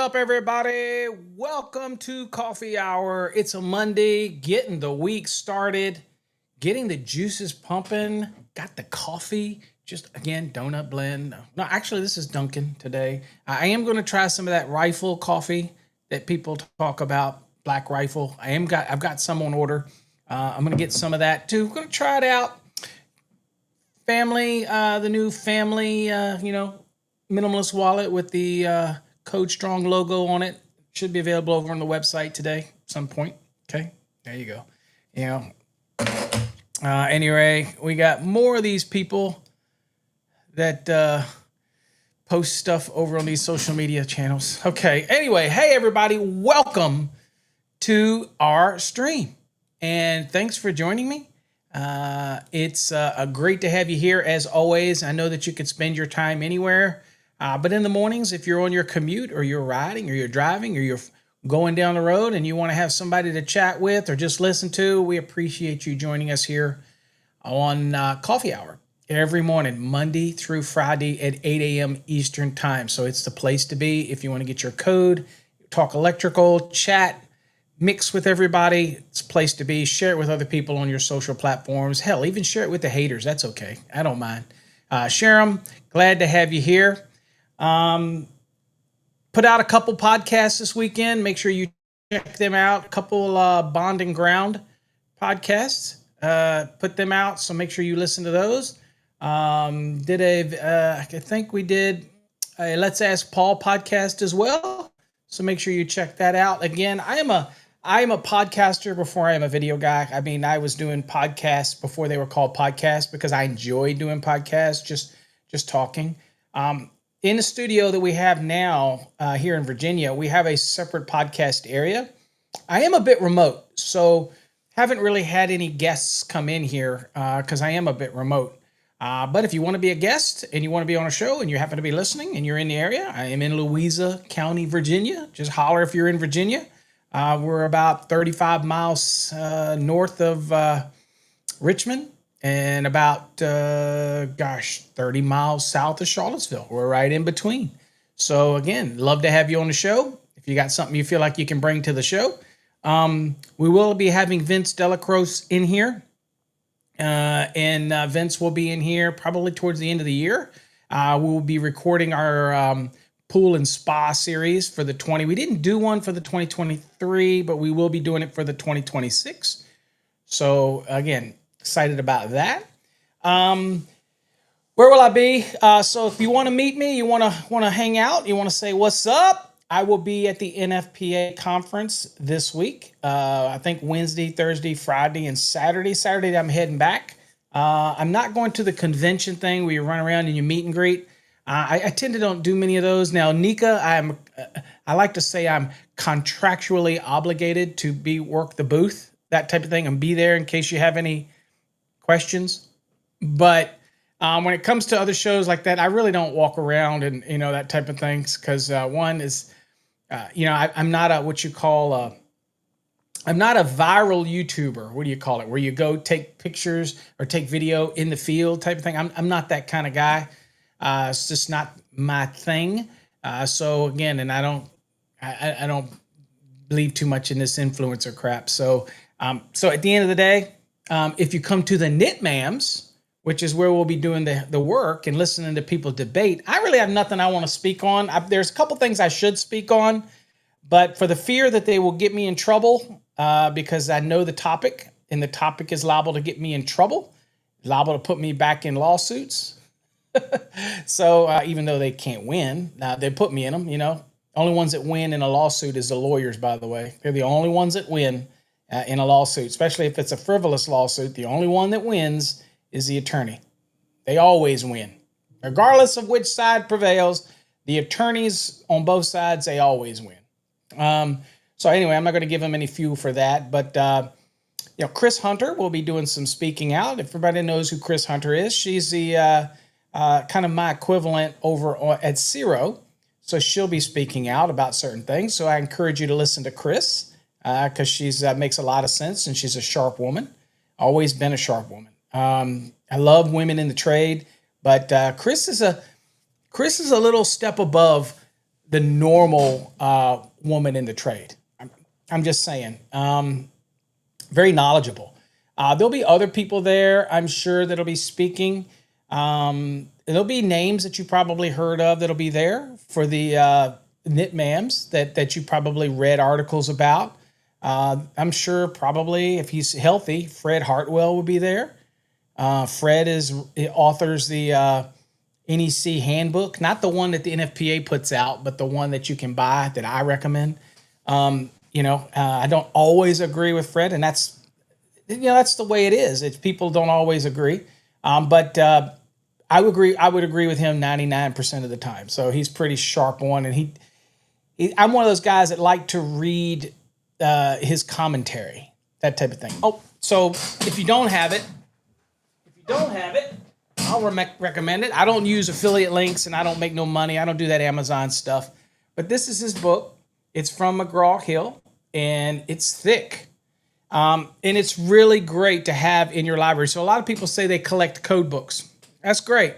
up, everybody? Welcome to Coffee Hour. It's a Monday, getting the week started, getting the juices pumping. Got the coffee, just again, donut blend. No, actually, this is Dunkin' today. I am going to try some of that Rifle coffee that people talk about, Black Rifle. I've got some on order. I'm going to get some of that too. Going to try it out. The new family, minimalist wallet with the Code Strong logo on it. Should be available over on the website today at some point. Okay, there you go. Anyway, we got more of these people that post stuff over on these social media channels. Okay, anyway, hey everybody, welcome to our stream. And thanks for joining me. It's great to have you here as always. I know that you could spend your time anywhere. But in the mornings, if you're on your commute or you're riding or you're driving or you're going down the road and you want to have somebody to chat with or just listen to, we appreciate you joining us here on Coffee Hour every morning, Monday through Friday at 8 a.m. Eastern Time. So it's the place to be if you want to get your code, talk electrical, chat, mix with everybody. It's a place to be. Share it with other people on your social platforms. Hell, even share it with the haters. That's okay. I don't mind. Share them. Glad to have you here. Put out a couple podcasts this weekend. Make sure you check them out. A couple Bond and Ground podcasts. Put them out, so make sure you listen to those. I think we did a Let's Ask Paul podcast as well. So make sure you check that out. Again, I am a podcaster before I am a video guy. I mean, I was doing podcasts before they were called podcasts because I enjoy doing podcasts, just talking. In the studio that we have now here in Virginia, we have a separate podcast area. I am a bit remote, so haven't really had any guests come in here because I am a bit remote. But if you want to be a guest and you want to be on a show and you happen to be listening and you're in the area, I am in Louisa County, Virginia. Just holler if you're in Virginia. We're about 35 miles north of Richmond. And about, 30 miles south of Charlottesville. We're right in between. So again, love to have you on the show. If you got something you feel like you can bring to the show. We will be having Vince Delacroce in here. And Vince will be in here probably towards the end of the year. We will be recording our pool and spa series for the we didn't do one for the 2023, but we will be doing it for the 2026. So again, excited about that. Where will I be? So if you want to meet me, you want to hang out, you want to say what's up, I will be at the NFPA conference this week. I think Wednesday, Thursday, Friday, and Saturday. Saturday, I'm heading back. I'm not going to the convention thing where you run around and you meet and greet. I tend to don't do many of those. Now, Nika, I like to say I'm contractually obligated to work the booth, that type of thing, and be there in case you have any questions. But when it comes to other shows like that, I really don't walk around and that type of things because one is I'm not a I'm not a viral YouTuber. What do you call it, where you go take pictures or take video in the field type of thing? I'm not that kind of guy. It's just not my thing. So again, and I don't believe too much in this influencer crap. So at the end of the day, if you come to the Knitmams, which is where we'll be doing the work and listening to people debate, I really have nothing I want to speak on. There's a couple things I should speak on, but for the fear that they will get me in trouble, because I know the topic, and the topic is liable to get me in trouble, liable to put me back in lawsuits. So even though they can't win, they put me in them, Only ones that win in a lawsuit is the lawyers, by the way. They're the only ones that win in a lawsuit, especially if it's a frivolous lawsuit. The only one that wins is the attorney. They always win. Regardless of which side prevails, the attorneys on both sides, they always win. So anyway, I'm not going to give them any fuel for that. But, Chris Hunter will be doing some speaking out. If everybody knows who Chris Hunter is, she's the kind of my equivalent over at Zero. So she'll be speaking out about certain things. So I encourage you to listen to Chris because she's makes a lot of sense and she's a sharp woman. Always been a sharp woman. I love women in the trade, but Chris is a little step above the normal woman in the trade. I'm just saying. Very knowledgeable. There'll be other people there, I'm sure, that'll be speaking. There'll be names that you probably heard of that'll be there for the knit mams that you probably read articles about. I'm sure probably if he's healthy, Fred Hartwell will be there. Fred authors the NEC handbook, not the one that the NFPA puts out, but the one that you can buy that I recommend. I don't always agree with Fred, and that's the way it is. People don't always agree, but I would agree with him 99% of the time. So he's pretty sharp on, and I'm one of those guys that like to read his commentary, that type of thing. Oh, so if you don't have it, I'll recommend it. I don't use affiliate links, and I don't make no money. I don't do that Amazon stuff. But this is his book. It's from McGraw-Hill, and it's thick. And it's really great to have in your library. So a lot of people say they collect code books. That's great.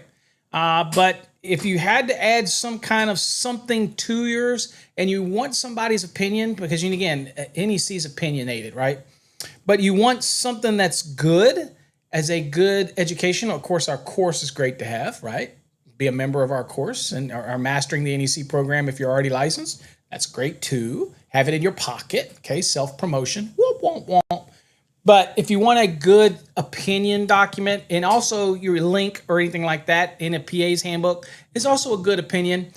But if you had to add some kind of something to yours and you want somebody's opinion, because again, NEC is opinionated, right? But you want something that's good as a good education. Of course, our course is great to have, right? Be a member of our course and are mastering the NEC program if you're already licensed. That's great too. Have it in your pocket, okay? Self-promotion. Whoop, whoop, whoop. But if you want a good opinion document, and also your link or anything like that in a PA's handbook is also a good opinion.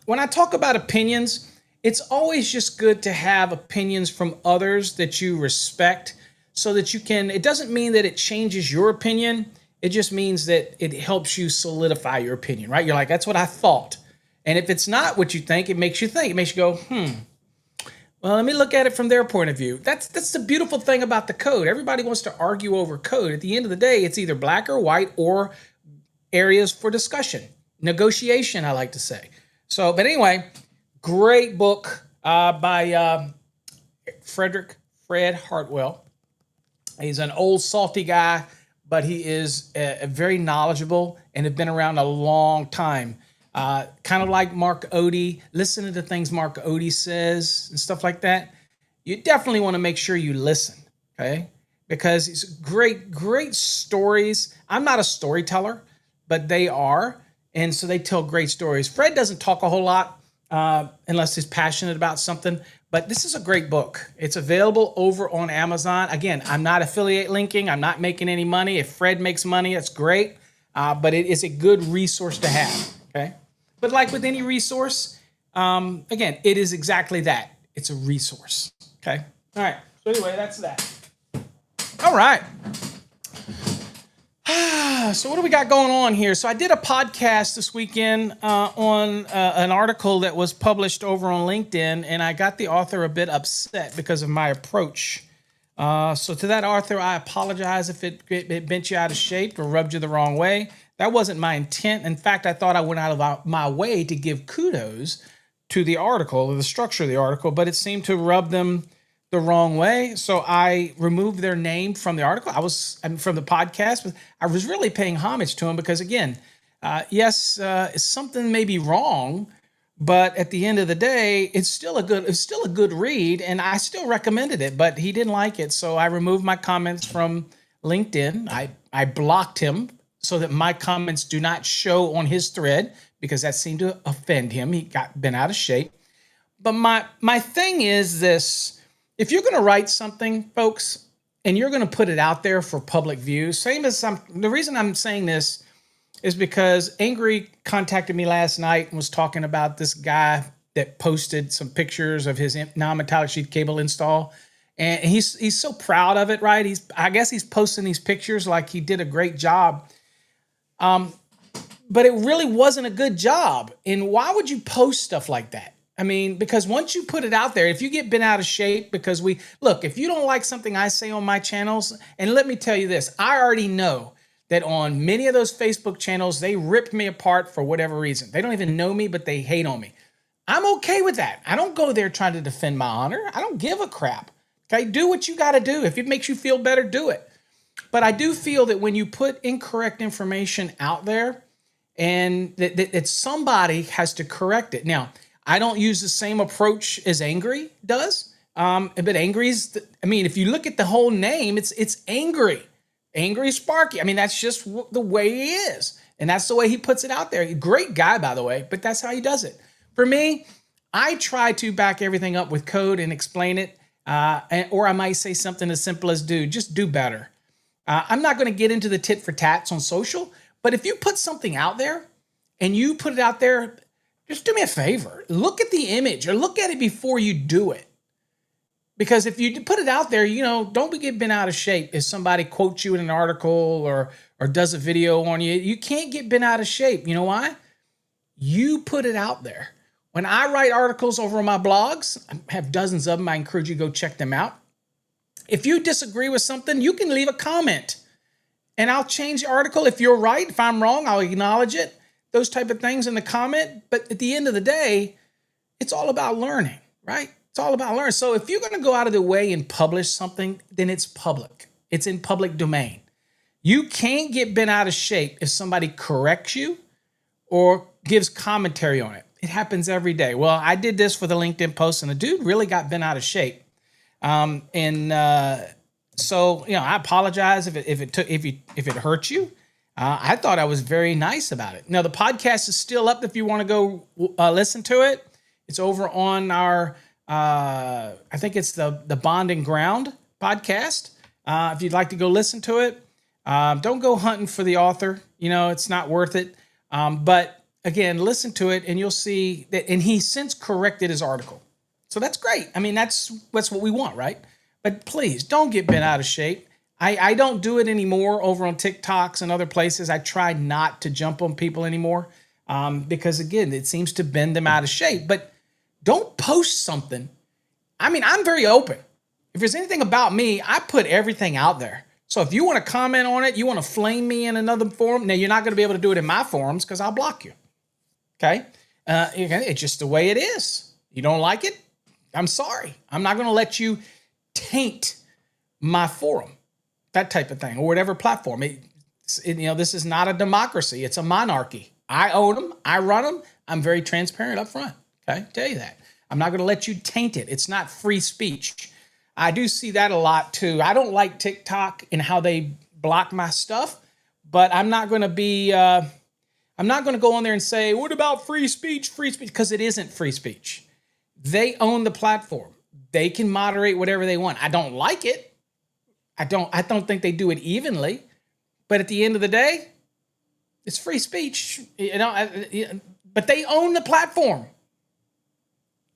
When I talk about opinions, it's always just good to have opinions from others that you respect so that you can, it doesn't mean that it changes your opinion. It just means that it helps you solidify your opinion, right? You're like, that's what I thought. And if it's not what you think, it makes you think. It makes you go, well, let me look at it from their point of view. That's the beautiful thing about the code. Everybody wants to argue over code. At the end of the day, it's either black or white or areas for discussion. Negotiation, I like to say. So, but anyway, great book by Fred Hartwell. He's an old salty guy, but he is very knowledgeable and have been around a long time. Kind of like Mark Odie. Listen to the things Mark Odie says and stuff like that. You definitely want to make sure you listen, okay? Because it's great stories. I'm not a storyteller, but they are. And so they tell great stories. Fred doesn't talk a whole lot unless he's passionate about something. But this is a great book. It's available over on Amazon. Again, I'm not affiliate linking. I'm not making any money. If Fred makes money, that's great. But it is a good resource to have, okay? But like with any resource, again, it is exactly that. It's a resource, okay? All right, so anyway, that's that. All right. So what do we got going on here? So I did a podcast this weekend on an article that was published over on LinkedIn, and I got the author a bit upset because of my approach. So to that author, I apologize if it bent you out of shape or rubbed you the wrong way. That wasn't my intent. In fact, I thought I went out of my way to give kudos to the article or the structure of the article, but it seemed to rub them the wrong way. So I removed their name from the article. From the podcast, but I was really paying homage to him because, again, yes, something may be wrong, but at the end of the day, it's still a good read, and I still recommended it. But he didn't like it, so I removed my comments from LinkedIn. I blocked him so that my comments do not show on his thread because that seemed to offend him. He got bent out of shape. But my thing is this. If you're going to write something, folks, and you're going to put it out there for public view, the reason I'm saying this is because Angry contacted me last night and was talking about this guy that posted some pictures of his non-metallic sheath cable install. And he's so proud of it, right? I guess he's posting these pictures like he did a great job. But it really wasn't a good job. And why would you post stuff like that? I mean, because once you put it out there, if you get bent out of shape, because if you don't like something I say on my channels, and let me tell you this, I already know that on many of those Facebook channels, they ripped me apart for whatever reason. They don't even know me, but they hate on me. I'm okay with that. I don't go there trying to defend my honor. I don't give a crap. Okay, do what you got to do. If it makes you feel better, do it. But I do feel that when you put incorrect information out there, and that somebody has to correct it. Now, I don't use the same approach as Angry does. But Angry's, I mean, if you look at the whole name, it's Angry. Angry Sparky. I mean, that's just the way he is. And that's the way he puts it out there. Great guy, by the way, but that's how he does it. For me, I try to back everything up with code and explain it. Or I might say something as simple as, dude, just do better. I'm not going to get into the tit for tats on social, but if you put something out there and you put it out there, just do me a favor. Look at the image or look at it before you do it. Because if you put it out there, don't get bent out of shape if somebody quotes you in an article or does a video on you. You can't get bent out of shape. You know why? You put it out there. When I write articles over on my blogs, I have dozens of them. I encourage you to go check them out. If you disagree with something, you can leave a comment and I'll change the article. If you're right, if I'm wrong, I'll acknowledge it. Those type of things in the comment. But at the end of the day, it's all about learning, right? It's all about learning. So if you're going to go out of the way and publish something, then it's public. It's in public domain. You can't get bent out of shape if somebody corrects you or gives commentary on it. It happens every day. Well, I did this for the LinkedIn post and the dude really got bent out of shape. So I apologize if it hurt you. I thought I was very nice about it. Now the podcast is still up if you want to go listen to it. It's over on our I think it's the Bond and Ground podcast. If you'd like to go listen to it, don't go hunting for the author. It's not worth it. But again, listen to it and you'll see that. And he since corrected his article. So that's great. I mean, that's what we want, right? But please don't get bent out of shape. I don't do it anymore over on TikToks and other places. I try not to jump on people anymore because, again, it seems to bend them out of shape. But don't post something. I mean, I'm very open. If there's anything about me, I put everything out there. So if you want to comment on it, you want to flame me in another forum, now you're not going to be able to do it in my forums because I'll block you. Okay? It's just the way it is. You don't like it? I'm sorry. I'm not going to let you taint my forum, that type of thing, or whatever platform. This is not a democracy. It's a monarchy. I own them. I run them. I'm very transparent up front. Okay? Tell you that. I'm not going to let you taint it. It's not free speech. I do see that a lot too. I don't like TikTok and how they block my stuff, but I'm not going to go on there and say, what about free speech? Free speech, because it isn't free speech. They own the platform. They can moderate whatever they want. I don't like it. I don't think they do it evenly, but at the end of the day, it's free speech, but they own the platform.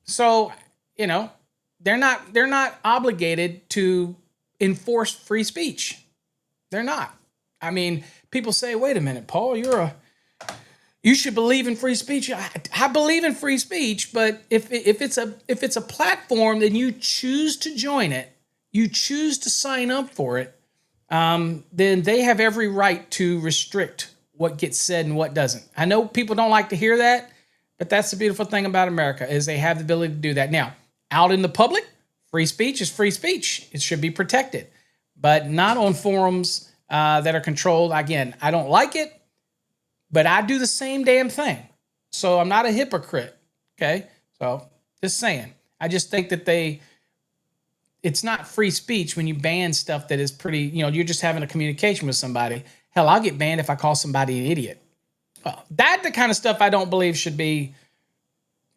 So, they're not obligated to enforce free speech. They're not. I mean, people say, wait a minute, Paul, you should believe in free speech. I believe in free speech, but if it's a platform, then you choose to join it, you choose to sign up for it, then they have every right to restrict what gets said and what doesn't. I know people don't like to hear that, but that's the beautiful thing about America is they have the ability to do that. Now, out in the public, free speech is free speech. It should be protected, but not on forums that are controlled. Again, I don't like it. But I do the same damn thing. So I'm not a hypocrite. Okay? So just saying. I just think that it's not free speech when you ban stuff that is pretty, you're just having a communication with somebody. Hell, I'll get banned if I call somebody an idiot. Well, that's the kind of stuff I don't believe should be,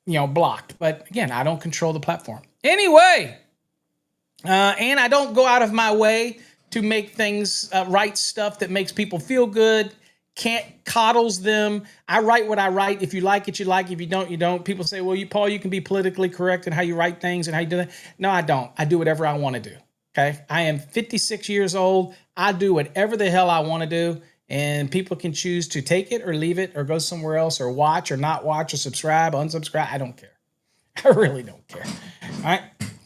blocked. But again, I don't control the platform. Anyway, and I don't go out of my way to make things, write stuff that makes people feel good. Can't coddles them. I write what I write. If you like it, you like it. If you don't, you don't. People say, well, Paul, you can be politically correct in how you write things and how you do that. No, I don't. I do whatever I want to do. Okay. I am 56 years old. I do whatever the hell I want to do. And people can choose to take it or leave it or go somewhere else or watch or not watch or subscribe, unsubscribe. I don't care. I really don't care. All right.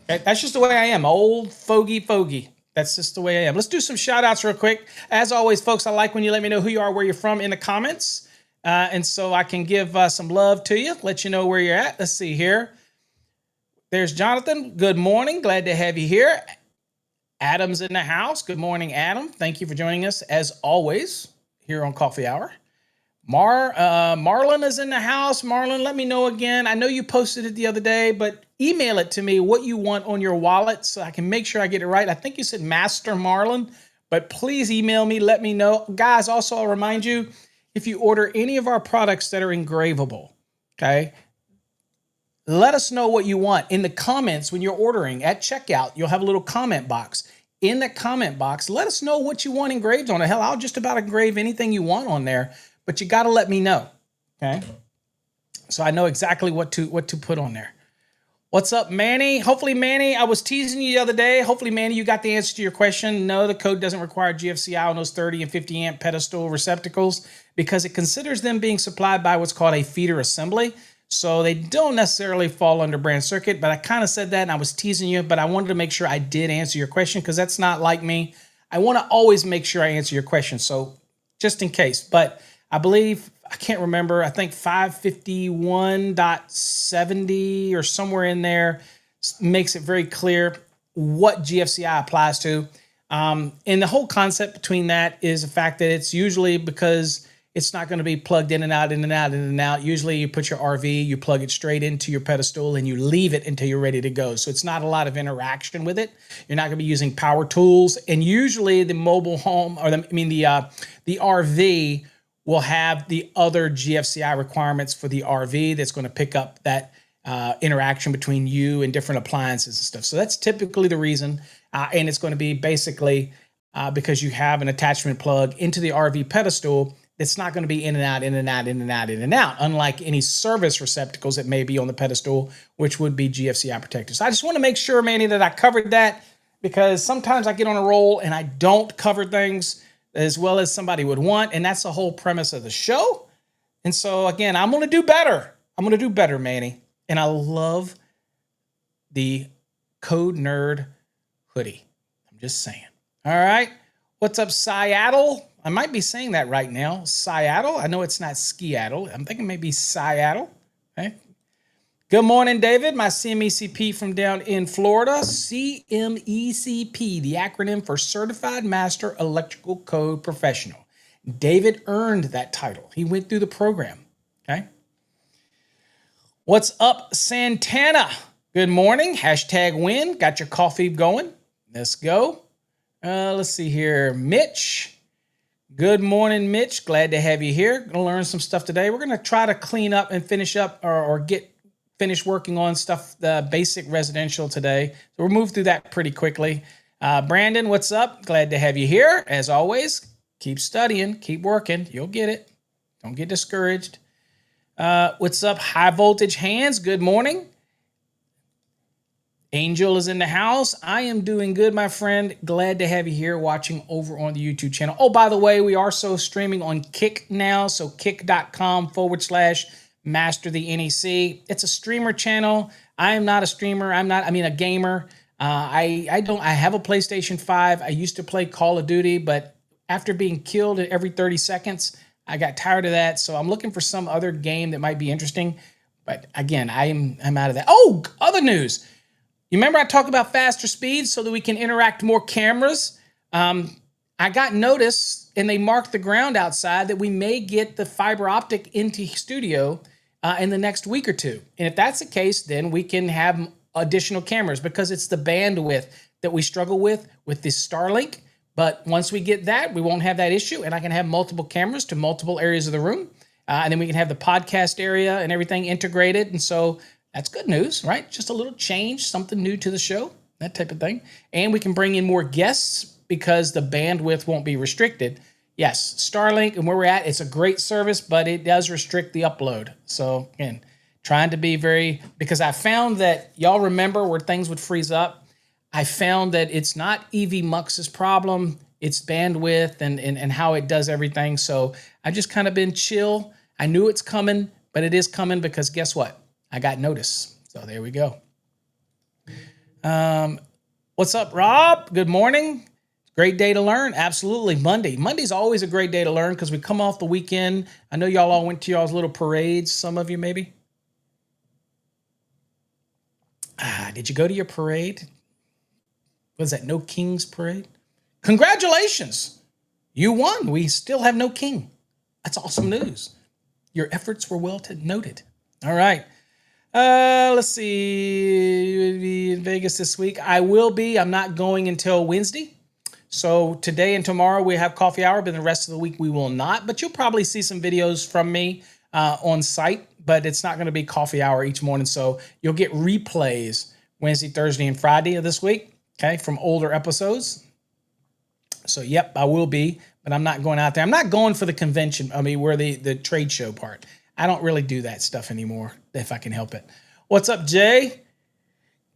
Okay? That's just the way I am. Old fogey. That's just the way I am. Let's do some shout outs real quick. As always, folks, I like when you let me know who you are, where you're from in the comments. And so I can give some love to you, let you know where you're at. Let's see here. There's Jonathan. Good morning. Glad to have you here. Adam's in the house. Good morning, Adam. Thank you for joining us, as always, here on Coffee Hour. Marlon is in the house. Marlon, let me know again. I know you posted it the other day, but email it to me what you want on your wallet so I can make sure I get it right. I think you said Master Marlon, but please email me. Let me know. Guys, also, I'll remind you, if you order any of our products that are engravable, okay, let us know what you want. In the comments when you're ordering at checkout, you'll have a little comment box. In that comment box, let us know what you want engraved on it. Hell, I'll just about engrave anything you want on there, but you got to let me know, okay? So I know exactly what to put on there. What's up, Manny? Hopefully, Manny, I was teasing you the other day. Hopefully, Manny, you got the answer to your question. No, the code doesn't require GFCI on those 30 and 50 amp pedestal receptacles because it considers them being supplied by what's called a feeder assembly. So they don't necessarily fall under brand circuit, but I kind of said that and I was teasing you, but I wanted to make sure I did answer your question because that's not like me. I want to always make sure I answer your question. So just in case, but I believe, I can't remember, I think 551.70 or somewhere in there makes it very clear what GFCI applies to. And the whole concept between that is the fact that it's usually because it's not going to be plugged in and out, in and out, in and out. Usually you put your RV, you plug it straight into your pedestal and you leave it until you're ready to go. So it's not a lot of interaction with it. You're not going to be using power tools. And usually the mobile home, or the RV will have the other GFCI requirements for the RV that's going to pick up that interaction between you and different appliances and stuff. So that's typically the reason. And it's going to be basically because you have an attachment plug into the RV pedestal. It's not going to be in and out, in and out, in and out, in and out, unlike any service receptacles that may be on the pedestal, which would be GFCI protectors. So I just want to make sure, Manny, that I covered that because sometimes I get on a roll and I don't cover things as well as somebody would want, and that's the whole premise of the show. And so, again, I'm going to do better. I'm going to do better, Manny. And I love the Code Nerd hoodie. I'm just saying. All right. What's up, Seattle? I might be saying that right now. Seattle. I know it's not Skiattle. I'm thinking maybe Seattle. Okay. Good morning, David. My CMECP from down in Florida. CMECP, the acronym for Certified Master Electrical Code Professional. David earned that title. He went through the program. Okay. What's up, Santana? Good morning. Hashtag win. Got your coffee going. Let's go. Let's see here. Mitch. Good morning, Mitch. Glad to have you here. Going to learn some stuff today. We're going to try to clean up and finish up or finish working on stuff, the basic residential today. So we'll move through that pretty quickly. Brandon, what's up? Glad to have you here. As always, keep studying, keep working. You'll get it. Don't get discouraged. What's up, High Voltage Hands? Good morning. Angel is in the house. I am doing good, my friend. Glad to have you here watching over on the YouTube channel. Oh, by the way, we are also streaming on Kick now. So kick.com/Master the NEC. It's a streamer channel. I am not a streamer. a gamer. I have a PlayStation 5. I used to play Call of Duty, but after being killed every 30 seconds, I got tired of that. So I'm looking for some other game that might be interesting. But again, I'm out of that. Oh, other news. You remember I talked about faster speeds so that we can interact more cameras? I got notice, and they marked the ground outside, that we may get the fiber optic into studio in the next week or two. And if that's the case, then we can have additional cameras because it's the bandwidth that we struggle with this Starlink. But once we get that, we won't have that issue, and I can have multiple cameras to multiple areas of the room. And then we can have the podcast area and everything integrated. And so that's good news, right? Just a little change, something new to the show, that type of thing. And we can bring in more guests because the bandwidth won't be restricted. Yes, Starlink and where we're at, it's a great service, but it does restrict the upload. So again, trying to be because I found that, y'all remember where things would freeze up? I found that it's not EV-MUX's problem, it's bandwidth and how it does everything. So I've just kind of been chill. I knew it's coming, but it is coming because guess what? I got notice. So there we go. What's up, Rob? Good morning. Great day to learn. Absolutely. Monday's always a great day to learn because we come off the weekend. I know y'all all went to y'all's little parades. Some of you maybe. Did you go to your parade? Was that No King's Parade? Congratulations. You won. We still have no king. That's awesome news. Your efforts were well noted. All right. Let's see. You'll be in Vegas this week. I will be. I'm not going until Wednesday. So today and tomorrow we have coffee hour, but the rest of the week we will not. But you'll probably see some videos from me on site, but it's not going to be coffee hour each morning. So you'll get replays Wednesday, Thursday, and Friday of this week, okay, from older episodes. So, yep, I will be, but I'm not going out there. I'm not going for the convention. I mean, where the trade show part. I don't really do that stuff anymore if I can help it. What's up, Jay?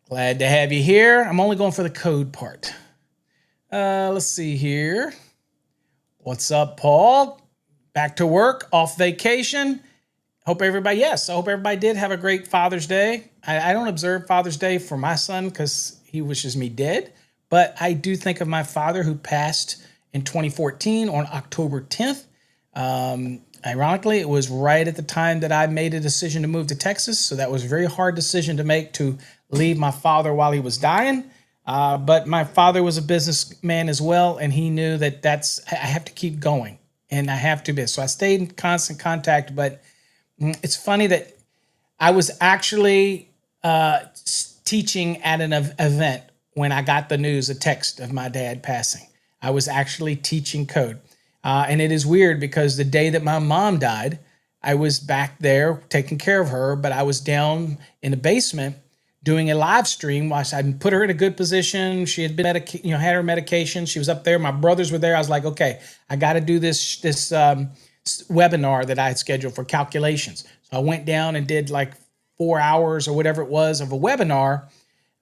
Glad to have you here. I'm only going for the code part. Let's see here. What's up, Paul? Back to work, off vacation. I hope everybody did have a great Father's Day. I don't observe Father's Day for my son because he wishes me dead, but I do think of my father who passed in 2014 on October 10th. Ironically, it was right at the time that I made a decision to move to Texas, so that was a very hard decision to make, to leave my father while he was dying. But my father was a businessman as well, and he knew that I have to keep going, and I have to be. So I stayed in constant contact, but it's funny that I was actually teaching at an event when I got the news, a text of my dad passing. I was actually teaching code. And it is weird because the day that my mom died, I was back there taking care of her, but I was down in the basement doing a live stream. I put her in a good position. She had been had her medication. She was up there. My brothers were there. I was like, okay, I got to do this webinar that I had scheduled for calculations. So I went down and did like 4 hours or whatever it was of a webinar.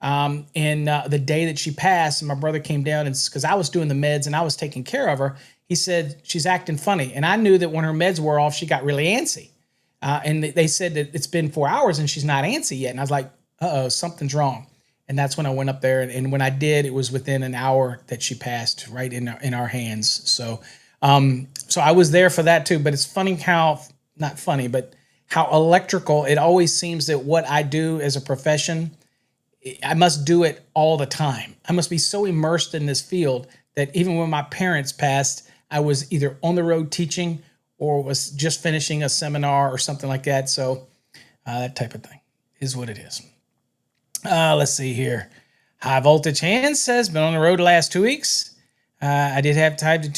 And the day that she passed, and my brother came down, and because I was doing the meds and I was taking care of her, he said, she's acting funny. And I knew that when her meds wore off, she got really antsy. And they said that it's been 4 hours and she's not antsy yet. And I was like, uh-oh, something's wrong. And that's when I went up there. And when I did, it was within an hour that she passed, right in our hands. So I was there for that too. But it's funny not funny, but how electrical it always seems that what I do as a profession, I must do it all the time. I must be so immersed in this field that even when my parents passed, I was either on the road teaching or was just finishing a seminar or something like that. So that type of thing is what it is. Let's see here. High Voltage Hands says, been on the road the last 2 weeks. I didn't have time to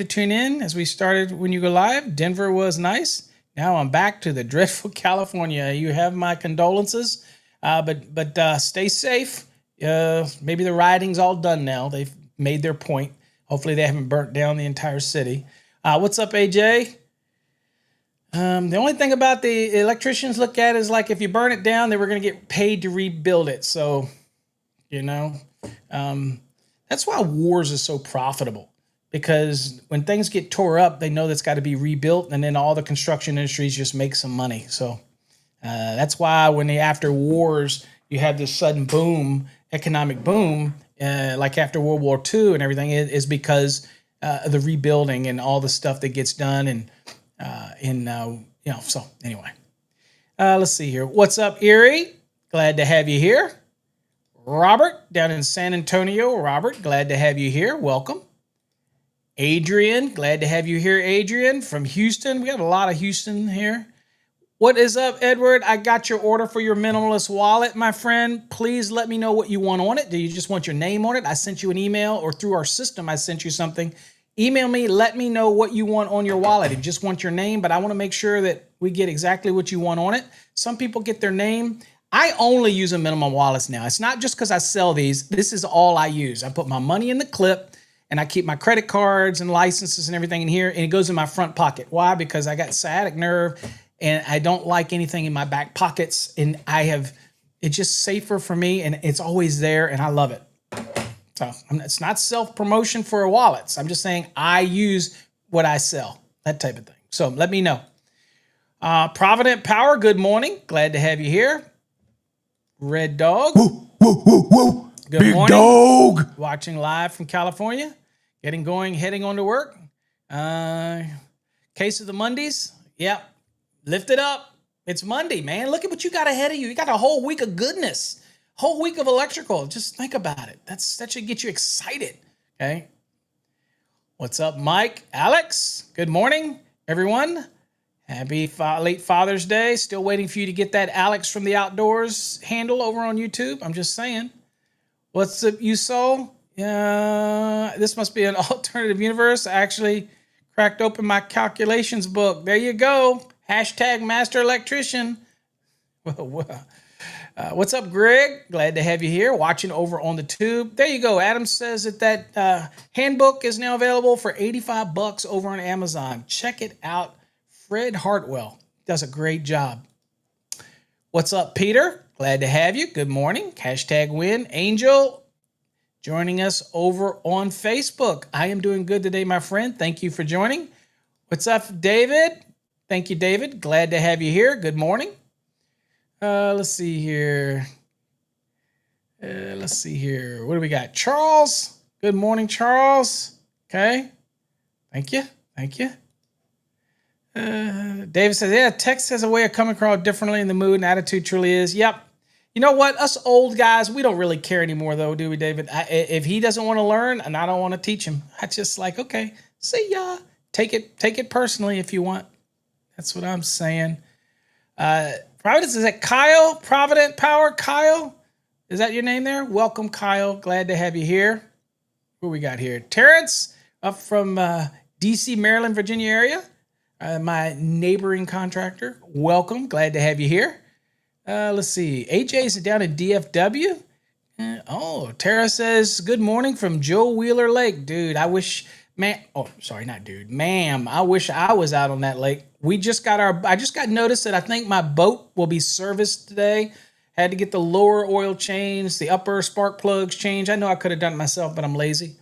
tune in as we started when you go live. Denver was nice. Now I'm back to the dreadful California. You have my condolences, but stay safe. Maybe the rioting's all done now. They've made their point. Hopefully they haven't burnt down the entire city. What's up, AJ? The only thing about the electricians look at is like if you burn it down, they were going to get paid to rebuild it. So, that's why wars is so profitable, because when things get tore up, they know that's got to be rebuilt, and then all the construction industries just make some money. So that's why after wars, you have this sudden boom, economic boom, like after World War II and everything, is because of the rebuilding and all the stuff that gets done. And so anyway, let's see here. What's up, Erie? Glad to have you here. Robert down in San Antonio. Robert, glad to have you here. Welcome. Adrian, glad to have you here. Adrian from Houston. We got a lot of Houston here. What is up, Edward? I got your order for your minimalist wallet, my friend. Please let me know what you want on it. Do you just want your name on it? I sent you an email, or through our system, I sent you something. Email me, let me know what you want on your wallet. If you just want your name, but I want to make sure that we get exactly what you want on it. Some people get their name. I only use a minimum wallets now. It's not just because I sell these. This is all I use. I put my money in the clip, and I keep my credit cards and licenses and everything in here, and it goes in my front pocket. Why? Because I got sciatic nerve, and I don't like anything in my back pockets, and it's just safer for me, and it's always there, and I love it. So it's not self-promotion for wallets. I'm just saying I use what I sell, that type of thing. So let me know. Provident Power, good morning. Glad to have you here. Red Dog. Woo, woo, woo, woo. Good Big morning. dog. Watching live from California. Heading on to work. Case of the Mondays. Yep. Lift it up. It's Monday, man. Look at what you got ahead of you. You got a whole week of goodness. Whole week of electrical. Just think about it. That should get you excited. Okay. What's up, Mike? Alex? Good morning, everyone. Happy late Father's Day. Still waiting for you to get that Alex from the Outdoors handle over on YouTube. I'm just saying. What's up, you soul? This must be an alternative universe. I actually cracked open my calculations book. There you go. Hashtag master electrician. What's up, Greg? Glad to have you here watching over on the tube. There you go. Adam says that handbook is now available for $85 over on Amazon. Check it out. Fred Hartwell does a great job. What's up, Peter? Glad to have you. Good morning. Hashtag win. Angel joining us over on Facebook. I am doing good today, my friend. Thank you for joining. What's up, David? Thank you, David. Glad to have you here. Good morning. Let's see here. What do we got? Charles. Good morning, Charles. Okay. Thank you. David says, yeah, text has a way of coming across differently in the mood and attitude truly is. Yep. You know what? Us old guys, we don't really care anymore, though, do we, David? If he doesn't want to learn and I don't want to teach him, I just like, okay, see ya. Take it personally if you want. That's what I'm saying. Providence, is that Kyle? Provident Power, Kyle? Is that your name there? Welcome, Kyle. Glad to have you here. Who we got here? Terrence, up from D.C., Maryland, Virginia area. My neighboring contractor. Welcome. Glad to have you here. Let's see. AJ's down in DFW. Tara says, good morning from Joe Wheeler Lake. Dude, I wish, ma'am, I wish I was out on that lake. I just got notice that I think my boat will be serviced today. Had to get the lower oil changed, the upper spark plugs changed. I know I could have done it myself, but I'm lazy.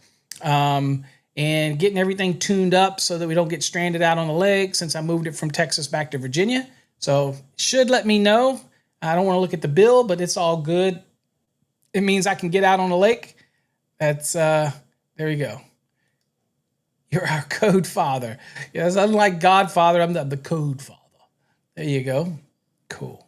And getting everything tuned up so that we don't get stranded out on the lake since I moved it from Texas back to Virginia. So should let me know. I don't want to look at the bill, but it's all good. It means I can get out on the lake. That's, there you go. You're our code father. Yes, unlike Godfather, I'm the code father. There you go. Cool.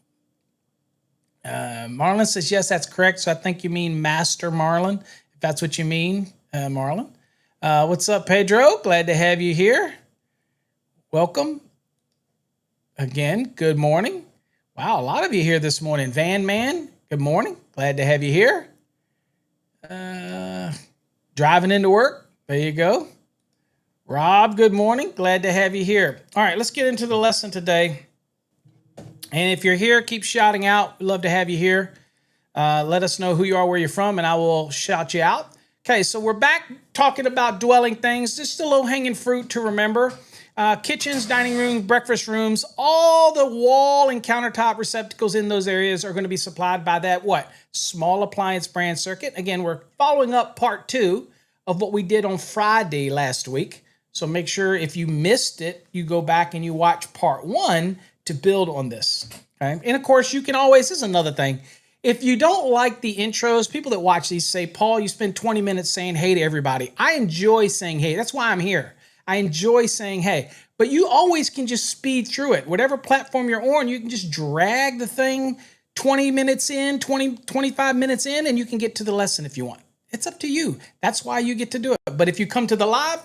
Marlon says, yes, that's correct. So I think you mean Master Marlon, if that's what you mean, Marlon. What's up, Pedro? Glad to have you here. Welcome. Again, good morning. Wow, a lot of you here this morning. Van Man, good morning. Glad to have you here. Driving into work. There you go. Rob, good morning. Glad to have you here. All right, let's get into the lesson today. And if you're here, keep shouting out. We'd love to have you here. Let us know who you are, where you're from, and I will shout you out. Okay, so we're back talking about dwelling things. Just a low-hanging fruit to remember. Kitchens, dining rooms, breakfast rooms, all the wall and countertop receptacles in those areas are going to be supplied by that, small appliance brand circuit. Again, we're following up part 2 of what we did on Friday last week. So make sure if you missed it, you go back and you watch part 1 to build on this. Okay? And of course, you can always, this is another thing. If you don't like the intros, people that watch these say, Paul, you spend 20 minutes saying hey to everybody. I enjoy saying hey. That's why I'm here. I enjoy saying hey. But you always can just speed through it. Whatever platform you're on, you can just drag the thing 20 minutes in, 25 minutes in, and you can get to the lesson if you want. It's up to you. That's why you get to do it. But if you come to the live,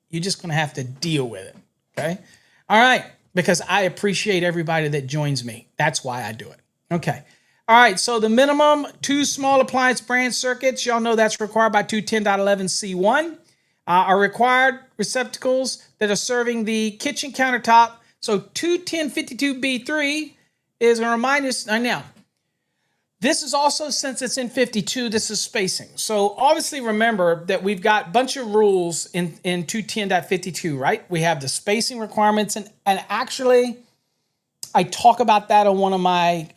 you're just going to have to deal with it. Okay? All right. Because I appreciate everybody that joins me. That's why I do it. Okay. All right, so the minimum 2 small appliance brand circuits, y'all know that's required by 210.11c1, are required receptacles that are serving the kitchen countertop. So 21052B3 is going to remind us, now, this is also, since it's in 52, this is spacing. So obviously remember that we've got a bunch of rules in 210.52, right? We have the spacing requirements, and actually, I talk about that on one of my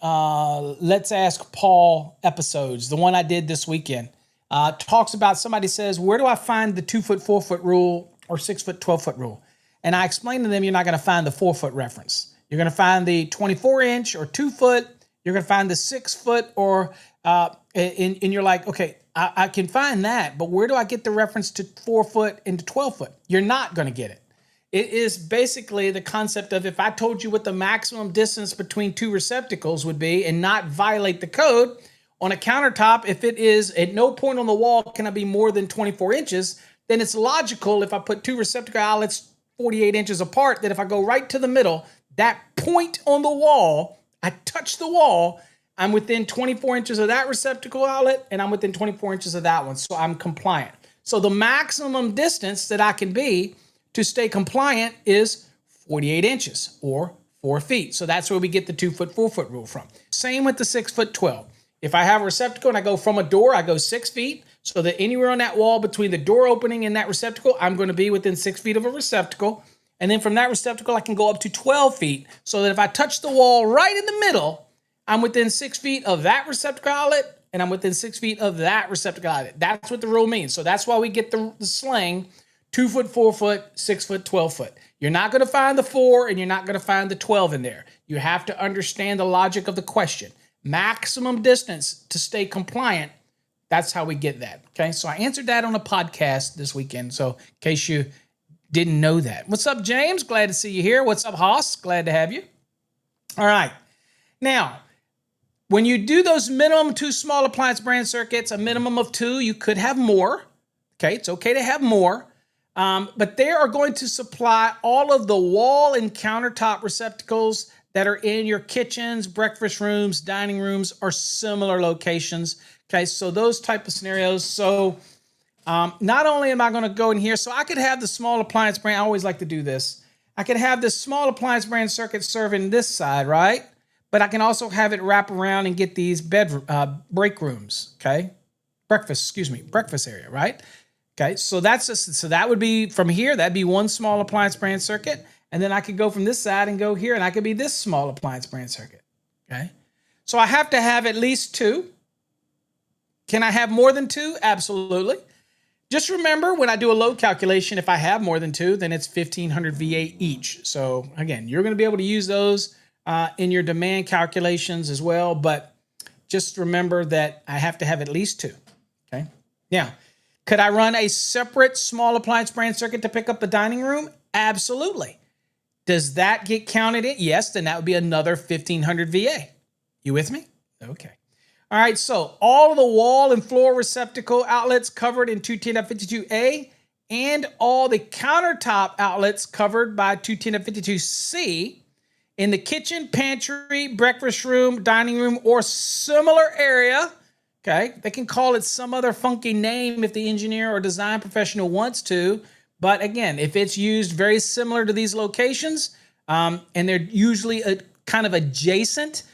Let's Ask Paul episodes, the one I did this weekend. Talks about, somebody says, where do I find the 2-foot, 4-foot rule or 6-foot, 12-foot rule? And I explained to them, you're not going to find the 4-foot reference. You're going to find the 24-inch or 2-foot. You're going to find the 6-foot or, and you're like, okay, I can find that, but where do I get the reference to 4-foot and to 12-foot? You're not going to get it. It is basically the concept of, if I told you what the maximum distance between 2 receptacles would be and not violate the code on a countertop, if it is at no point on the wall can it be more than 24 inches, then it's logical if I put 2 receptacle outlets 48 inches apart that if I go right to the middle, that point on the wall, I touch the wall, I'm within 24 inches of that receptacle outlet, and I'm within 24 inches of that one, so I'm compliant. So the maximum distance that I can be to stay compliant is 48 inches, or 4 feet. So that's where we get the 2 foot, 4 foot rule from. Same with the 6 foot 12. If I have a receptacle and I go from a door, I go 6 feet, so that anywhere on that wall between the door opening and that receptacle, I'm going to be within 6 feet of a receptacle. And then from that receptacle, I can go up to 12 feet, so that if I touch the wall right in the middle, I'm within 6 feet of that receptacle outlet, and I'm within 6 feet of that receptacle outlet. That's what the rule means. So that's why we get the slang 2 foot, 4 foot, 6 foot, 12 foot. You're not going to find the 4 and you're not going to find the 12 in there. You have to understand the logic of the question. Maximum distance to stay compliant. That's how we get that. Okay. So I answered that on a podcast this weekend. So in case you didn't know that. What's up, James? Glad to see you here. What's up, Haas? Glad to have you. All right. Now, when you do those minimum 2 small appliance brand circuits, a minimum of 2, you could have more. Okay, it's okay to have more. But they are going to supply all of the wall and countertop receptacles that are in your kitchens, breakfast rooms, dining rooms, or similar locations. Okay, so those type of scenarios. So not only am I going to go in here, so I could have the small appliance brand. I always like to do this. I could have this small appliance brand circuit serving this side, right? But I can also have it wrap around and get these break rooms, okay? Breakfast area, right? Okay, so so that would be from here, that'd be one small appliance brand circuit. And then I could go from this side and go here, and I could be this small appliance brand circuit, okay? So I have to have at least 2. Can I have more than 2? Absolutely. Just remember, when I do a load calculation, if I have more than 2, then it's 1,500 VA each. So again, you're going to be able to use those in your demand calculations as well, but just remember that I have to have at least 2, okay? Now, could I run a separate small appliance brand circuit to pick up the dining room? Absolutely. Does that get counted in? Yes, then that would be another 1,500 VA. You with me? Okay. All right, so all of the wall and floor receptacle outlets covered in 210.52A and all the countertop outlets covered by 210.52C in the kitchen, pantry, breakfast room, dining room, or similar area, okay? They can call it some other funky name if the engineer or design professional wants to. But again, if it's used very similar to these locations, and they're usually kind of adjacent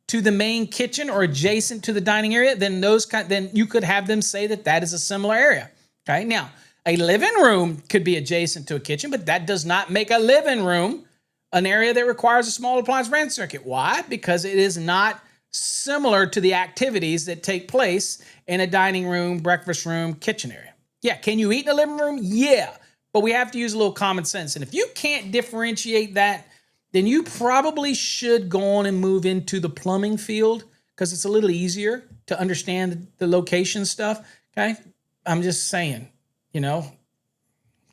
to the main kitchen or adjacent to the dining area, then then you could have them say that that is a similar area, okay? Now, a living room could be adjacent to a kitchen, but that does not make a living room an area that requires a small appliance brand circuit. Why? Because it is not similar to the activities that take place in a dining room, breakfast room, kitchen area. Yeah, can you eat in a living room? Yeah, but we have to use a little common sense. And if you can't differentiate that, then you probably should go on and move into the plumbing field, because it's a little easier to understand the location stuff, okay? I'm just saying,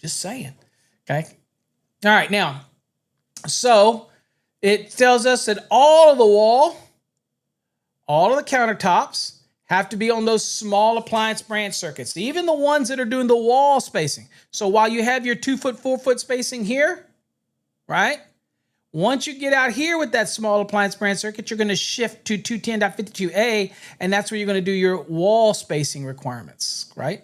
just saying, okay? All right, now, so it tells us that all of the wall, all of the countertops have to be on those small appliance branch circuits, even the ones that are doing the wall spacing. So while you have your 2 foot, 4 foot spacing here, right? Once you get out here with that small appliance branch circuit, you're going to shift to 210.52A, and that's where you're going to do your wall spacing requirements, right?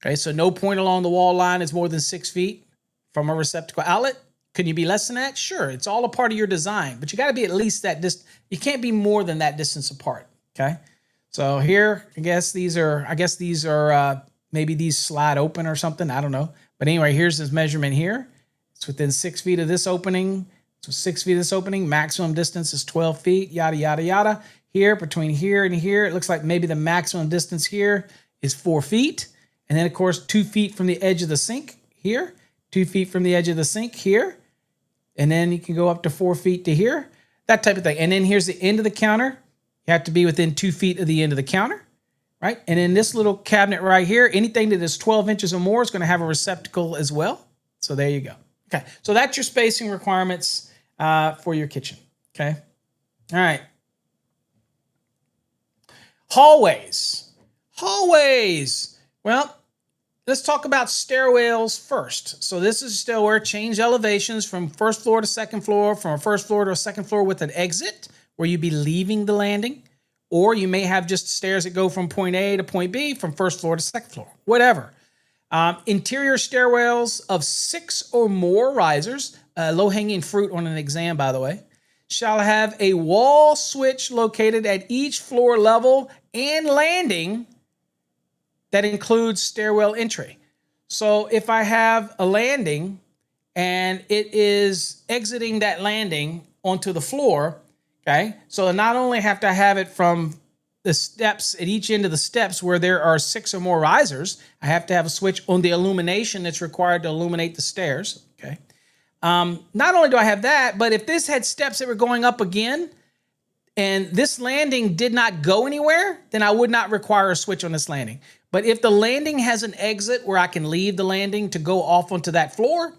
Okay, so no point along the wall line is more than 6 feet from a receptacle outlet. Can you be less than that? Sure, it's all a part of your design, but you got to be at least that distance. You can't be more than that distance apart, okay? So here, I guess these are maybe these slide open or something. I don't know. But anyway, here's this measurement here. It's within 6 feet of this opening. So 6 feet of this opening. Maximum distance is 12 feet, yada, yada, yada. Here, between here and here, it looks like maybe the maximum distance here is 4 feet. And then, of course, 2 feet from the edge of the sink here. 2 feet from the edge of the sink here. And then you can go up to 4 feet to here. That type of thing. And then here's the end of the counter. You have to be within 2 feet of the end of the counter, right? And in this little cabinet right here, anything that is 12 inches or more is going to have a receptacle as well. So there you go. Okay, so that's your spacing requirements for your kitchen, okay? All right. Hallways. Well, let's talk about stairwells first. So this is a stairwell, change elevations from first floor to second floor, from a first floor to a second floor with an exit where you'd be leaving the landing, or you may have just stairs that go from point A to point B, from first floor to second floor, whatever. Interior stairwells of 6 or more risers, low-hanging fruit on an exam, by the way, shall have a wall switch located at each floor level and landing that includes stairwell entry. So if I have a landing and it is exiting that landing onto the floor, okay, so not only have to have it from the steps at each end of the steps where there are 6 or more risers, I have to have a switch on the illumination that's required to illuminate the stairs, okay? Not only do I have that, but if this had steps that were going up again and this landing did not go anywhere, then I would not require a switch on this landing. But if the landing has an exit where I can leave the landing to go off onto that floor,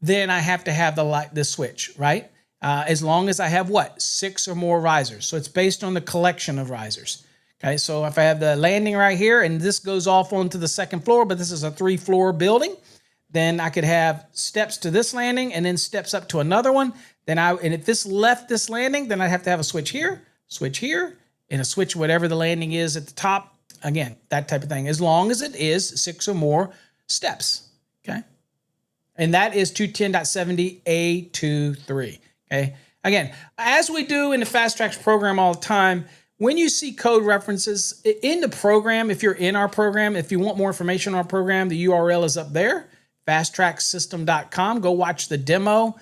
then I have to have the switch, right? As long as I have what? 6 or more risers. So it's based on the collection of risers. Okay, so if I have the landing right here and this goes off onto the second floor, but this is a 3-floor building, then I could have steps to this landing and then steps up to another one. And if this left this landing, then I'd have to have a switch here, and a switch whatever the landing is at the top. Again, that type of thing, as long as it is 6 or more steps, okay? And that is 210.70A23, okay? Again, as we do in the Fast Tracks program all the time, when you see code references in the program, if you're in our program, if you want more information on our program, the URL is up there, fasttracksystem.com. Go watch the demo.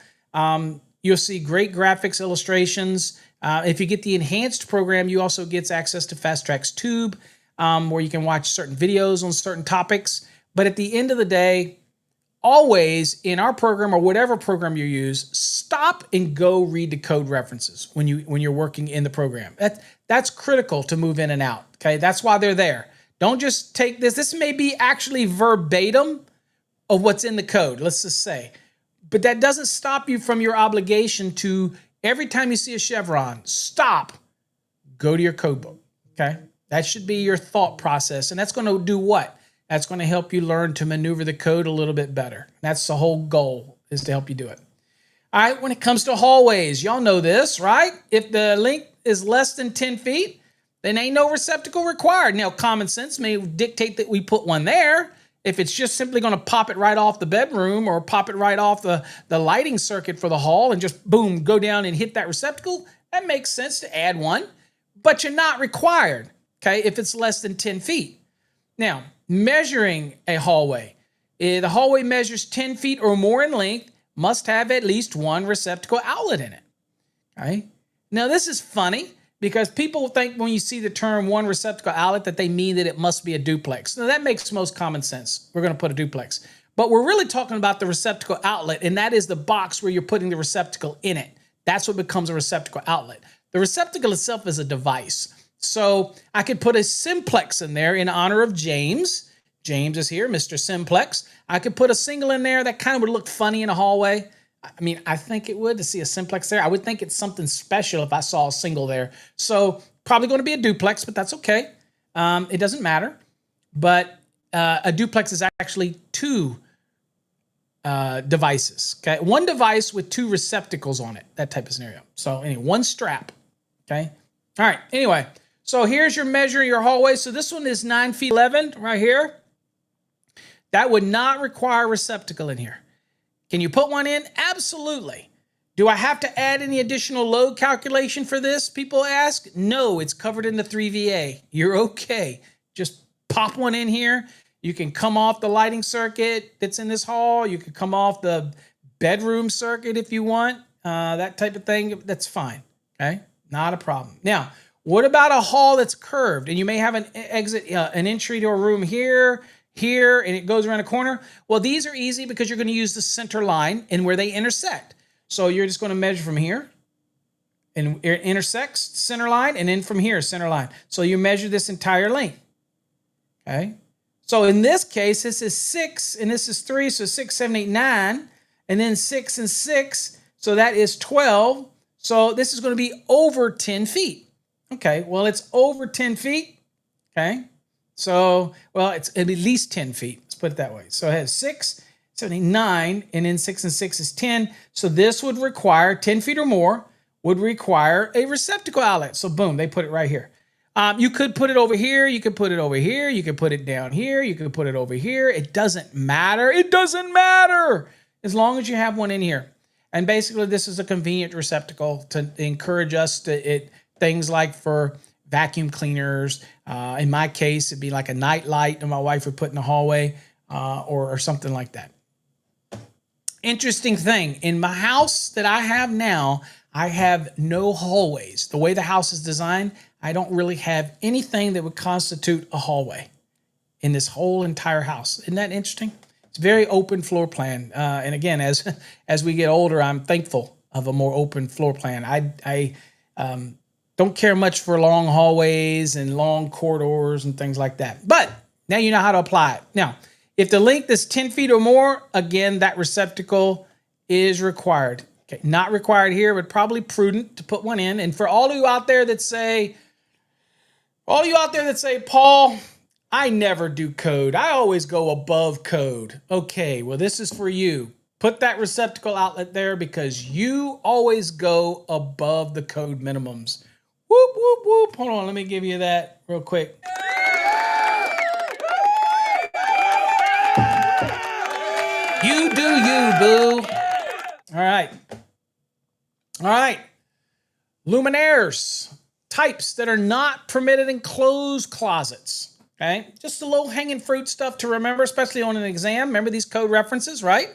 You'll see great graphics, illustrations. If you get the enhanced program, you also get access to Fast Tracks Tube, where you can watch certain videos on certain topics. But at the end of the day, always in our program or whatever program you use, stop and go read the code references when you're working in the program. That's critical to move in and out. Okay, that's why they're there. Don't just take this. This may be actually verbatim of what's in the code, let's just say. But that doesn't stop you from your obligation to, every time you see a chevron, stop, go to your code book, okay? That should be your thought process. And that's going to do what? That's going to help you learn to maneuver the code a little bit better. That's the whole goal, is to help you do it. All right, when it comes to hallways, y'all know this, right? If the length is less than 10 feet, then ain't no receptacle required. Now, common sense may dictate that we put one there. If it's just simply going to pop it right off the bedroom or pop it right off the lighting circuit for the hall and just, boom, go down and hit that receptacle, that makes sense to add one. But you're not required, okay, if it's less than 10 feet. Now, measuring a hallway. The hallway measures 10 feet or more in length, must have at least one receptacle outlet in it. Okay? Now, this is funny because people think when you see the term one receptacle outlet that they mean that it must be a duplex. Now, that makes most common sense. We're going to put a duplex. But we're really talking about the receptacle outlet, and that is the box where you're putting the receptacle in it. That's what becomes a receptacle outlet. The receptacle itself is a device. So I could put a simplex in there in honor of James. James is here, Mr. Simplex. I could put a single in there that kind of would look funny in a hallway. I mean, I think it would to see a simplex there. I would think it's something special if I saw a single there. So probably going to be a duplex, but that's okay. It doesn't matter. But a duplex is actually 2 devices. Okay, one device with 2 receptacles on it. That type of scenario. So anyway, one strap. Okay. All right. Anyway, so here's your measure of your hallway. So this one is 9 feet 11 right here. That would not require a receptacle in here. Can you put one in? Absolutely. Do I have to add any additional load calculation for this? People ask. No, it's covered in the 3VA. You're okay. Just pop one in here. You can come off the lighting circuit that's in this hall. You can come off the bedroom circuit if you want. That type of thing. That's fine. Okay? Not a problem. Now, what about a hall that's curved? And you may have an exit, an entry to a room here, and it goes around a corner. Well, these are easy because you're going to use the center line and where they intersect. So you're just going to measure from here, and it intersects center line, and then from here, center line. So you measure this entire length. Okay. So in this case, this is 6, and this is 3, so 6, 7, 8, 9, and then 6 and 6, so that is 12. So this is going to be over 10 feet. Okay, well, it's over 10 feet. Okay. So, well, it's at least 10 feet. Let's put it that way. So I have 6, 79, and then 6 and 6 is 10. So this would require 10 feet or more, would require a receptacle outlet. So boom, they put it right here. You could put it over here. You could put it over here. You could put it down here. You could put it over here. It doesn't matter. It doesn't matter as long as you have one in here. And basically, this is a convenient receptacle to encourage us to things like for vacuum cleaners. In my case, it'd be like a night light that my wife would put in the hallway or something like that. Interesting thing, in my house that I have now, I have no hallways. The way the house is designed, I don't really have anything that would constitute a hallway in this whole entire house. Isn't that interesting? It's a very open floor plan. And again, as we get older, I'm thankful of a more open floor plan. I don't care much for long hallways and long corridors and things like that. But now you know how to apply it. Now, if the length is 10 feet or more, again, that receptacle is required. Okay, not required here, but probably prudent to put one in. And for all of you out there that say, Paul, I never do code. I always go above code. Okay, well, this is for you. Put that receptacle outlet there because you always go above the code minimums. Whoop, whoop, whoop. Hold on, let me give you that real quick. You do you, boo. All right. All right. Luminaires, types that are not permitted in closed closets. Okay. Just the low hanging fruit stuff to remember, especially on an exam. Remember these code references, right?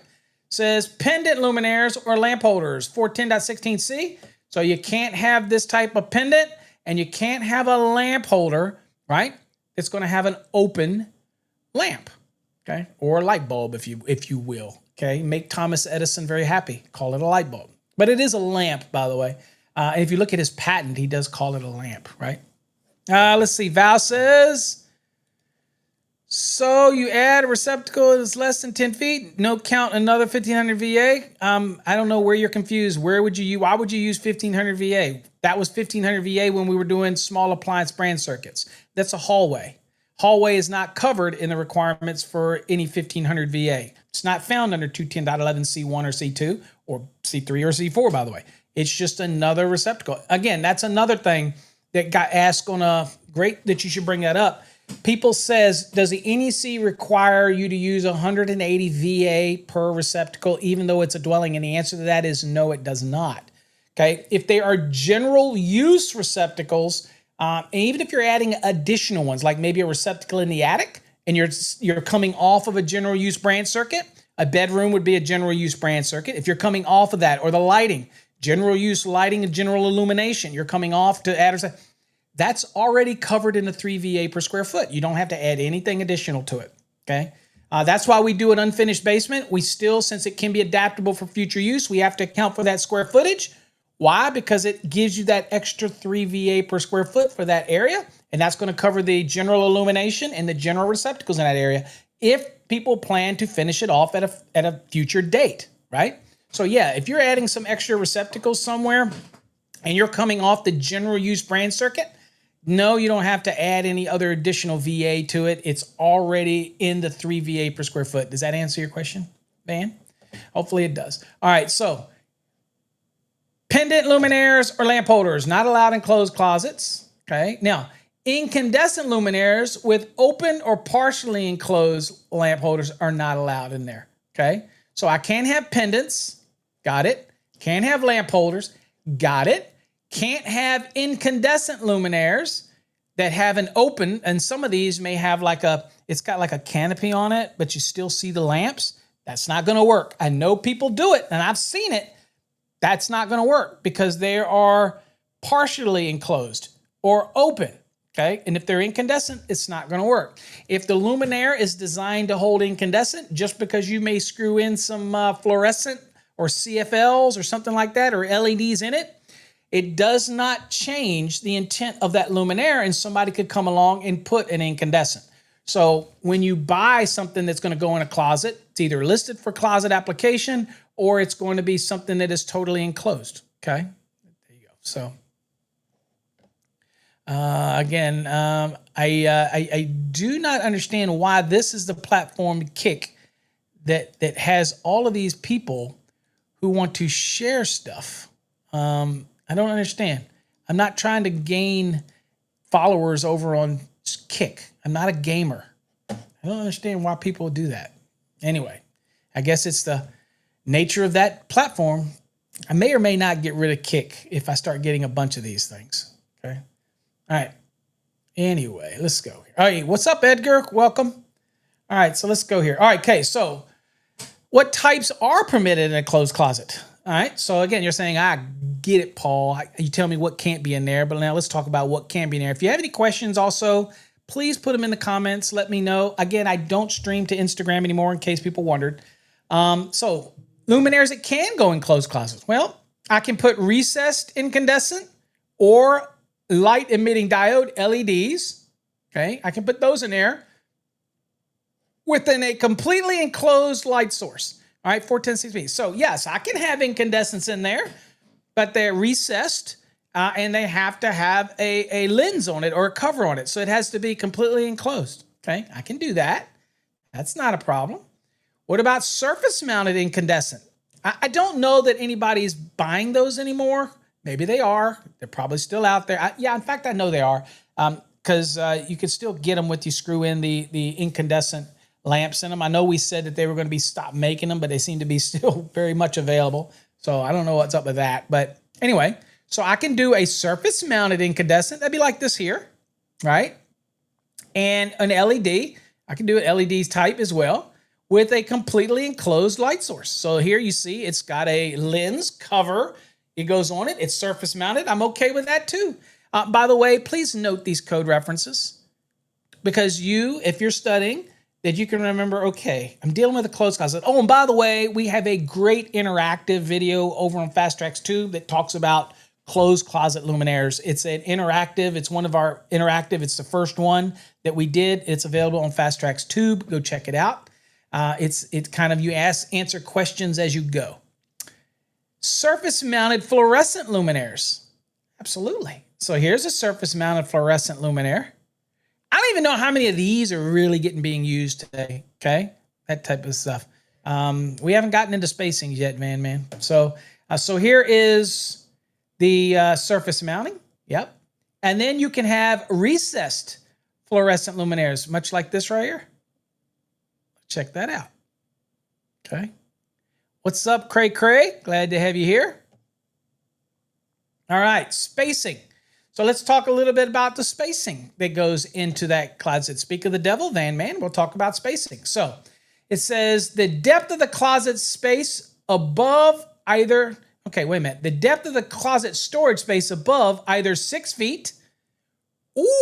Says pendant luminaires or lamp holders, 410.16c. So you can't have this type of pendant and you can't have a lamp holder, right? It's going to have an open lamp. Okay, or a light bulb, if you will. Okay, make Thomas Edison very happy. Call it a light bulb, but it is a lamp, by the way. And if you look at his patent, he does call it a lamp, right? Let's see. Val says, so you add a receptacle that's less than 10 feet. No count another 1500 VA. I don't know where you're confused. Why would you use 1500 VA? That was 1500 VA when we were doing small appliance brand circuits. That's a hallway. Hallway is not covered in the requirements for any 1500 VA. It's not found under 210.11 C1 or C2 or C3 or C4, by the way. It's just another receptacle. Again, that's another thing that got asked on a great that you should bring that up. People says, does the NEC require you to use 180 VA per receptacle, even though it's a dwelling? And the answer to that is no, it does not. Okay, if they are general use receptacles, and even if you're adding additional ones, like maybe a receptacle in the attic, and you're coming off of a general use branch circuit, a bedroom would be a general use branch circuit. If you're coming off of that, or the lighting, general use lighting and general illumination, you're coming off to add, that's already covered in the 3 VA per square foot. You don't have to add anything additional to it, okay? That's why we do an unfinished basement. We still, since it can be adaptable for future use, we have to account for that square footage. Why? Because it gives you that extra 3 VA per square foot for that area. And that's going to cover the general illumination and the general receptacles in that area if people plan to finish it off at a future date, right? So yeah, if you're adding some extra receptacles somewhere and you're coming off the general use brand circuit, no, you don't have to add any other additional VA to it. It's already in the 3 VA per square foot. Does that answer your question, Van? Hopefully it does. All right, so pendant luminaires or lamp holders, not allowed in closed closets. Okay. Now, incandescent luminaires with open or partially enclosed lamp holders are not allowed in there. Okay. So I can't have pendants. Got it. Can't have lamp holders. Got it. Can't have incandescent luminaires that have an open, and some of these may have it's got like a canopy on it, but you still see the lamps. That's not going to work. I know people do it and I've seen it. That's not going to work because they are partially enclosed or open, okay? And if they're incandescent, it's not going to work. If the luminaire is designed to hold incandescent, just because you may screw in some fluorescent or CFLs or something like that or LEDs in it, it does not change the intent of that luminaire, and somebody could come along and put an incandescent. So when you buy something that's going to go in a closet, it's either listed for closet application or it's going to be something that is totally enclosed. Okay, there you go. So again, I I do not understand why this is the platform Kick that has all of these people who want to share stuff. I don't understand. I'm not trying to gain followers over on Kick. I'm not a gamer. I don't understand why people do that. Anyway, I guess it's the nature of that platform. I may or may not get rid of Kick if I start getting a bunch of these things. Okay. All right. Anyway, let's go. All right. What's up, Edgar? Welcome. All right. So let's go here. All right. Okay. So what types are permitted in a closed closet? All right. So again, you're saying, I get it, Paul. You tell me what can't be in there, but now let's talk about what can be in there. If you have any questions also, please put them in the comments. Let me know. Again, I don't stream to Instagram anymore in case people wondered. So luminaires that can go in closed closets. Well, I can put recessed incandescent or light emitting diode LEDs. Okay. I can put those in there within a completely enclosed light source. All right. 410 6B. So yes, I can have incandescents in there, but they're recessed. And they have to have a lens on it or a cover on it. So it has to be completely enclosed. Okay, I can do that. That's not a problem. What about surface mounted incandescent? I don't know that anybody's buying those anymore. Maybe they are. They're probably still out there. Yeah, in fact, I know they are because you can still get them with you screw in the incandescent lamps in them. I know we said that they were going to be stopped making them, but they seem to be still very much available. So I don't know what's up with that. But anyway, so I can do a surface mounted incandescent. That'd be like this here, right? And an LED. I can do an LED type as well with a completely enclosed light source. So here you see it's got a lens cover. It goes on it. It's surface mounted. I'm okay with that too. By the way, please note these code references because if you're studying, that you can remember, okay, I'm dealing with a closed closet. Oh, and by the way, we have a great interactive video over on Fast Tracks Tube that talks about closed closet luminaires. It's an interactive. It's one of our interactive. It's the first one that we did. It's available on Fast Tracks Tube. Go check it out. It's kind of you answer questions as you go. Surface mounted fluorescent luminaires. Absolutely. So here's a surface mounted fluorescent luminaire. I don't even know how many of these are really being used today. Okay, that type of stuff. We haven't gotten into spacing yet, man. So here is the surface mounting. Yep. And then you can have recessed fluorescent luminaires, much like this right here. Check that out. Okay. What's up, Cray? Glad to have you here. All right, spacing. So let's talk a little bit about the spacing that goes into that closet. Speak of the devil, Van Man. We'll talk about spacing. So it says the depth of the closet space above either... Okay, wait a minute. The depth of the closet storage space above either 6 feet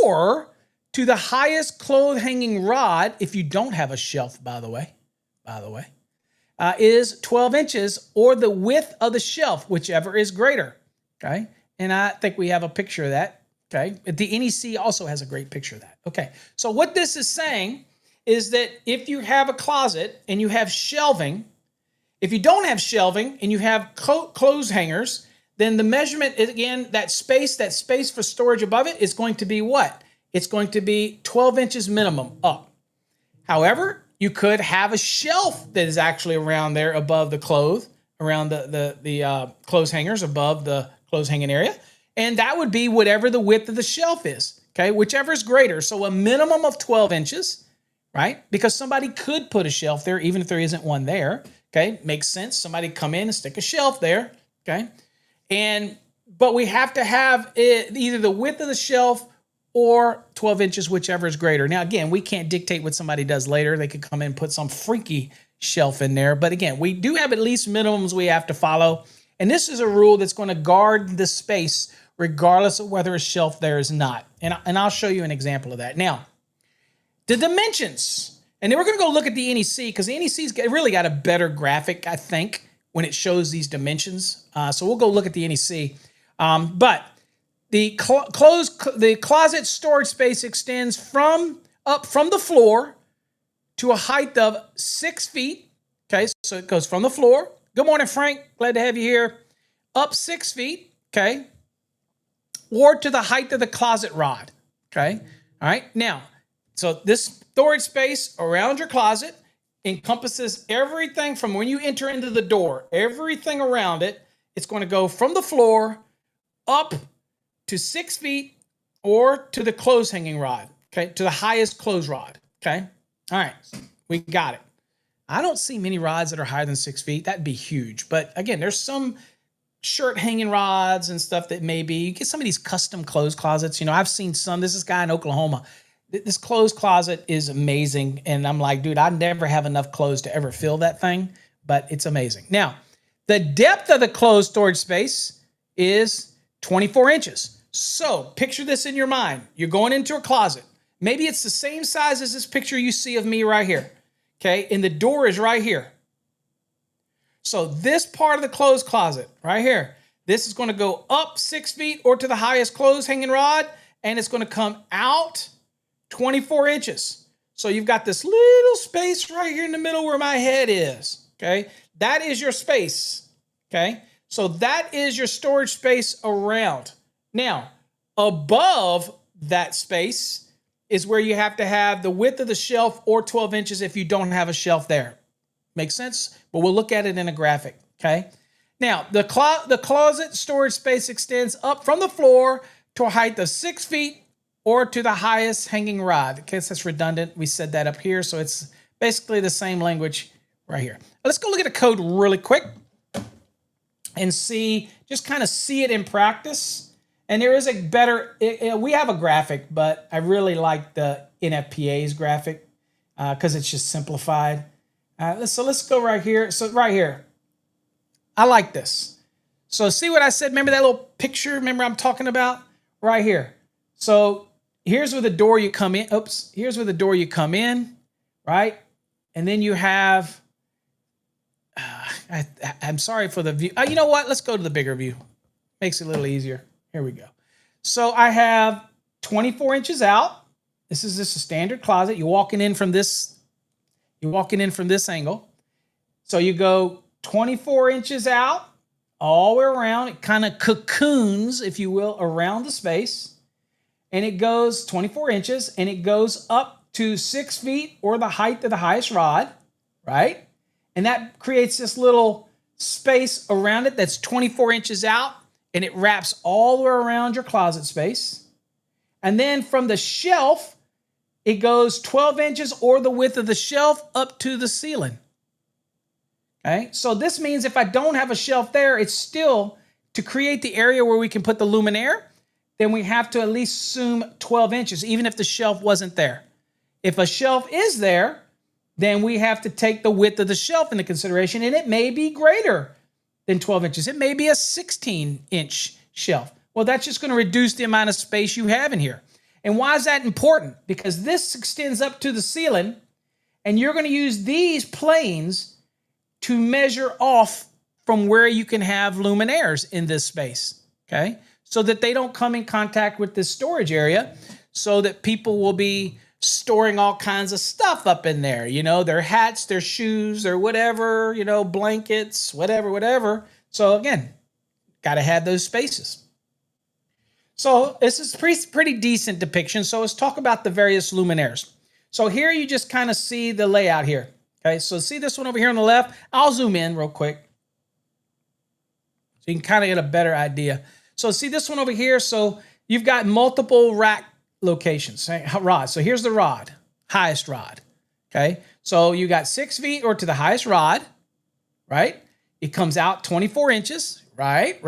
or to the highest clothes hanging rod, if you don't have a shelf, by the way, is 12 inches or the width of the shelf, whichever is greater. Okay, and I think we have a picture of that. Okay, the NEC also has a great picture of that. Okay, so what this is saying is that if you have a closet and you have shelving, if you don't have shelving and you have clothes hangers, then the measurement is, again, that space for storage above it is going to be what? It's going to be 12 inches minimum up. However, you could have a shelf that is actually around there above the clothes, around the clothes hangers above the clothes hanging area. And that would be whatever the width of the shelf is, okay? Whichever is greater. So a minimum of 12 inches, right? Because somebody could put a shelf there even if there isn't one there. Okay, makes sense. Somebody come in and stick a shelf there. Okay, but we have to have either the width of the shelf or 12 inches, whichever is greater. Now, again, we can't dictate what somebody does later. They could come in and put some freaky shelf in there. But again, we do have at least minimums we have to follow. And this is a rule that's going to guard the space regardless of whether a shelf there is not. And I'll show you an example of that. Now, the dimensions. And then we're going to go look at the NEC because the NEC's really got a better graphic, I think, when it shows these dimensions. So we'll go look at the NEC. But the closet storage space extends from the floor to a height of 6 feet. Okay, so it goes from the floor. Good morning, Frank. Glad to have you here. Up 6 feet. Okay, or to the height of the closet rod. Okay. All right. Now, so this storage space around your closet encompasses everything from when you enter into the door, everything around it. It's going to go from the floor up to 6 feet or to the clothes hanging rod, okay, to the highest clothes rod, okay? All right, we got it. I don't see many rods that are higher than 6 feet. That'd be huge. But again, there's some shirt hanging rods and stuff that maybe you get some of these custom clothes closets. You know, I've seen some. This guy in Oklahoma. This clothes closet is amazing. And I'm like, dude, I never have enough clothes to ever fill that thing, but it's amazing. Now, the depth of the clothes storage space is 24 inches. So picture this in your mind. You're going into a closet. Maybe it's the same size as this picture you see of me right here. Okay, and the door is right here. So this part of the clothes closet right here, this is going to go up 6 feet or to the highest clothes hanging rod, and it's going to come out 24 inches. So you've got this little space right here in the middle where my head is. Okay, that is your space. Okay, so that is your storage space around. Now, above that space is where you have to have the width of the shelf or 12 inches if you don't have a shelf there. Make sense? But we'll look at it in a graphic, okay? Now, the closet storage space extends up from the floor to a height of 6 feet or to the highest hanging rod. Okay, so that's redundant. We said that up here, so it's basically the same language right here. Let's go look at the code really quick and see, just kind of see it in practice. And there is a better, we have a graphic, but I really like the NFPA's graphic because it's just simplified. So let's go right here. So right here, I like this. So see what I said? Remember that little picture? Remember I'm talking about? Right here. So here's where the door you come in. Oops. Here's where the door you come in, right? And then you have, I'm sorry for the view. You know what? Let's go to the bigger view. Makes it a little easier. Here we go. So I have 24 inches out. This is just a standard closet. You're walking in from this angle. So you go 24 inches out all the way around. It kind of cocoons, if you will, around the space. And it goes 24 inches and it goes up to 6 feet or the height of the highest rod, right? And that creates this little space around it that's 24 inches out. And it wraps all the way around your closet space. And then from the shelf, it goes 12 inches or the width of the shelf up to the ceiling. Okay, so this means if I don't have a shelf there, it's still, to create the area where we can put the luminaire, then we have to at least assume 12 inches, even if the shelf wasn't there. If a shelf is there, then we have to take the width of the shelf into consideration, and it may be greater than 12 inches. It may be a 16-inch shelf. Well, that's just going to reduce the amount of space you have in here. And why is that important? Because this extends up to the ceiling, and you're going to use these planes to measure off from where you can have luminaires in this space, okay? So that they don't come in contact with this storage area, so that people will be storing all kinds of stuff up in there, you know, their hats, their shoes, their whatever, you know, blankets, whatever. So again, got to have those spaces. So this is pretty decent depiction. So let's talk about the various luminaires. So here you just kind of see the layout here. Okay, so see this one over here on the left? I'll zoom in real quick so you can kind of get a better idea. So see this one over here? So you've got multiple rack locations, rods. So here's the rod, highest rod. Okay, so you got 6 feet or to the highest rod, right? It comes out 24 inches, right.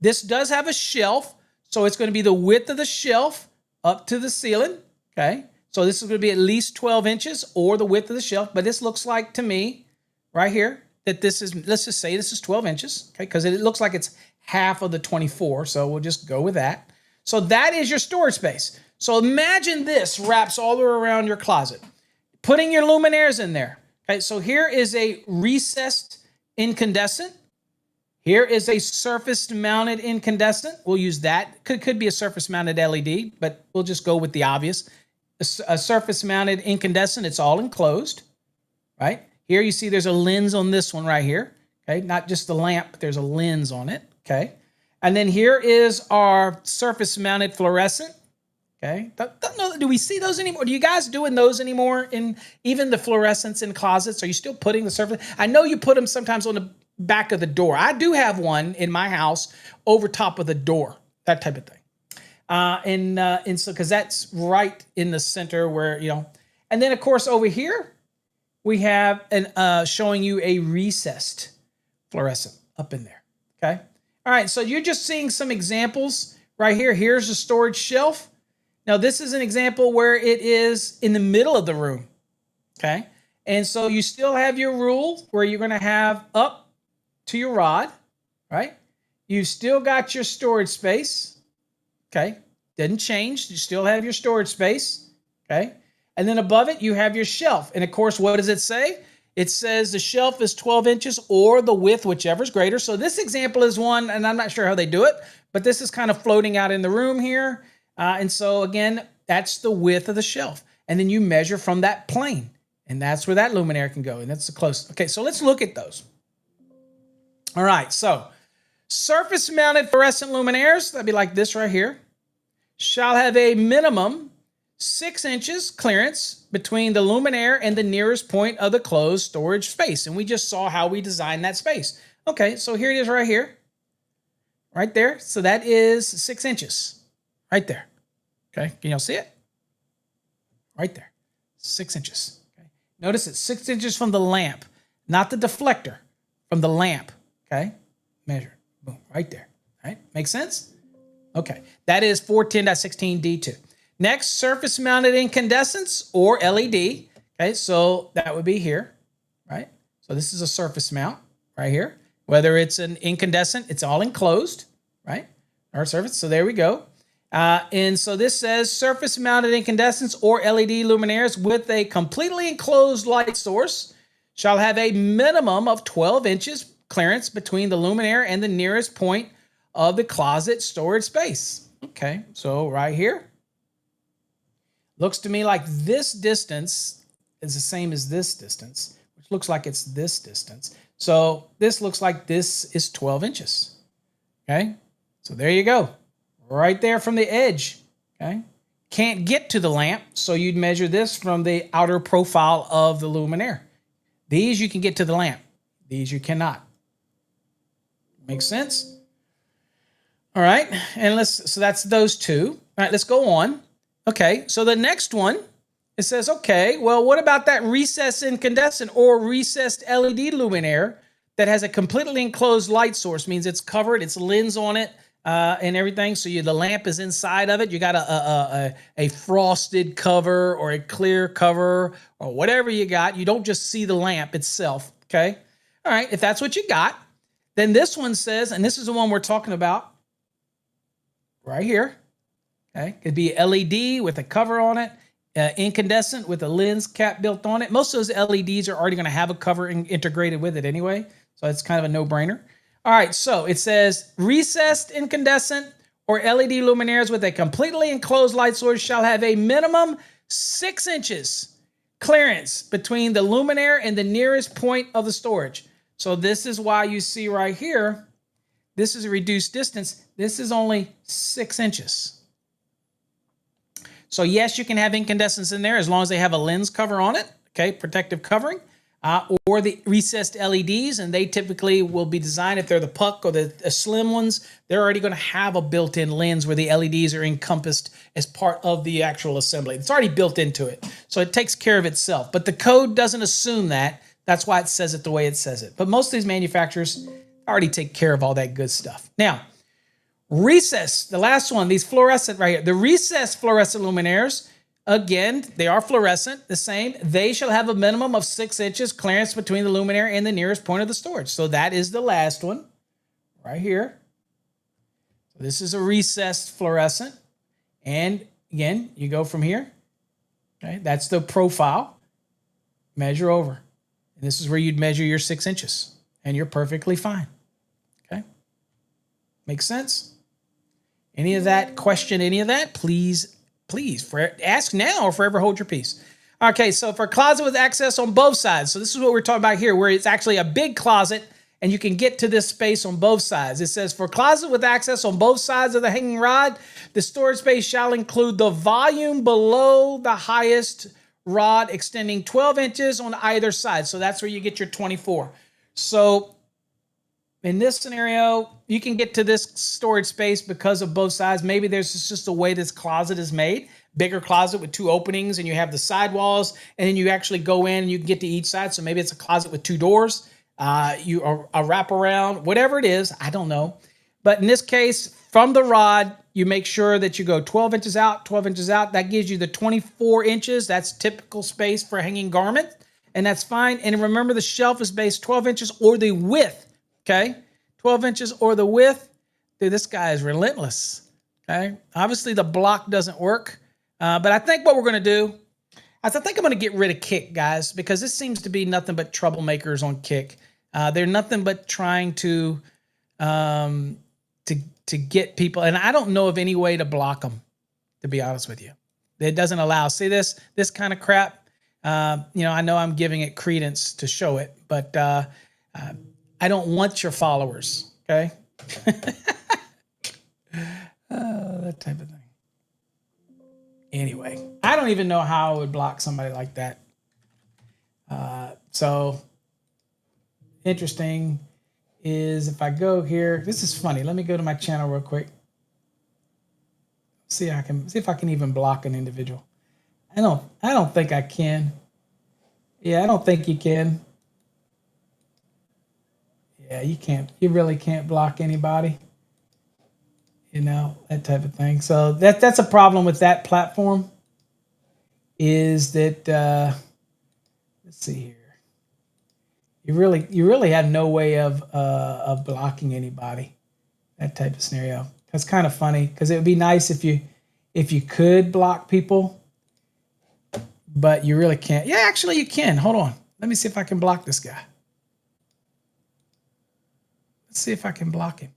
This does have a shelf, so it's going to be the width of the shelf up to the ceiling, okay? So this is going to be at least 12 inches or the width of the shelf, but this looks like to me right here that this is, let's just say this is 12 inches, okay? Because it looks like it's half of the 24, so we'll just go with that. So that is your storage space. So imagine this wraps all the way around your closet. Putting your luminaires in there. Okay, so here is a recessed incandescent. Here is a surface-mounted incandescent. We'll use that. Could be a surface-mounted LED, but we'll just go with the obvious. A surface-mounted incandescent, it's all enclosed, right? Here you see there's a lens on this one right here. Okay, not just the lamp, but there's a lens on it, okay? And then here is our surface-mounted fluorescent, Okay. Don't know, do we see those anymore? Do you guys doing those anymore in even the fluorescents in closets? Are you still putting the surface? I know you put them sometimes on the back of the door. I do have one in my house over top of the door, that type of thing. And so, because that's right in the center where, and then of course over here, we have showing you a recessed fluorescent up in there, okay? All right, so you're just seeing some examples right here. Here's the storage shelf. Now, this is an example where it is in the middle of the room, okay? And so you still have your rule where you're going to have up to your rod, right? You've still got your storage space, okay? Didn't change. You still have your storage space, okay? And then above it, you have your shelf. And, of course, what does it say? It says the shelf is 12 inches or the width, whichever is greater. So this example is one, and I'm not sure how they do it, but this is kind of floating out in the room here. And so, again, that's the width of the shelf. And then you measure from that plane. And that's where that luminaire can go. And that's the closest. Okay, so let's look at those. All right, so surface-mounted fluorescent luminaires, that'd be like this right here, shall have a minimum 6 inches clearance between the luminaire and the nearest point of the closed storage space. And we just saw how we designed that space. Okay, so here it is right here. Right there. So that is 6 inches. Right there. Okay, can y'all see it? Right there. 6 inches. Okay. Notice it's 6 inches from the lamp, not the deflector, from the lamp. Okay, measure. Boom, right there. All right, make sense? Okay, that is 410.16D2. Next, surface-mounted incandescents or LED. Okay, so that would be here, right? So this is a surface mount right here. Whether it's an incandescent, it's all enclosed, right? Our surface, so there we go. And so this says surface-mounted incandescents or LED luminaires with a completely enclosed light source shall have a minimum of 12 inches clearance between the luminaire and the nearest point of the closet storage space. Okay, so right here. Looks to me like this distance is the same as this distance, which looks like it's this distance. So this looks like this is 12 inches. Okay, so there you go. Right there from the edge. Okay, can't get to the lamp, so you'd measure this from the outer profile of the luminaire. These you can get to the lamp. These you cannot. Makes sense? All right, and so that's those two. All right, let's go on. Okay, so the next one, it says, okay, well, what about that recessed incandescent or recessed LED luminaire that has a completely enclosed light source? Means it's covered, it's lens on it, and everything. So the lamp is inside of it. You got a frosted cover or a clear cover or whatever you got. You don't just see the lamp itself, okay? All right, if that's what you got, then this one says, and this is the one we're talking about right here. Okay, could be LED with a cover on it, incandescent with a lens cap built on it. Most of those LEDs are already going to have a cover integrated with it anyway, so it's kind of a no-brainer. All right, so it says recessed incandescent or LED luminaires with a completely enclosed light source shall have a minimum 6 inches clearance between the luminaire and the nearest point of the storage. So this is why you see right here, this is a reduced distance. This is only 6 inches. So yes, you can have incandescents in there as long as they have a lens cover on it, okay, protective covering, or the recessed LEDs, and they typically will be designed, if they're the puck or the slim ones, they're already going to have a built-in lens where the LEDs are encompassed as part of the actual assembly. It's already built into it, so it takes care of itself. But the code doesn't assume that. That's why it says it the way it says it. But most of these manufacturers already take care of all that good stuff. Now, recessed, the last one, these fluorescent right here, the recessed fluorescent luminaires, again, they are fluorescent, the same. They shall have a minimum of 6 inches clearance between the luminaire and the nearest point of the storage. So that is the last one right here. So this is a recessed fluorescent. And again, you go from here. Okay, that's the profile. Measure over. And this is where you'd measure your 6 inches. And you're perfectly fine. Okay? Makes sense? Any of that, question any of that, please ask now or forever hold your peace. Okay, so for a closet with access on both sides, so this is what we're talking about here, where it's actually a big closet and you can get to this space on both sides. It says, for closet with access on both sides of the hanging rod, the storage space shall include the volume below the highest rod extending 12 inches on either side. So that's where you get your 24. So in this scenario, you can get to this storage space because of both sides. Maybe there's just a way this closet is made. Bigger closet with 2 openings, and you have the side walls, and then you actually go in and you can get to each side. So maybe it's a closet with 2 doors. A wrap around, whatever it is, I don't know. But in this case, from the rod, you make sure that you go 12 inches out, 12 inches out. That gives you the 24 inches. That's typical space for a hanging garment, and that's fine. And remember, the shelf is based 12 inches or the width, okay? 12 inches or the width. Dude, this guy is relentless, okay? Obviously, the block doesn't work, but I think what we're going to do is I think I'm going to get rid of Kik, guys, because this seems to be nothing but troublemakers on Kik. They're nothing but trying to get people, and I don't know of any way to block them, to be honest with you. It doesn't allow. See this kind of crap? I know I'm giving it credence to show it, but I don't want your followers, okay? That type of thing. Anyway, I don't even know how I would block somebody like that. So interesting is if I go here, this is funny. Let me go to my channel real quick. See if I can even block an individual. I don't think I can. Yeah, I don't think you can. Yeah, you can't. You really can't block anybody. That type of thing. So that's a problem with that platform, is that let's see here. You really have no way of blocking anybody. That type of scenario. That's kind of funny, because it would be nice if you could block people, but you really can't. Yeah, actually you can. Hold on. Let me see if I can block this guy. Let's see if I can block him.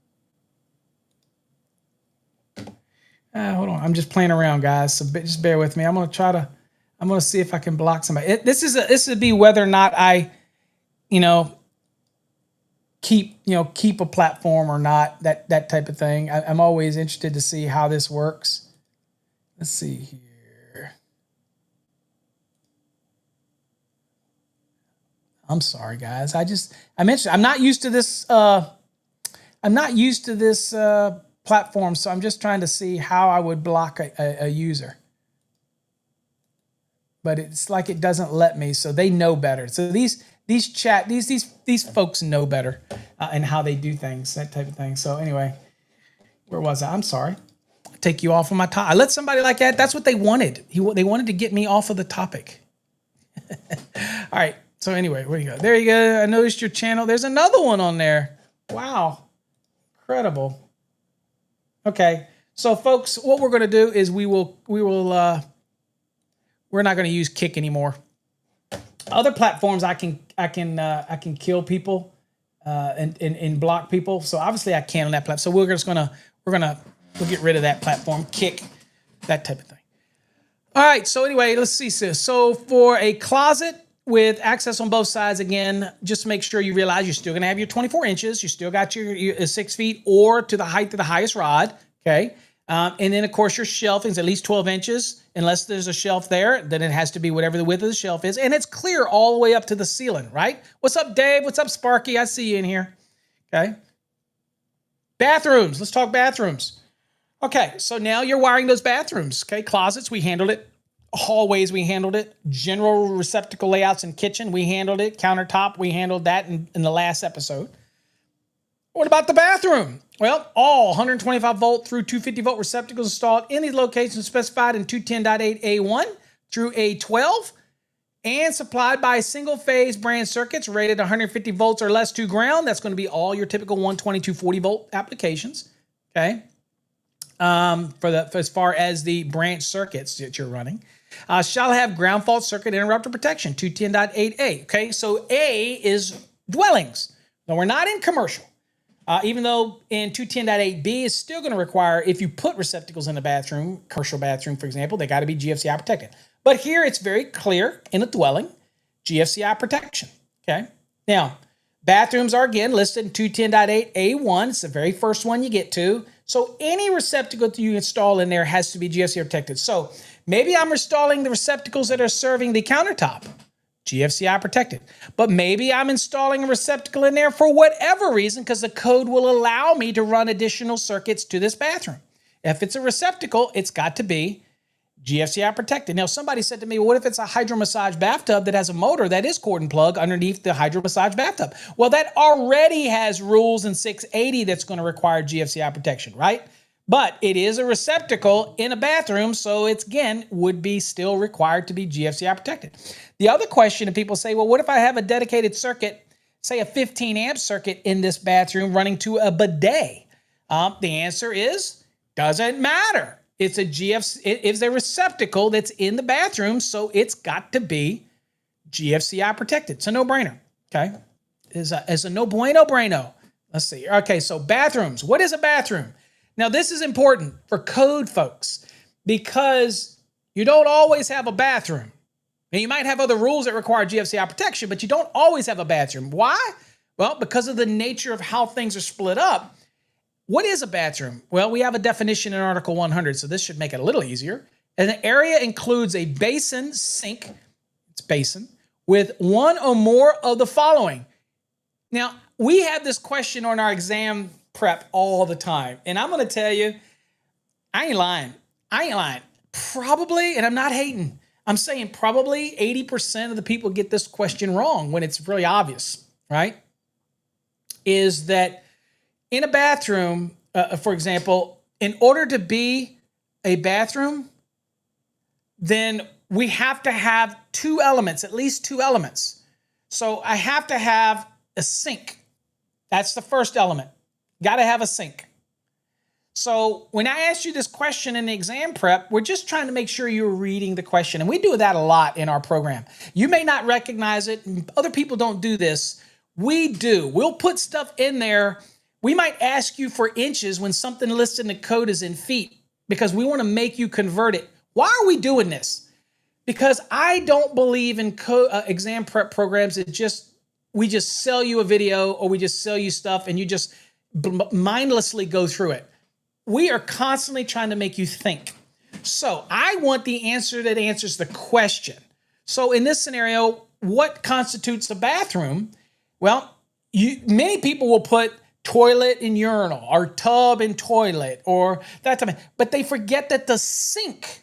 Hold on. I'm just playing around, guys. So just bear with me. I'm going to see if I can block somebody. This would be whether or not I, keep a platform or not, that type of thing. I'm always interested to see how this works. Let's see here. I'm sorry, guys. I'm not used to this. I'm not used to this platform, so I'm just trying to see how I would block a user. But it's like it doesn't let me, so they know better. So these folks know better and how they do things, that type of thing. So anyway, where was I? I'm sorry. I take you off of my topic. I let somebody like that. That's what they wanted. They wanted to get me off of the topic. All right. So anyway, where you go? There you go. I noticed your channel. There's another one on there. Wow. Incredible. Okay. So folks, what we're going to do is we're not going to use Kik anymore. Other platforms I can kill people and block people. So obviously I can on that platform. So we'll get rid of that platform, Kik, that type of thing. All right. So anyway, let's see. So for a closet with access on both sides, again, just make sure you realize you're still going to have your 24 inches. You still got your 6 feet or to the height of the highest rod. Okay. And then, of course, your shelf is at least 12 inches. Unless there's a shelf there, then it has to be whatever the width of the shelf is. And it's clear all the way up to the ceiling, right? What's up, Dave? What's up, Sparky? I see you in here. Okay. Bathrooms. Let's talk bathrooms. Okay, so now you're wiring those bathrooms. Okay, closets, we handled it. Hallways, we handled it. General receptacle layouts in kitchen, we handled it. Countertop, we handled that in the last episode. What about the bathroom? Well, all 125 volt through 250 volt receptacles installed in these locations specified in 210.8A1 through A12 and supplied by single phase brand circuits rated 150 volts or less to ground. That's going to be all your typical 120 to 40 volt applications. Okay. As far as the branch circuits that you're running, shall have ground fault circuit interrupter protection, 210.8A. Okay, so A is dwellings. Now, we're not in commercial. Even though in 210.8B is still going to require, if you put receptacles in a bathroom, commercial bathroom, for example, they got to be GFCI protected. But here it's very clear in a dwelling, GFCI protection. Okay. Now, Bathrooms are again listed in 210.8A1. It's the very first one you get to. So any receptacle that you install in there has to be GFCI protected. So maybe I'm installing the receptacles that are serving the countertop, GFCI protected. But maybe I'm installing a receptacle in there for whatever reason because the code will allow me to run additional circuits to this bathroom. If it's a receptacle, it's got to be GFCI protected. Now, somebody said to me, well, what if it's a hydro massage bathtub that has a motor that is cord and plug underneath the hydro massage bathtub? Well, that already has rules in 680 that's going to require GFCI protection, right? But it is a receptacle in a bathroom, so it's, again, would be still required to be GFCI protected. The other question, and people say, well, what if I have a dedicated circuit, say a 15 amp circuit in this bathroom running to a bidet? The answer is, doesn't matter. It's a receptacle that's in the bathroom, so it's got to be GFCI protected. It's a no-brainer, okay? It's a no bueno. Let's see. Okay, so bathrooms. What is a bathroom? Now, this is important for code folks because you don't always have a bathroom. And you might have other rules that require GFCI protection, but you don't always have a bathroom. Why? Well, because of the nature of how things are split up. What is a bathroom? Well, we have a definition in Article 100, so this should make it a little easier. An area includes a basin, sink, it's basin, with one or more of the following. Now, we have this question on our exam prep all the time, and I'm going to tell you, I ain't lying. Probably, and I'm not hating, I'm saying probably 80% of the people get this question wrong when it's really obvious, right? Is that in a bathroom, for example, in order to be a bathroom, then we have to have two elements, at least two elements. So I have to have a sink. That's the first element. Got to have a sink. So when I asked you this question in the exam prep, we're just trying to make sure you're reading the question. And we do that a lot in our program. You may not recognize it. Other people don't do this. We do. We'll put stuff in there. We might ask you for inches when something listed in the code is in feet because we want to make you convert it. Why are we doing this? Because I don't believe in exam prep programs that we just sell you a video or we just sell you stuff and you just mindlessly go through it. We are constantly trying to make you think. So I want the answer that answers the question. So in this scenario, what constitutes a bathroom? Well, many people will put toilet and urinal, or tub and toilet, or that type of, but they forget that the sink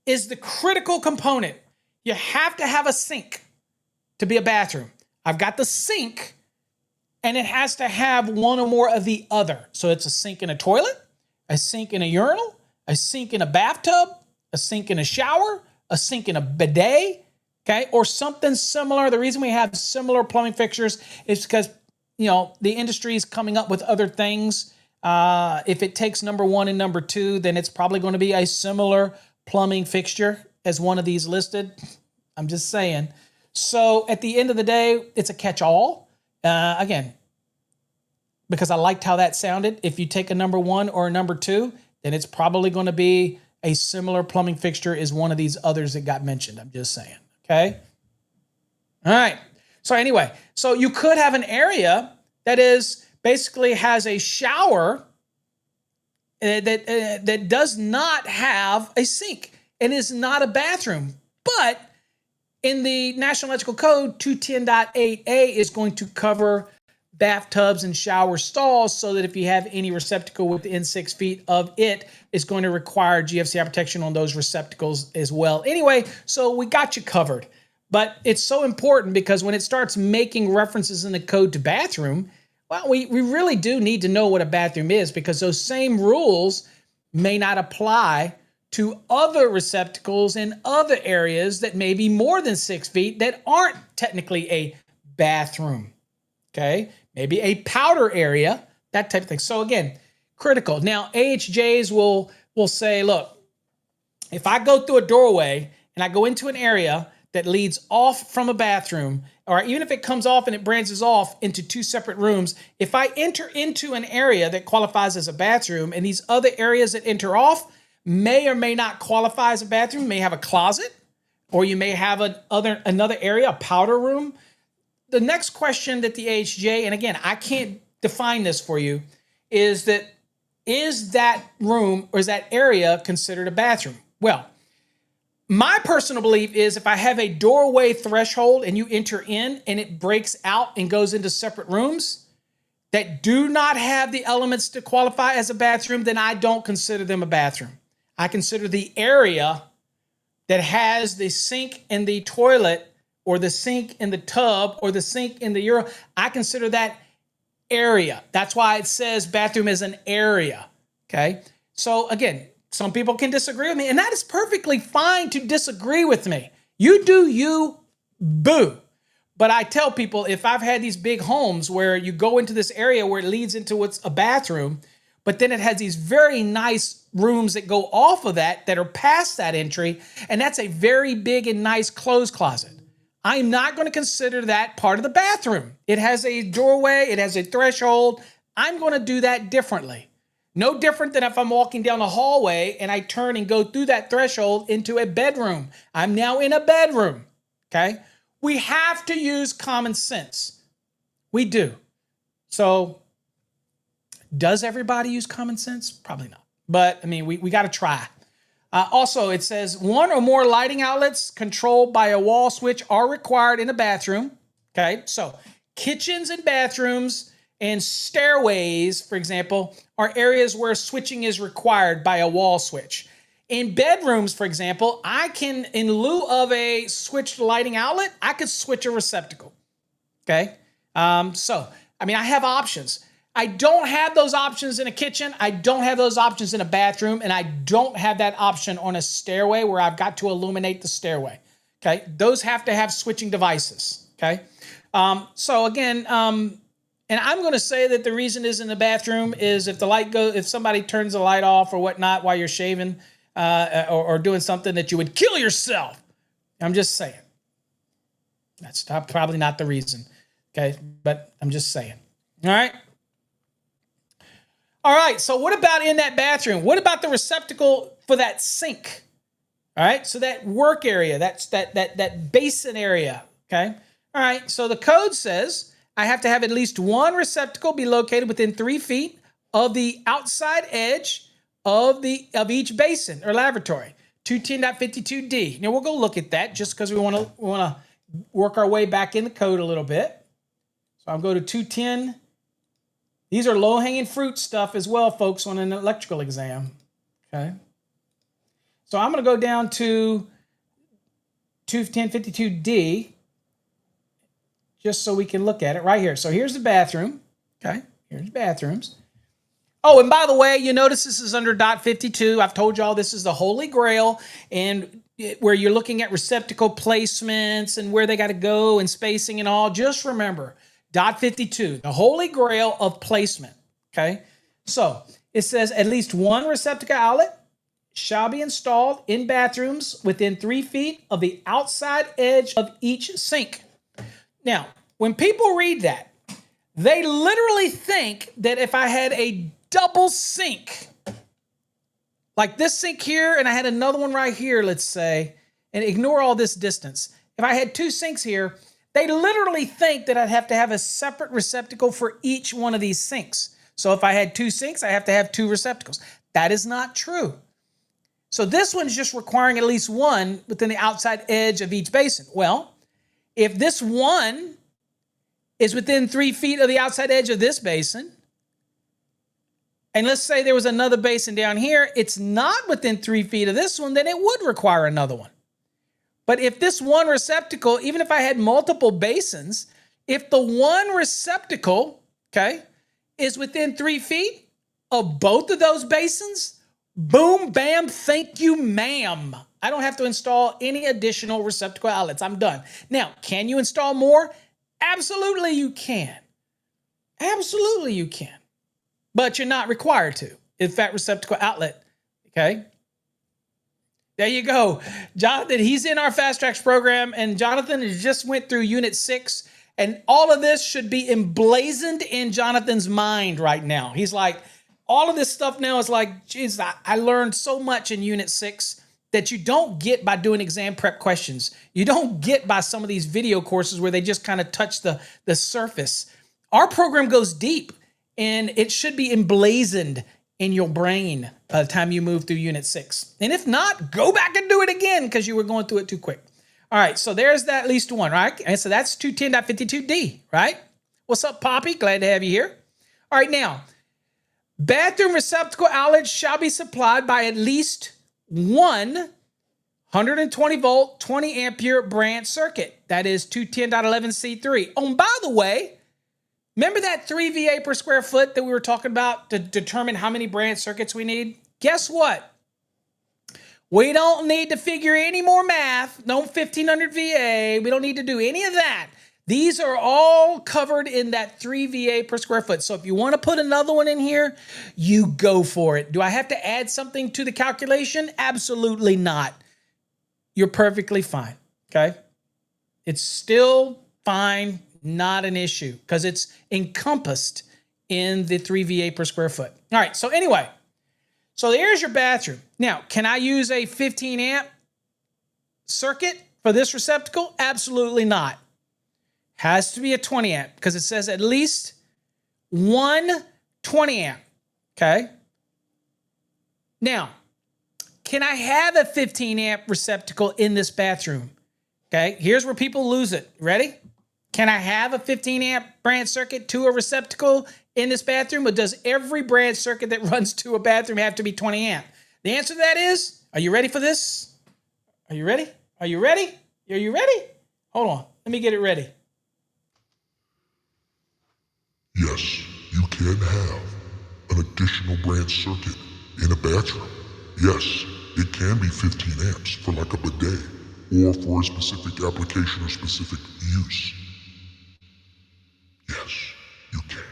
is the critical component. You have to have a sink to be a bathroom. I've got the sink, and it has to have one or more of the other. So it's a sink in a toilet, a sink in a urinal, a sink in a bathtub, a sink in a shower, a sink in a bidet, okay, or something similar. The reason we have similar plumbing fixtures is because the industry is coming up with other things. If it takes number one and number two, then it's probably going to be a similar plumbing fixture as one of these listed. I'm just saying. So at the end of the day, it's a catch-all. Again, because I liked how that sounded. If you take a number one or a number two, then it's probably going to be a similar plumbing fixture as one of these others that got mentioned. I'm just saying. Okay? All right. So anyway, so you could have an area that is basically has a shower that does not have a sink and is not a bathroom. But in the National Electrical Code, 210.8A is going to cover bathtubs and shower stalls so that if you have any receptacle within 6 feet of it, it's going to require GFCI protection on those receptacles as well. Anyway, so we got you covered. But it's so important because when it starts making references in the code to bathroom, well, we really do need to know what a bathroom is because those same rules may not apply to other receptacles in other areas that may be more than 6 feet that aren't technically a bathroom, okay? Maybe a powder area, that type of thing. So again, critical. Now, AHJs will say, look, if I go through a doorway and I go into an area that leads off from a bathroom, or even if it comes off and it branches off into two separate rooms, if I enter into an area that qualifies as a bathroom and these other areas that enter off may or may not qualify as a bathroom, may have a closet, or you may have another area, a powder room, the next question that the AHJ, and again, I can't define this for you, is that room or is that area considered a bathroom? Well, my personal belief is if I have a doorway threshold and you enter in and it breaks out and goes into separate rooms that do not have the elements to qualify as a bathroom, then I don't consider them a bathroom. I consider the area that has the sink and the toilet or the sink in the tub or the sink in the urinal, I consider that area. That's why it says bathroom is an area, okay? So again, some people can disagree with me, and that is perfectly fine to disagree with me. You do you, boo. But I tell people, if I've had these big homes where you go into this area where it leads into what's a bathroom, but then it has these very nice rooms that go off of that are past that entry, and that's a very big and nice clothes closet. I'm not going to consider that part of the bathroom. It has a doorway, it has a threshold. I'm going to do that differently. No different than if I'm walking down a hallway and I turn and go through that threshold into a bedroom. I'm now in a bedroom, okay? We have to use common sense. We do. So, does everybody use common sense? Probably not. But, I mean, we got to try. Also, it says one or more lighting outlets controlled by a wall switch are required in a bathroom. Okay, so kitchens and bathrooms and stairways, for example, are areas where switching is required by a wall switch. In bedrooms, for example, I can, in lieu of a switched lighting outlet, I could switch a receptacle. Okay, so, I mean, I have options. I don't have those options in a kitchen. I don't have those options in a bathroom, and I don't have that option on a stairway where I've got to illuminate the stairway. Okay, those have to have switching devices. Okay, so again, and I'm going to say that the reason is in the bathroom is if the light goes, if somebody turns the light off or whatnot while you're shaving or doing something that you would kill yourself. I'm just saying. That's probably not the reason. Okay, but I'm just saying. All right. All right, so what about in that bathroom? What about the receptacle for that sink? All right, so that work area, that's that basin area, okay? All right, so the code says I have to have at least one receptacle be located within 3 feet of the outside edge of each basin or lavatory. 210.52D. Now we'll go look at that just because we want to work our way back in the code a little bit. So I'll go to 210. These are low-hanging fruit stuff as well, folks, on an electrical exam, okay? So I'm going to go down to 210.52D just so we can look at it right here. So here's the bathroom, okay? Here's the bathrooms. Oh, and by the way, you notice this is under dot 52. I've told y'all this is the Holy Grail, and where you're looking at receptacle placements and where they got to go and spacing and all. Just remember, dot 52, the Holy Grail of placement, okay? So it says at least one receptacle outlet shall be installed in bathrooms within 3 feet of the outside edge of each sink. Now, when people read that, they literally think that if I had a double sink, like this sink here, and I had another one right here, let's say, and ignore all this distance. If I had 2 sinks here, they literally think that I'd have to have a separate receptacle for each one of these sinks. So if I had 2 sinks, I have to have 2 receptacles. That is not true. So this one's just requiring at least one within the outside edge of each basin. Well, if this one is within 3 feet of the outside edge of this basin, and let's say there was another basin down here, it's not within 3 feet of this one, then it would require another one. But if this one receptacle, even if I had multiple basins, if the one receptacle, okay, is within 3 feet of both of those basins, boom, bam, thank you, ma'am. I don't have to install any additional receptacle outlets. I'm done. Now, can you install more? Absolutely you can. Absolutely you can. But you're not required to. If that receptacle outlet, okay? There you go. Jonathan, he's in our Fast Tracks program, and Jonathan just went through Unit 6, and all of this should be emblazoned in Jonathan's mind right now. He's like, all of this stuff now is like, geez, I learned so much in Unit 6, that you don't get by doing exam prep questions. You don't get by some of these video courses where they just kind of touch the surface. Our program goes deep, and it should be emblazoned in your brain by the time you move through Unit 6. And if not, go back and do it again because you were going through it too quick. All right, so there's that at least one, right? And so that's 210.52D, right? What's up, Poppy? Glad to have you here. All right, now, bathroom receptacle outlets shall be supplied by at least one 120 volt, 20 ampere branch circuit. That is 210.11C3. Oh, by the way, remember that 3 VA per square foot that we were talking about to determine how many branch circuits we need? Guess what? We don't need to figure any more math. No 1500 VA. We don't need to do any of that. These are all covered in that 3 VA per square foot. So if you want to put another one in here, you go for it. Do I have to add something to the calculation? Absolutely not. You're perfectly fine, okay? It's still fine, not an issue, because it's encompassed in the 3 VA per square foot. All right, so anyway, so there's your bathroom. Now, can I use a 15 amp circuit for this receptacle? Absolutely not. Has to be a 20 amp because it says at least one 20 amp, okay? Now, can I have a 15 amp receptacle in this bathroom? Okay, here's where people lose it. Ready? Can I have a 15 amp branch circuit to a receptacle in this bathroom, or does every branch circuit that runs to a bathroom have to be 20 amp? The answer to that is, are you ready for this? Are you ready? Are you ready? Are you ready? Hold on, let me get it ready. Yes, you can have an additional branch circuit in a bathroom. Yes, it can be 15 amps for like a bidet or for a specific application or specific use. Yes, you can.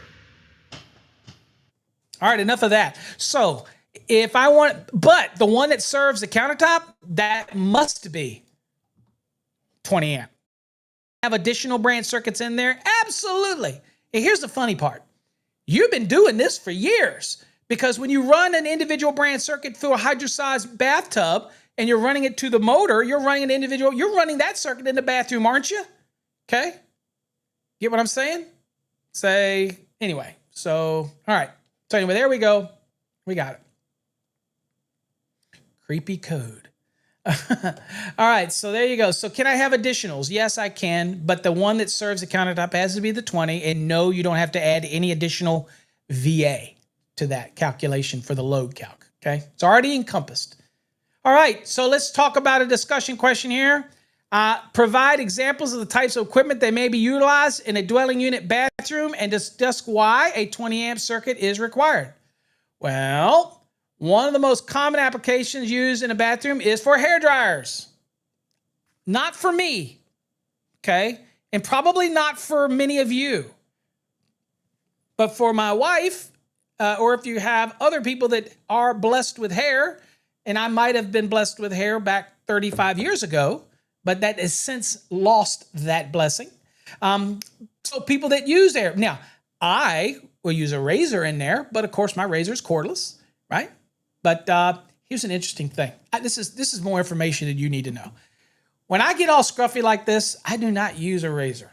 All right, enough of that. So if I want, but the one that serves the countertop, that must be 20 amp. Have additional branch circuits in there? Absolutely. And here's the funny part. You've been doing this for years because when you run an individual branch circuit through a hydrosized bathtub and you're running it to the motor, you're running that circuit in the bathroom, aren't you? Okay. Get what I'm saying? Anyway. So, all right. So anyway, there we go. We got it. Creepy code. All right, so there you go. So can I have additionals? Yes, I can, but the one that serves the countertop has to be the 20, and no, you don't have to add any additional VA to that calculation for the load calc, okay? It's already encompassed. All right, so let's talk about a discussion question here. Provide examples of the types of equipment that may be utilized in a dwelling unit bathroom and discuss why a 20 amp circuit is required. Well, one of the most common applications used in a bathroom is for hair dryers. Not for me, okay? And probably not for many of you. But for my wife, or if you have other people that are blessed with hair, and I might have been blessed with hair back 35 years ago, but that has since lost that blessing. So people that use hair. Now, I will use a razor in there, but of course my razor is cordless, right? But here's an interesting thing. This is more information that you need to know. When I get all scruffy like this, I do not use a razor.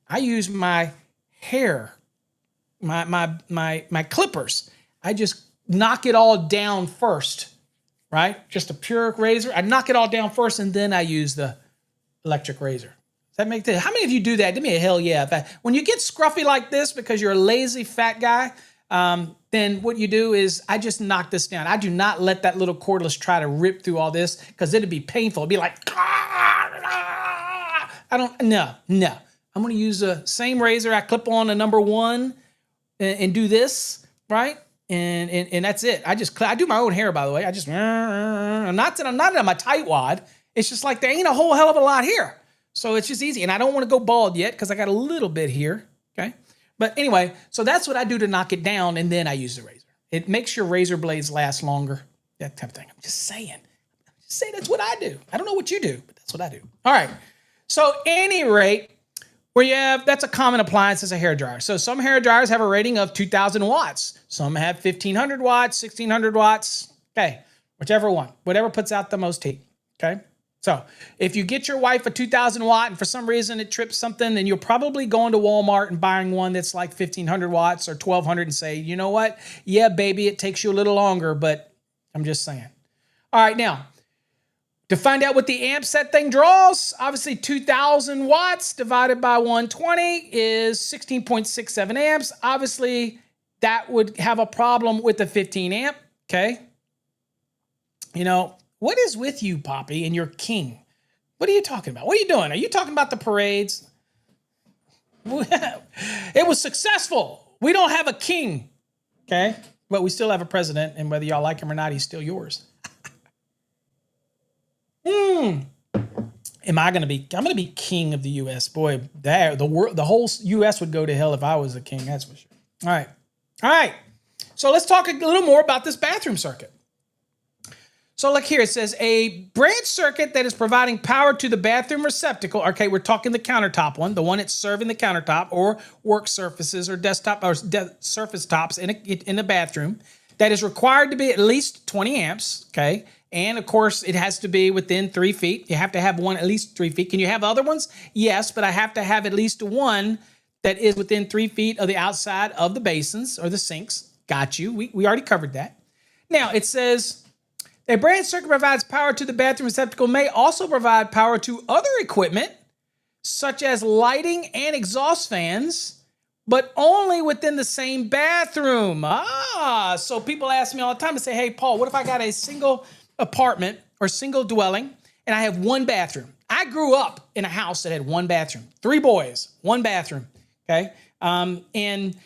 I use my hair, my clippers. I just knock it all down first, right? Just a pure razor. I knock it all down first, and then I use the electric razor. Does that make sense? How many of you do that? Give me a hell yeah. When you get scruffy like this because you're a lazy fat guy, then what you do is I just knock this down. I do not let that little cordless try to rip through all this because it'd be painful. It'd be like, no. I'm going to use the same razor. I clip on a number 1 and do this, right? And that's it. I do my own hair, by the way. I'm not on my tightwad. It's just like there ain't a whole hell of a lot here. So it's just easy. And I don't want to go bald yet because I got a little bit here, okay? But anyway, so that's what I do to knock it down, and then I use the razor. It makes your razor blades last longer, that type of thing. I'm just saying that's what I do. I don't know what you do, but that's what I do. All right. So any rate, that's a common appliance as a hairdryer. So some hair dryers have a rating of 2,000 watts. Some have 1,500 watts, 1,600 watts. Okay, whichever one, whatever puts out the most heat. Okay. So if you get your wife a 2000 watt and for some reason it trips something, then you'll probably go into Walmart and buying one that's like 1500 watts or 1200 and say, you know what? Yeah, baby, it takes you a little longer, but I'm just saying. All right, now, to find out what the amps that thing draws, obviously 2000 watts divided by 120 is 16.67 amps. Obviously, that would have a problem with the 15 amp, okay? You know, what is with you, Poppy, and your king? What are you talking about? What are you doing? Are you talking about the parades? It was successful. We don't have a king, okay? But we still have a president, and whether y'all like him or not, he's still yours. Am I going to be? I'm going to be king of the U.S. Boy, the whole U.S. would go to hell if I was a king. That's for sure. All right. So let's talk a little more about this bathroom circuit. So look here. It says a branch circuit that is providing power to the bathroom receptacle. Okay, we're talking the countertop one, the one that's serving the countertop or work surfaces or desktop or surface tops in a bathroom. That is required to be at least 20 amps. Okay. And of course, it has to be within 3 feet. You have to have one at least 3 feet. Can you have other ones? Yes, but I have to have at least one that is within 3 feet of the outside of the basins or the sinks. Got you. We already covered that. Now, it says a branch circuit provides power to the bathroom receptacle, may also provide power to other equipment, such as lighting and exhaust fans, but only within the same bathroom. So people ask me all the time and say, hey, Paul, what if I got a single apartment or single dwelling and I have one bathroom? I grew up in a house that had one bathroom, 3 boys, one bathroom, okay? And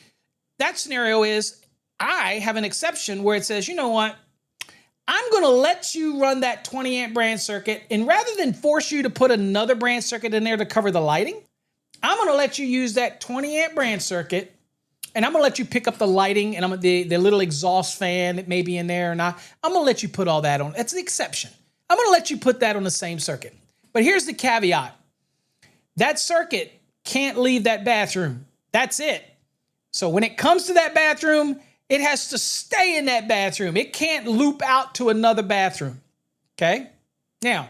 that scenario is I have an exception where it says, you know what? I'm going to let you run that 20 amp branch circuit, and rather than force you to put another branch circuit in there to cover the lighting, I'm going to let you use that 20 amp branch circuit, and I'm going to let you pick up the lighting and the little exhaust fan that may be in there. And I'm going to let you put all that on. That's the exception. I'm going to let you put that on the same circuit. But here's the caveat. That circuit can't leave that bathroom. That's it. So when it comes to that bathroom, it has to stay in that bathroom. It can't loop out to another bathroom. Okay? Now,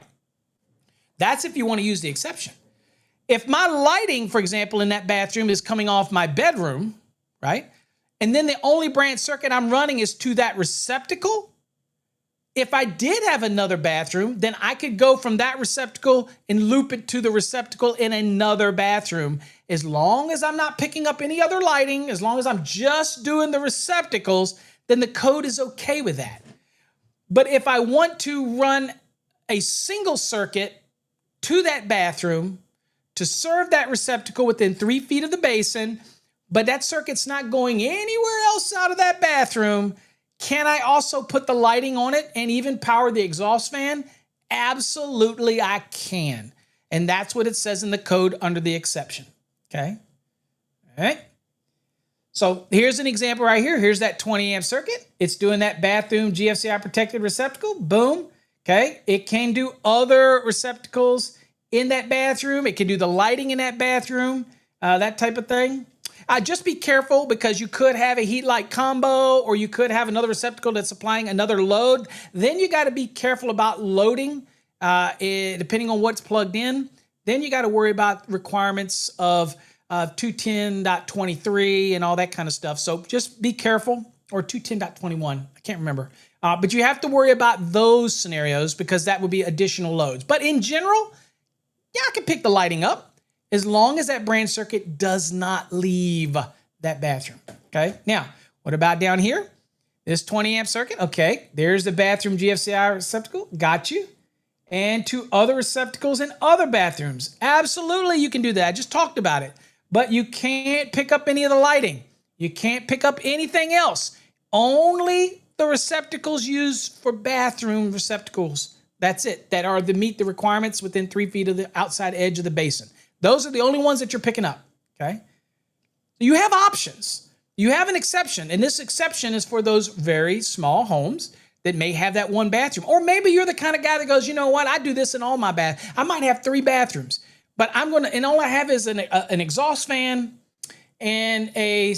that's if you want to use the exception. If my lighting, for example, in that bathroom is coming off my bedroom, right? And then the only branch circuit I'm running is to that receptacle. If I did have another bathroom, then I could go from that receptacle and loop it to the receptacle in another bathroom. As long as I'm not picking up any other lighting, as long as I'm just doing the receptacles, then the code is okay with that. But if I want to run a single circuit to that bathroom to serve that receptacle within 3 feet of the basin, but that circuit's not going anywhere else out of that bathroom, can I also put the lighting on it and even power the exhaust fan? Absolutely, I can. And that's what it says in the code under the exception. Okay? All right. So here's an example right here. Here's that 20 amp circuit. It's doing that bathroom GFCI protected receptacle. Boom. Okay? It can do other receptacles in that bathroom. It can do the lighting in that bathroom, that type of thing. Just be careful because you could have a heat light combo or you could have another receptacle that's supplying another load. Then you got to be careful about loading depending on what's plugged in. Then you got to worry about requirements of 210.23 and all that kind of stuff. So just be careful, or 210.21. I can't remember. But you have to worry about those scenarios because that would be additional loads. But in general, yeah, I can pick the lighting up, as long as that branch circuit does not leave that bathroom, okay? Now, what about down here? This 20 amp circuit, okay, there's the bathroom GFCI receptacle, got you. And to other receptacles in other bathrooms. Absolutely, you can do that. I just talked about it. But you can't pick up any of the lighting. You can't pick up anything else. Only the receptacles used for bathroom receptacles. That's it, that are meet the requirements within 3 feet of the outside edge of the basin. Those are the only ones that you're picking up, okay? You have options. You have an exception, and this exception is for those very small homes that may have that one bathroom. Or maybe you're the kind of guy that goes, you know what, I do this in all my bathrooms. I might have 3 bathrooms, but and all I have is an exhaust fan and a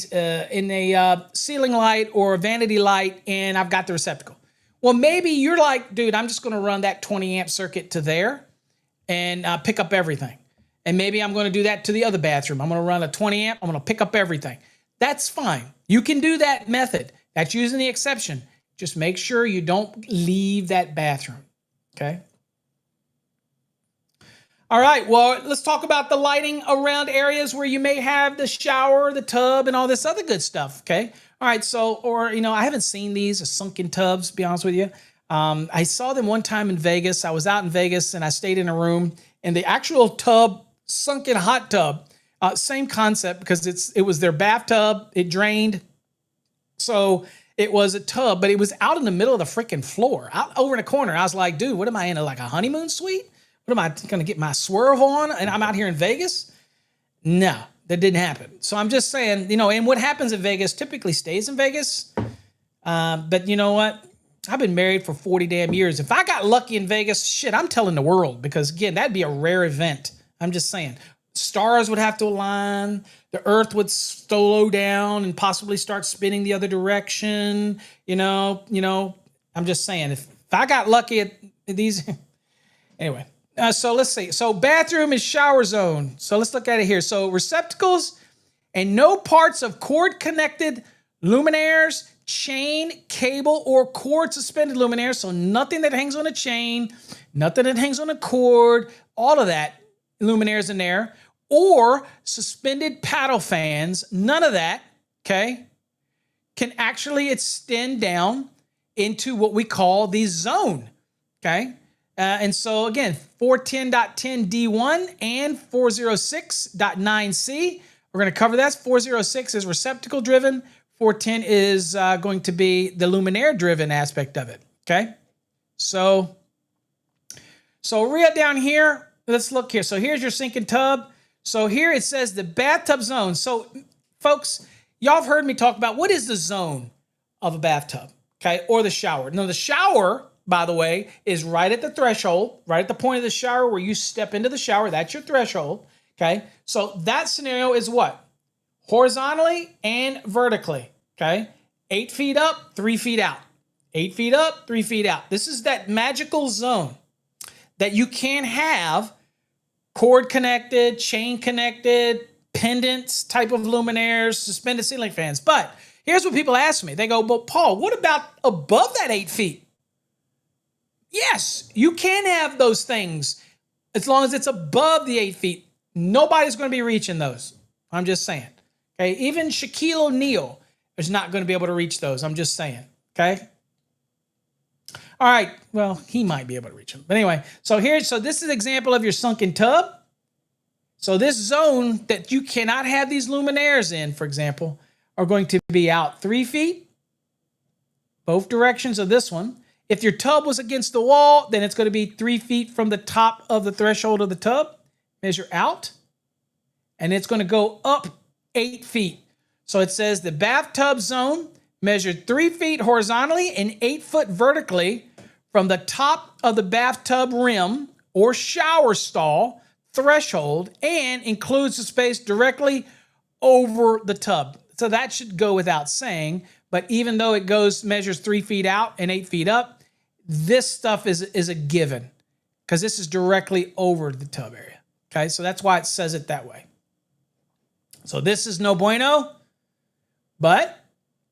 ceiling light or a vanity light, and I've got the receptacle. Well, maybe you're like, dude, I'm just going to run that 20 amp circuit to there and pick up everything. And maybe I'm going to do that to the other bathroom. I'm going to run a 20 amp. I'm going to pick up everything. That's fine. You can do that method. That's using the exception. Just make sure you don't leave that bathroom. Okay. All right. Well, let's talk about the lighting around areas where you may have the shower, the tub, and all this other good stuff. Okay. All right. So, or, I haven't seen these sunken tubs, to be honest with you. I saw them one time in Vegas. I was out in Vegas and I stayed in a room, and the actual tub, sunken hot tub, same concept, because it was their bathtub. It drained. So it was a tub, but it was out in the middle of the freaking floor, out over in a corner. I was like, dude, what am I in, like a honeymoon suite? What am I going to get my swerve on? And I'm out here in Vegas? No, that didn't happen. So I'm just saying, and what happens in Vegas typically stays in Vegas. But you know what? I've been married for 40 damn years. If I got lucky in Vegas, shit, I'm telling the world, because again, that'd be a rare event. I'm just saying. Stars would have to align. The earth would slow down and possibly start spinning the other direction. I'm just saying, if I got lucky at these, anyway. So let's see. So bathroom is shower zone. So let's look at it here. So receptacles and no parts of cord connected luminaires, chain, cable, or cord suspended luminaires. So nothing that hangs on a chain, nothing that hangs on a cord, all of that luminaires in there, or suspended paddle fans. None of that, okay, can actually extend down into what we call the zone, okay? And so again, 410.10D1 and 406.9C, we're going to cover that. 406 is receptacle driven. 410 is going to be the luminaire driven aspect of it. Okay. So right down here, let's look here. So here's your sink and tub. So here it says the bathtub zone. So folks, y'all have heard me talk about what is the zone of a bathtub, okay, or the shower. Now the shower, by the way, is right at the threshold, right at the point of the shower where you step into the shower. That's your threshold, okay? So that scenario is what? Horizontally and vertically, okay? 8 feet up, 3 feet out. 8 feet up, 3 feet out. This is that magical zone that you can have cord connected, chain connected, pendants type of luminaires, suspended ceiling fans. But here's what people ask me. They go, well, Paul, what about above that 8 feet? Yes, you can have those things as long as it's above the 8 feet. Nobody's going to be reaching those. I'm just saying. Okay, even Shaquille O'Neal is not going to be able to reach those. I'm just saying. Okay. All right. Well, he might be able to reach them. But anyway, so this is an example of your sunken tub. So this zone that you cannot have these luminaires in, for example, are going to be out 3 feet, both directions of this one. If your tub was against the wall, then it's going to be 3 feet from the top of the threshold of the tub. Measure out. And it's going to go up 8 feet. So it says the bathtub zone measured 3 feet horizontally and 8 foot vertically from the top of the bathtub rim or shower stall threshold, and includes the space directly over the tub. So that should go without saying. But even though it measures 3 feet out and 8 feet up, this stuff is a given, because this is directly over the tub area. Okay, so that's why it says it that way. So this is no bueno, but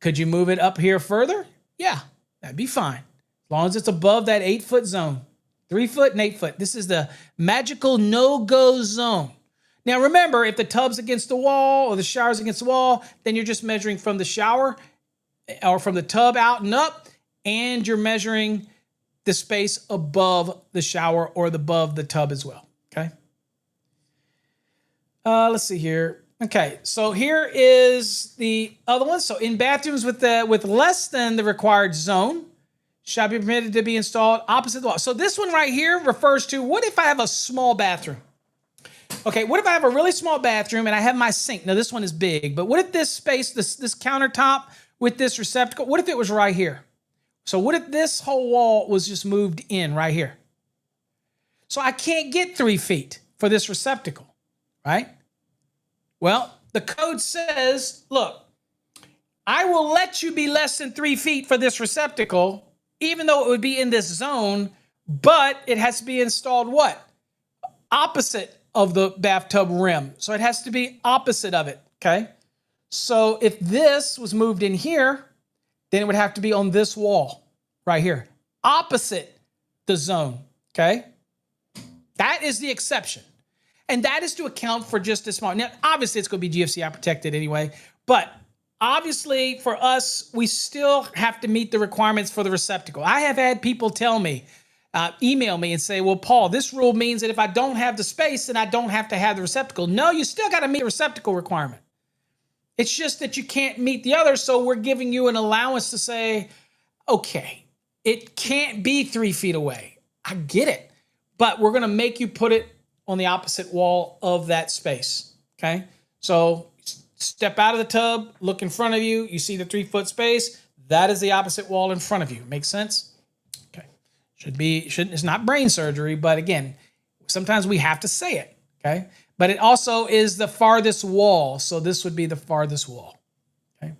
could you move it up here further? Yeah, that'd be fine. As long as it's above that 8 foot zone, 3 foot and 8 foot. This is the magical no-go zone. Now remember, if the tub's against the wall or the shower's against the wall, then you're just measuring from the shower or from the tub out and up, and you're measuring the space above the shower or above the tub as well. Okay. Let's see here. Okay, so here is the other one. So in bathrooms with less than the required zone, shall be permitted to be installed opposite the wall. So this one right here refers to, what if I have a small bathroom? Okay, what if I have a really small bathroom and I have my sink? Now this one is big, but what if this space, this countertop with this receptacle, what if it was right here? So what if this whole wall was just moved in right here? So I can't get 3 feet for this receptacle, right? Well, the code says, look, I will let you be less than 3 feet for this receptacle even though it would be in this zone, but it has to be installed what? Opposite of the bathtub rim. So it has to be opposite of it, okay? So if this was moved in here, then it would have to be on this wall right here, opposite the zone, okay? That is the exception. And that is to account for just this small. Now, obviously, it's going to be GFCI protected anyway, but obviously for us, we still have to meet the requirements for the receptacle. I have had people tell me, email me and say, well, Paul, this rule means that if I don't have the space, then I don't have to have the receptacle. No, you still got to meet the receptacle requirement. It's just that you can't meet the other, so we're giving you an allowance to say, okay, it can't be 3 feet away. I get it, but we're going to make you put it on the opposite wall of that space, okay? So step out of the tub, look in front of you, you see the 3-foot space, that is the opposite wall in front of you. Make sense? Okay. It's not brain surgery, but again, sometimes we have to say it, okay? But it also is the farthest wall, so this would be the farthest wall, okay?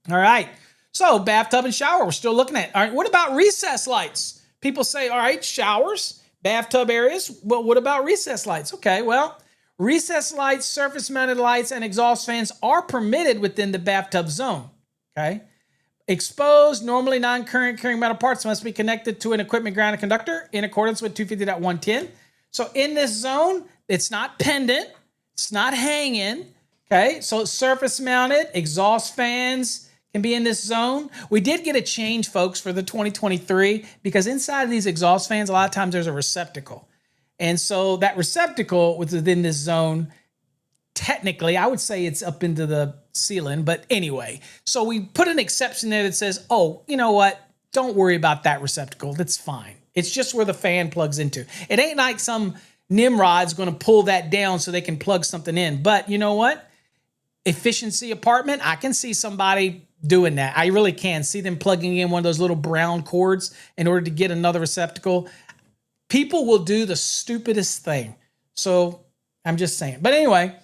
All right, so bathtub and shower, we're still looking at. All right, what about recess lights? People say, all right, showers, bathtub areas, well, what about recess lights? Okay, well, recess lights, surface-mounted lights, and exhaust fans are permitted within the bathtub zone, okay? Exposed, normally non-current carrying metal parts must be connected to an equipment grounded conductor in accordance with 250.110. So in this zone, it's not pendant, it's not hanging, okay? So surface-mounted, exhaust fans can be in this zone. We did get a change, folks, for the 2023 because inside of these exhaust fans, a lot of times there's a receptacle. And so that receptacle within this zone, technically, I would say it's up into the ceiling, but anyway. So we put an exception there that says, oh, you know what? Don't worry about that receptacle. That's fine. It's just where the fan plugs into. It ain't like some Nimrod's going to pull that down so they can plug something in. But you know what? Efficiency apartment, I can see somebody doing that. I really can see them plugging in one of those little brown cords in order to get another receptacle. People will do the stupidest thing. So I'm just saying. But anyway,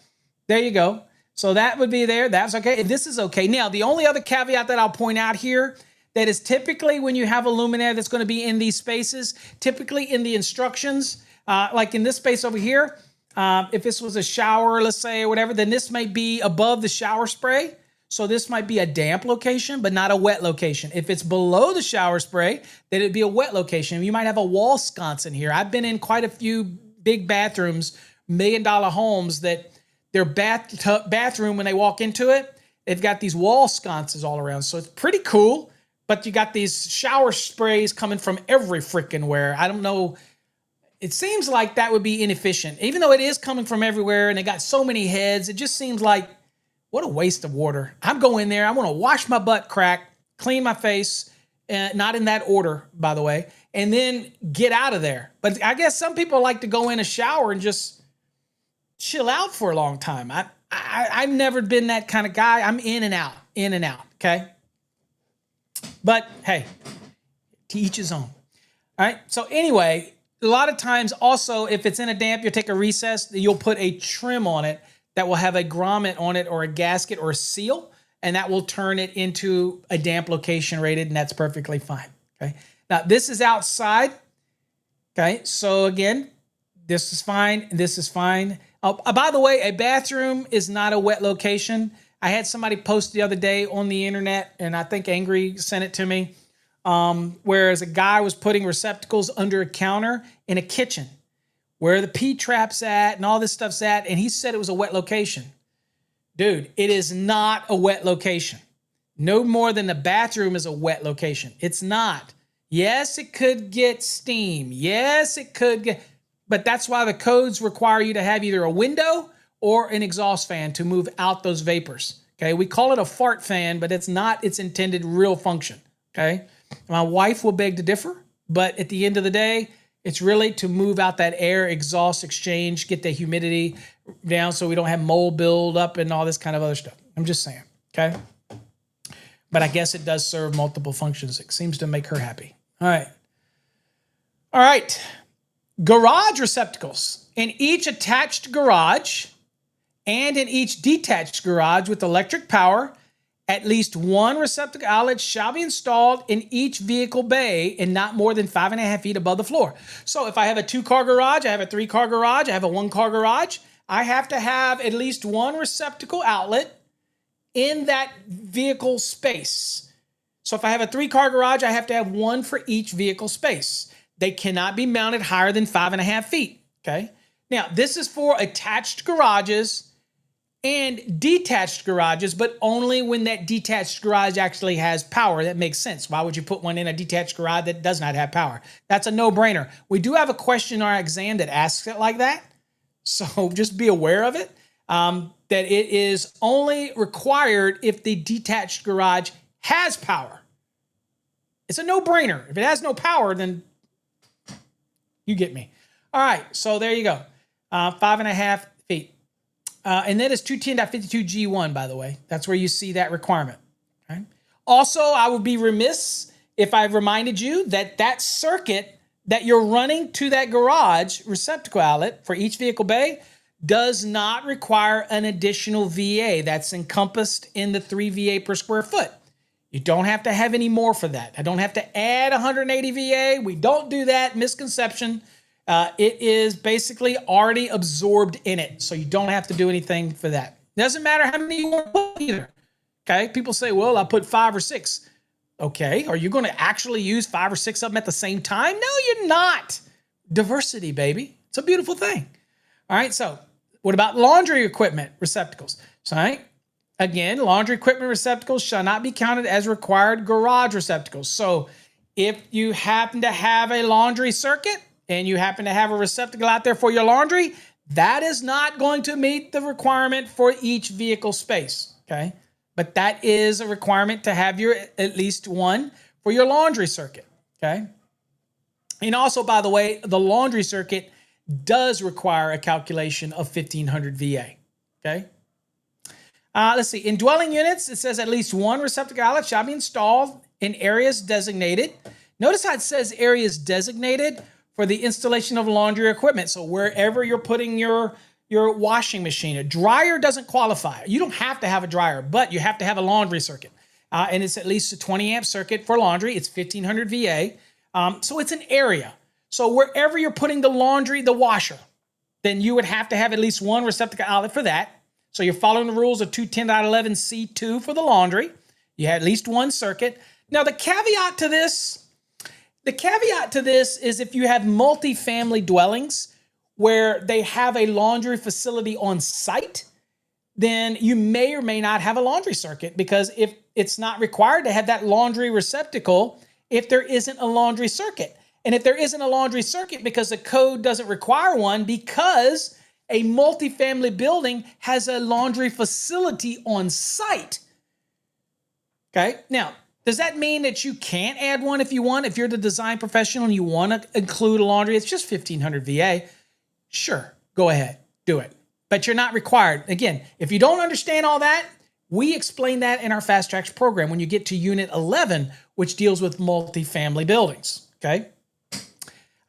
there you go. So that would be there. That's okay. This is okay. Now, the only other caveat that I'll point out here that is typically when you have a luminaire that's going to be in these spaces, typically in the instructions, like in this space over here, if this was a shower, let's say, or whatever, then this might be above the shower spray. So this might be a damp location, but not a wet location. If it's below the shower spray, then it'd be a wet location. You might have a wall sconce in here. I've been in quite a few big bathrooms, $1 million homes that their bathroom, when they walk into it, they've got these wall sconces all around. So it's pretty cool, but you got these shower sprays coming from every freaking where. I don't know. It seems like that would be inefficient. Even though it is coming from everywhere and they got so many heads, it just seems like, what a waste of water. I'm going there. I want to wash my butt crack, clean my face, not in that order, by the way, and then get out of there. But I guess some people like to go in a shower and just chill out for a long time. I've never been that kind of guy. I'm in and out, okay? But hey, to each his own. All right, so anyway, a lot of times also, if it's in a damp, you'll take a recess, you'll put a trim on it that will have a grommet on it or a gasket or a seal, and that will turn it into a damp location rated, and that's perfectly fine, okay? Now, this is outside, okay? So again, this is fine, this is fine. By the way, a bathroom is not a wet location. I had somebody post the other day on the internet, and I think Angry sent it to me, whereas a guy was putting receptacles under a counter in a kitchen where the P-trap's at and all this stuff's at, and he said it was a wet location. Dude, it is not a wet location. No more than the bathroom is a wet location. It's not. Yes, it could get steam. Yes, it could get... But that's why the codes require you to have either a window or an exhaust fan to move out those vapors. Okay, we call it a fart fan, but it's not its intended real function. Okay, my wife will beg to differ, but at the end of the day, it's really to move out that air exhaust exchange, get the humidity down so we don't have mold build up and all this kind of other stuff. I'm just saying. Okay, but I guess it does serve multiple functions. It seems to make her happy. All right. All right. Garage receptacles. In each attached garage and in each detached garage with electric power, At least one receptacle outlet shall be installed in each vehicle bay and not more than 5.5 feet above the floor. So if I have a 2-car garage, I have a 3-car garage, I have a 1-car garage, I have to have at least one receptacle outlet in that vehicle space. So if I have a 3-car garage, I have to have one for each vehicle space. They cannot be mounted higher than 5.5 feet, okay? Now, this is for attached garages and detached garages, but only when that detached garage actually has power. That makes sense. Why would you put one in a detached garage that does not have power? That's a no-brainer. We do have a question in our exam that asks it like that, so just be aware of it, that it is only required if the detached garage has power. It's a no-brainer. If it has no power, then you get me. All right, so there you go. 5.5 feet. And that is 210.52G1, by the way. That's where you see that requirement. Okay? Also, I would be remiss if I reminded you that that circuit that you're running to that garage receptacle outlet for each vehicle bay does not require an additional VA. That's encompassed in the 3 VA per square foot. You don't have to have any more for that. I don't have to add 180 VA. We don't do that. Misconception. It is basically already absorbed in it, so you don't have to do anything for that. Doesn't matter how many you want to put either. Okay, people say, well, I'll put 5 or 6. Okay, are you going to actually use 5 or 6 of them at the same time? No, you're not. Diversity, baby. It's a beautiful thing. All right, so what about laundry equipment receptacles? So, all right, again, laundry equipment receptacles shall not be counted as required garage receptacles. So if you happen to have a laundry circuit and you happen to have a receptacle out there for your laundry, that is not going to meet the requirement for each vehicle space, okay? But that is a requirement to have your at least one for your laundry circuit, okay? And also, by the way, the laundry circuit does require a calculation of 1,500 VA, okay? Let's see. In dwelling units, it says at least one receptacle outlet shall be installed in areas designated. Notice how it says areas designated for the installation of laundry equipment. So wherever you're putting your washing machine, a dryer doesn't qualify. You don't have to have a dryer, but you have to have a laundry circuit. And it's at least a 20 amp circuit for laundry. It's 1,500 VA. So it's an area. So wherever you're putting the laundry, the washer, then you would have to have at least one receptacle outlet for that. So you're following the rules of 210.11C2 for the laundry. You have at least one circuit. Now the caveat to this is if you have multifamily dwellings where they have a laundry facility on site, then you may or may not have a laundry circuit, because if it's not required to have that laundry receptacle if there isn't a laundry circuit. And if there isn't a laundry circuit because the code doesn't require one, because a multifamily building has a laundry facility on site. Okay, now, does that mean that you can't add one if you want? If you're the design professional and you want to include a laundry, it's just 1,500 VA. Sure, go ahead, do it. But you're not required. Again, if you don't understand all that, we explain that in our Fast Tracks program when you get to Unit 11, which deals with multifamily buildings, okay?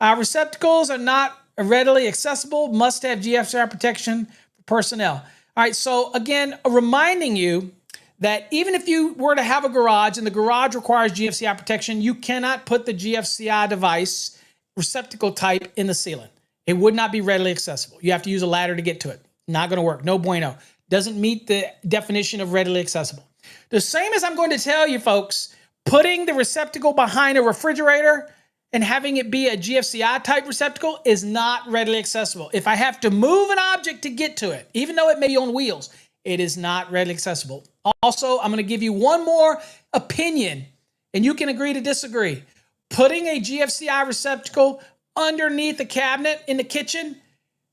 Receptacles are not readily accessible, must have GFCI protection for personnel. All right, so again, reminding you that even if you were to have a garage and the garage requires GFCI protection, you cannot put the GFCI device receptacle type in the ceiling. It would not be readily accessible. You have to use a ladder to get to it. Not going to work. No bueno. Doesn't meet the definition of readily accessible. The same as I'm going to tell you, folks, putting the receptacle behind a refrigerator and having it be a GFCI type receptacle is not readily accessible. If I have to move an object to get to it, even though it may be on wheels, it is not readily accessible. Also, I'm going to give you one more opinion, and you can agree to disagree. Putting a GFCI receptacle underneath the cabinet in the kitchen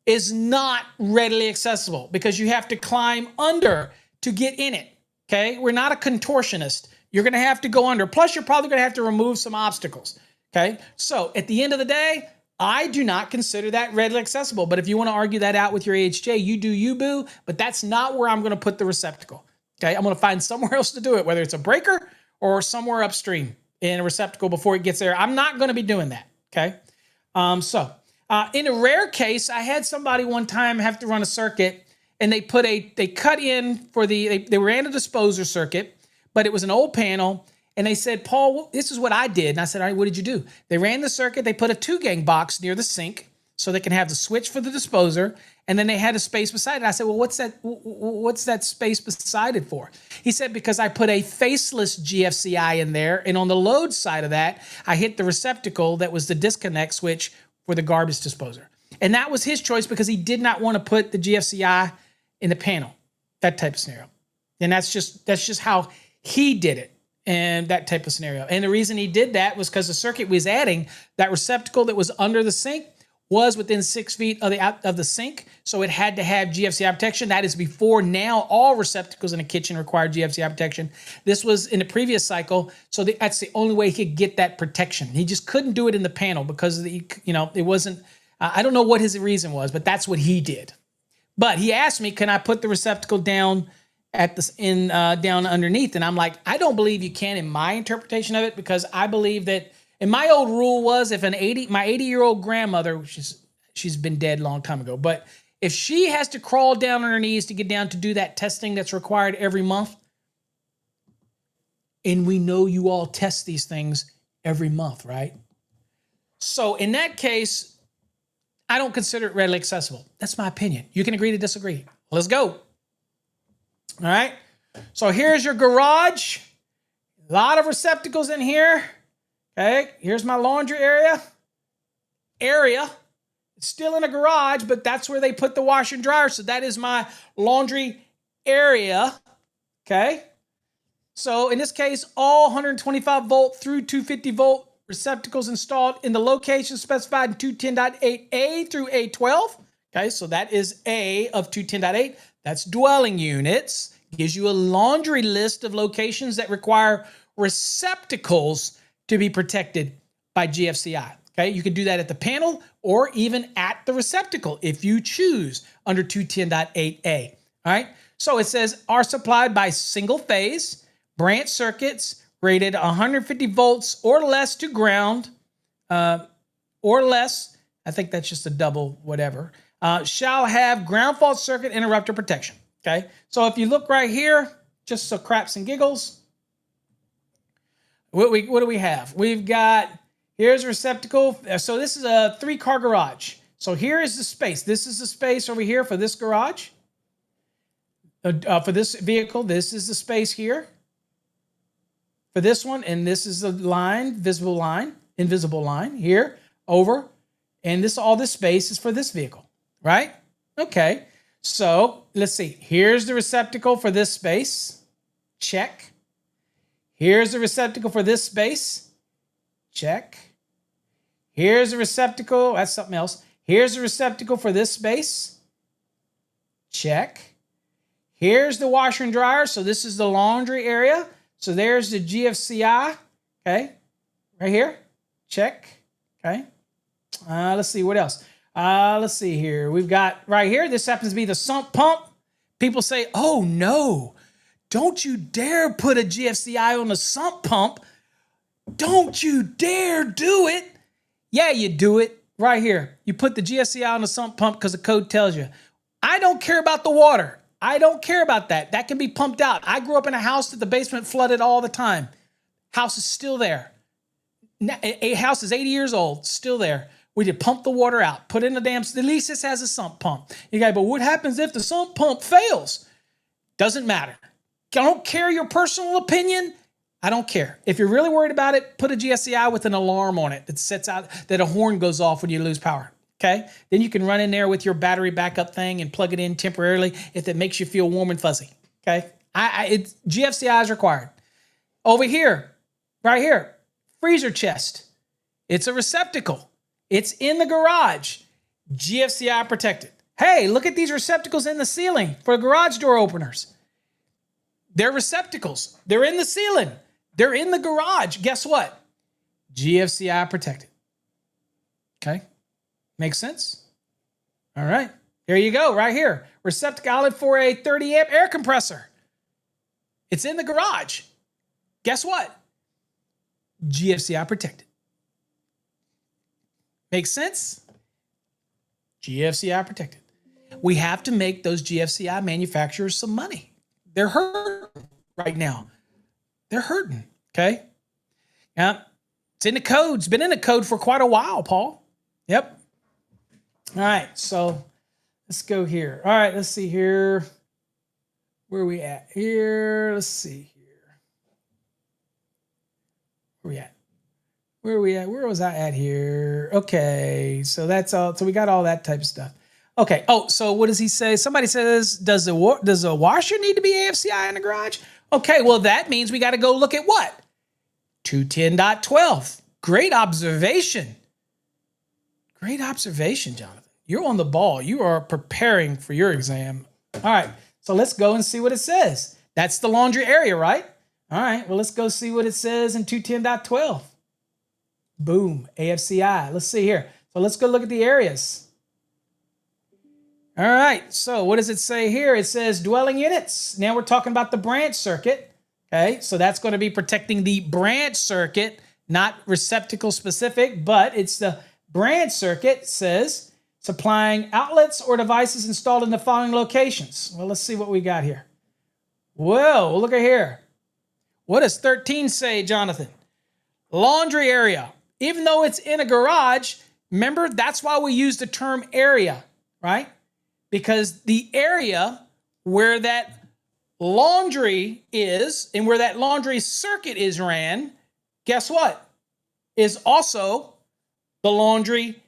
is not readily accessible because you have to climb under to get in it, okay? We're not a contortionist. You're going to have to go under. Plus, you're probably going to have to remove some obstacles, okay? So at the end of the day, I do not consider that readily accessible. But if you want to argue that out with your AHJ, you do you, boo. But that's not where I'm going to put the receptacle, okay? I'm going to find somewhere else to do it, whether it's a breaker or somewhere upstream in a receptacle before it gets there. I'm not going to be doing that, okay? In a rare case, I had somebody one time have to run a circuit, and they cut in for they ran a disposer circuit, but it was an old panel. And they said, Paul, this is what I did. And I said, all right, what did you do? They ran the circuit. They put a 2-gang box near the sink so they can have the switch for the disposer. And then they had a space beside it. I said, well, what's that space beside it for? He said, because I put a faceless GFCI in there. And on the load side of that, I hit the receptacle that was the disconnect switch for the garbage disposer. And that was his choice because he did not want to put the GFCI in the panel, that type of scenario. And that's just how he did it. And that type of scenario. And the reason he did that was because the circuit was adding that receptacle that was under the sink was within 6 feet of the sink. So it had to have GFCI protection. That is before now all receptacles in a kitchen require GFCI protection. This was in the previous cycle. So that's the only way he could get that protection. He just couldn't do it in the panel because of the, it wasn't, I don't know what his reason was, but that's what he did. But he asked me, can I put the receptacle down down underneath? And I'm like, I don't believe you can in my interpretation of it, because I believe that, and my old rule was, if my 80-year-old grandmother, she's been dead a long time ago, but if she has to crawl down on her knees to get down to do that testing that's required every month, and we know you all test these things every month, right? So in that case, I don't consider it readily accessible. That's my opinion. You can agree to disagree. Let's go. All right, so here's your garage. A lot of receptacles in here. Okay, here's my laundry area. It's still in a garage, but that's where they put the washer and dryer. So that is my laundry area. Okay, so in this case, all 125 volt through 250 volt receptacles installed in the location specified in 210.8A through A12. Okay, so that is A of 210.8. That's dwelling units. Gives you a laundry list of locations that require receptacles to be protected by GFCI. Okay, you can do that at the panel or even at the receptacle if you choose under 210.8A. All right, so it says are supplied by single phase branch circuits rated 150 volts or less to ground, or less. I think that's just a double whatever. Shall have ground fault circuit interrupter protection. Okay, so if you look right here, just so craps and giggles, what do we have? We've got, here's a receptacle. So this is a 3-car garage. So here is the space. This is the space over here for this garage. For this vehicle, this is the space here. For this one, and this is the line, invisible line here, over. And all this space is for this vehicle, right? Okay, so let's see. Here's the receptacle for this space. Check. Here's the receptacle for this space. Check. Here's the receptacle. That's something else. Here's the receptacle for this space. Check. Here's the washer and dryer. So this is the laundry area. So there's the GFCI. Okay. Right here. Check. Okay. Let's see what else. Let's see here. We've got right here. This happens to be the sump pump. People say, oh no, don't you dare put a GFCI on the sump pump. Don't you dare do it. Yeah, you do it right here. You put the GFCI on the sump pump because the code tells you. I don't care about the water. I don't care about that. That can be pumped out. I grew up in a house that the basement flooded all the time. House is still there. A house is 80 years old, still there. We did pump the water out, put in the damn, at least this has a sump pump. You go, but what happens if the sump pump fails? Doesn't matter. I don't care your personal opinion. I don't care. If you're really worried about it, put a GFCI with an alarm on it that sets out, that a horn goes off when you lose power. Okay? Then you can run in there with your battery backup thing and plug it in temporarily if it makes you feel warm and fuzzy. Okay? GFCI is required. Over here, right here, freezer chest. It's a receptacle. It's in the garage. GFCI protected. Hey, look at these receptacles in the ceiling for garage door openers. They're receptacles. They're in the ceiling. They're in the garage. Guess what? GFCI protected. Okay? Makes sense? All right. Here you go, right here. Receptacle outlet for a 30 amp air compressor. It's in the garage. Guess what? GFCI protected. Makes sense? GFCI protected. We have to make those GFCI manufacturers some money. They're hurting right now. They're hurting. Okay. Yeah. It's in the code. It's been in the code for quite a while, Paul. Yep. All right. So let's go here. All right. Let's see here. Where are we at here? Let's see here. Where are we at? Where are we at? Where was I at here? Okay. So that's all. So we got all that type of stuff. Okay. Oh, so what does he say? Somebody says, does a washer need to be AFCI in the garage? Okay. Well, that means we got to go look at what? 210.12. Great observation. Great observation, Jonathan. You're on the ball. You are preparing for your exam. All right. So let's go and see what it says. That's the laundry area, right? All right. Well, let's go see what it says in 210.12. Boom. AFCI. Let's see here. So let's go look at the areas. All right. So what does it say here? It says dwelling units. Now we're talking about the branch circuit. Okay. So that's going to be protecting the branch circuit, not receptacle specific, but it's the branch circuit. It says supplying outlets or devices installed in the following locations. Well, let's see what we got here. Whoa, look at here. What does 13 say, Jonathan? Laundry area. Even though it's in a garage, remember, that's why we use the term area, right? Because the area where that laundry is and where that laundry circuit is ran, guess what? Is also the laundry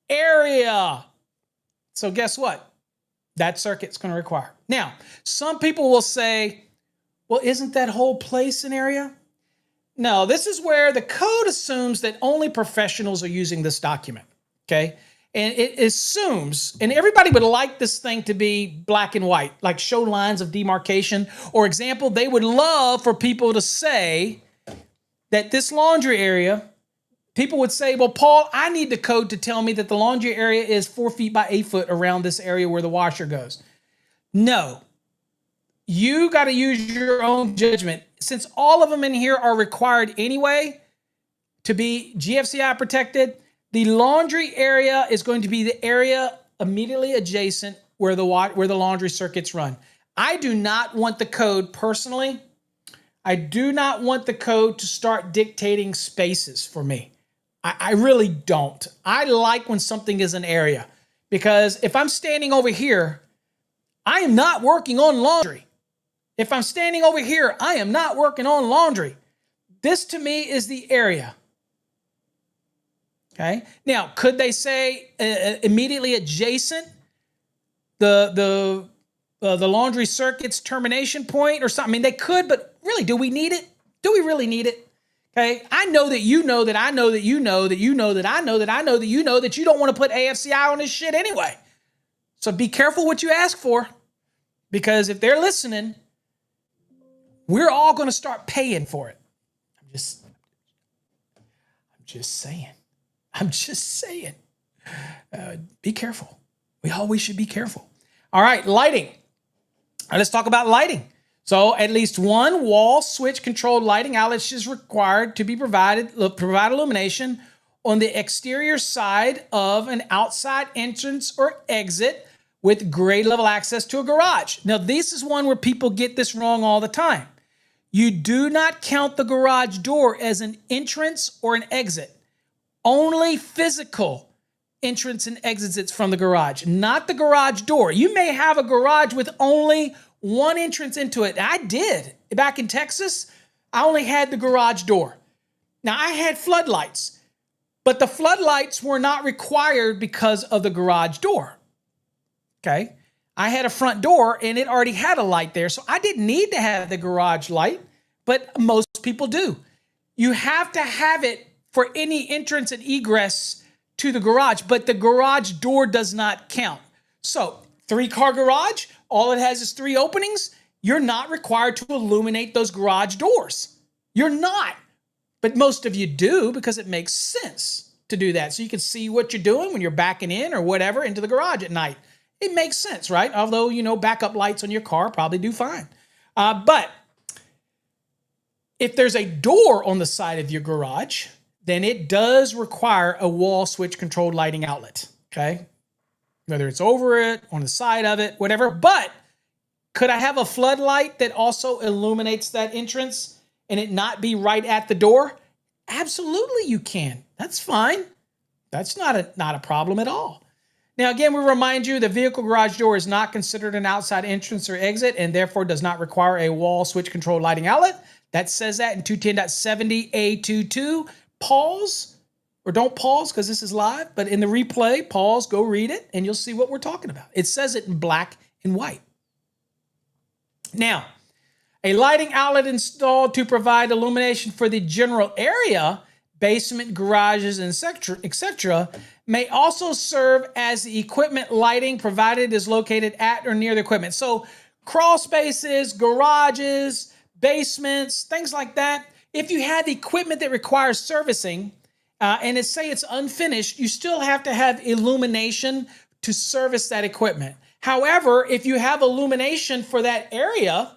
area. So guess what? That circuit's going to require. Now, some people will say, well, isn't that whole place an area? No, this is where the code assumes that only professionals are using this document, okay? And it assumes, and everybody would like this thing to be black and white, like show lines of demarcation. Or example, they would love for people to say that this laundry area, people would say, well, Paul, I need the code to tell me that the laundry area is 4 feet by 8 foot around this area where the washer goes. No, you got to use your own judgment. Since all of them in here are required anyway to be GFCI protected, the laundry area is going to be the area immediately adjacent where the laundry circuits run. I do not want the code personally. I do not want the code to start dictating spaces for me. I really don't. I like when something is an area, because if I'm standing over here, I am not working on laundry. If I'm standing over here, I am not working on laundry. This to me is the area. Okay. Now, could they say immediately adjacent the laundry circuit's termination point or something? I mean, they could, but really, do we need it? Do we really need it? Okay. I know that you know that I know that you know that you know that I know that I know that you know that you don't want to put AFCI on this shit anyway. So be careful what you ask for, because if they're listening, we're all going to start paying for it. I'm just saying. I'm just saying. Be careful. We always should be careful. All right, lighting. All right, let's talk about lighting. So at least one wall switch controlled lighting outlet is required to be provide illumination on the exterior side of an outside entrance or exit with grade level access to a garage. Now, this is one where people get this wrong all the time. You do not count the garage door as an entrance or an exit. Only physical entrance and exits from the garage, not the garage door. You may have a garage with only one entrance into it. I did. Back in Texas, I only had the garage door. Now, I had floodlights, but the floodlights were not required because of the garage door. Okay? I had a front door and it already had a light there, so I didn't need to have the garage light, but most people do. You have to have it for any entrance and egress to the garage, but the garage door does not count. So, 3-car garage, all it has is 3 openings. You're not required to illuminate those garage doors. You're not. But most of you do, because it makes sense to do that. So you can see what you're doing when you're backing in or whatever into the garage at night. It makes sense, right? Although, backup lights on your car probably do fine. But if there's a door on the side of your garage, then it does require a wall switch controlled lighting outlet, okay? Whether it's over it, on the side of it, whatever. But could I have a floodlight that also illuminates that entrance and it not be right at the door? Absolutely you can. That's fine. That's not a problem at all. Now, again, we remind you the vehicle garage door is not considered an outside entrance or exit and therefore does not require a wall switch control lighting outlet. That says that in 210.70A22. Pause, or don't pause because this is live, but in the replay, pause, go read it, and you'll see what we're talking about. It says it in black and white. Now, a lighting outlet installed to provide illumination for the general area, basement, garages, and etc., may also serve as the equipment lighting provided is located at or near the equipment. So crawl spaces, garages, basements, things like that. If you have equipment that requires servicing and say it's unfinished, you still have to have illumination to service that equipment. However, if you have illumination for that area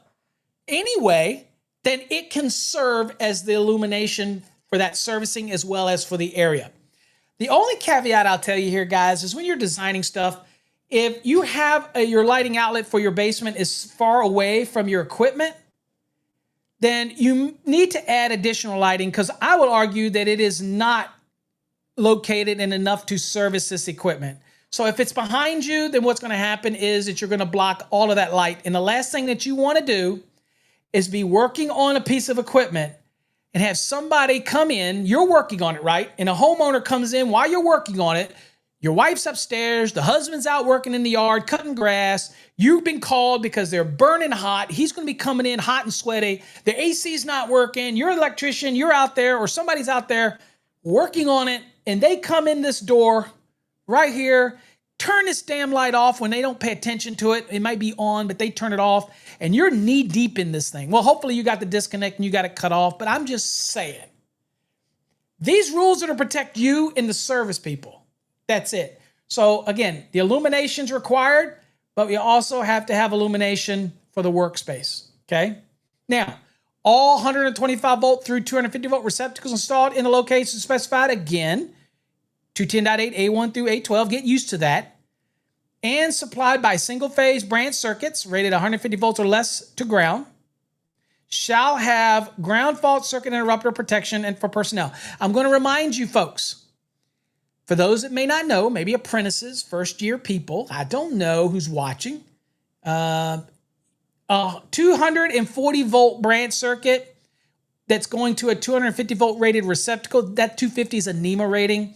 anyway, then it can serve as the illumination for that servicing as well as for the area. The only caveat I'll tell you here, guys, is when you're designing stuff, if you have your lighting outlet for your basement is far away from your equipment, then you need to add additional lighting, because I will argue that it is not located in enough to service this equipment. So if it's behind you, then what's going to happen is that you're going to block all of that light. And the last thing that you want to do is be working on a piece of equipment and have somebody come in, you're working on it, right? And a homeowner comes in while you're working on it. Your wife's upstairs, the husband's out working in the yard, cutting grass. You've been called because they're burning hot. He's going to be coming in hot and sweaty. The AC's not working. You're an electrician. You're out there, or somebody's out there working on it. And they come in this door right here, turn this damn light off when they don't pay attention to it. It might be on, but they turn it off. And you're knee deep in this thing. Well, hopefully you got the disconnect and you got it cut off. But I'm just saying, these rules are to protect you and the service people. That's it. So again, the illumination's required, but we also have to have illumination for the workspace, okay? Now, all 125 volt through 250 volt receptacles installed in the location specified, again, 210.8 A1 through A12, get used to that, and supplied by single-phase branch circuits rated 150 volts or less to ground, shall have ground fault circuit interrupter protection and for personnel. I'm going to remind you folks, for those that may not know, maybe apprentices, first-year people, I don't know who's watching, 240-volt branch circuit that's going to a 250-volt rated receptacle, that 250 is a NEMA rating.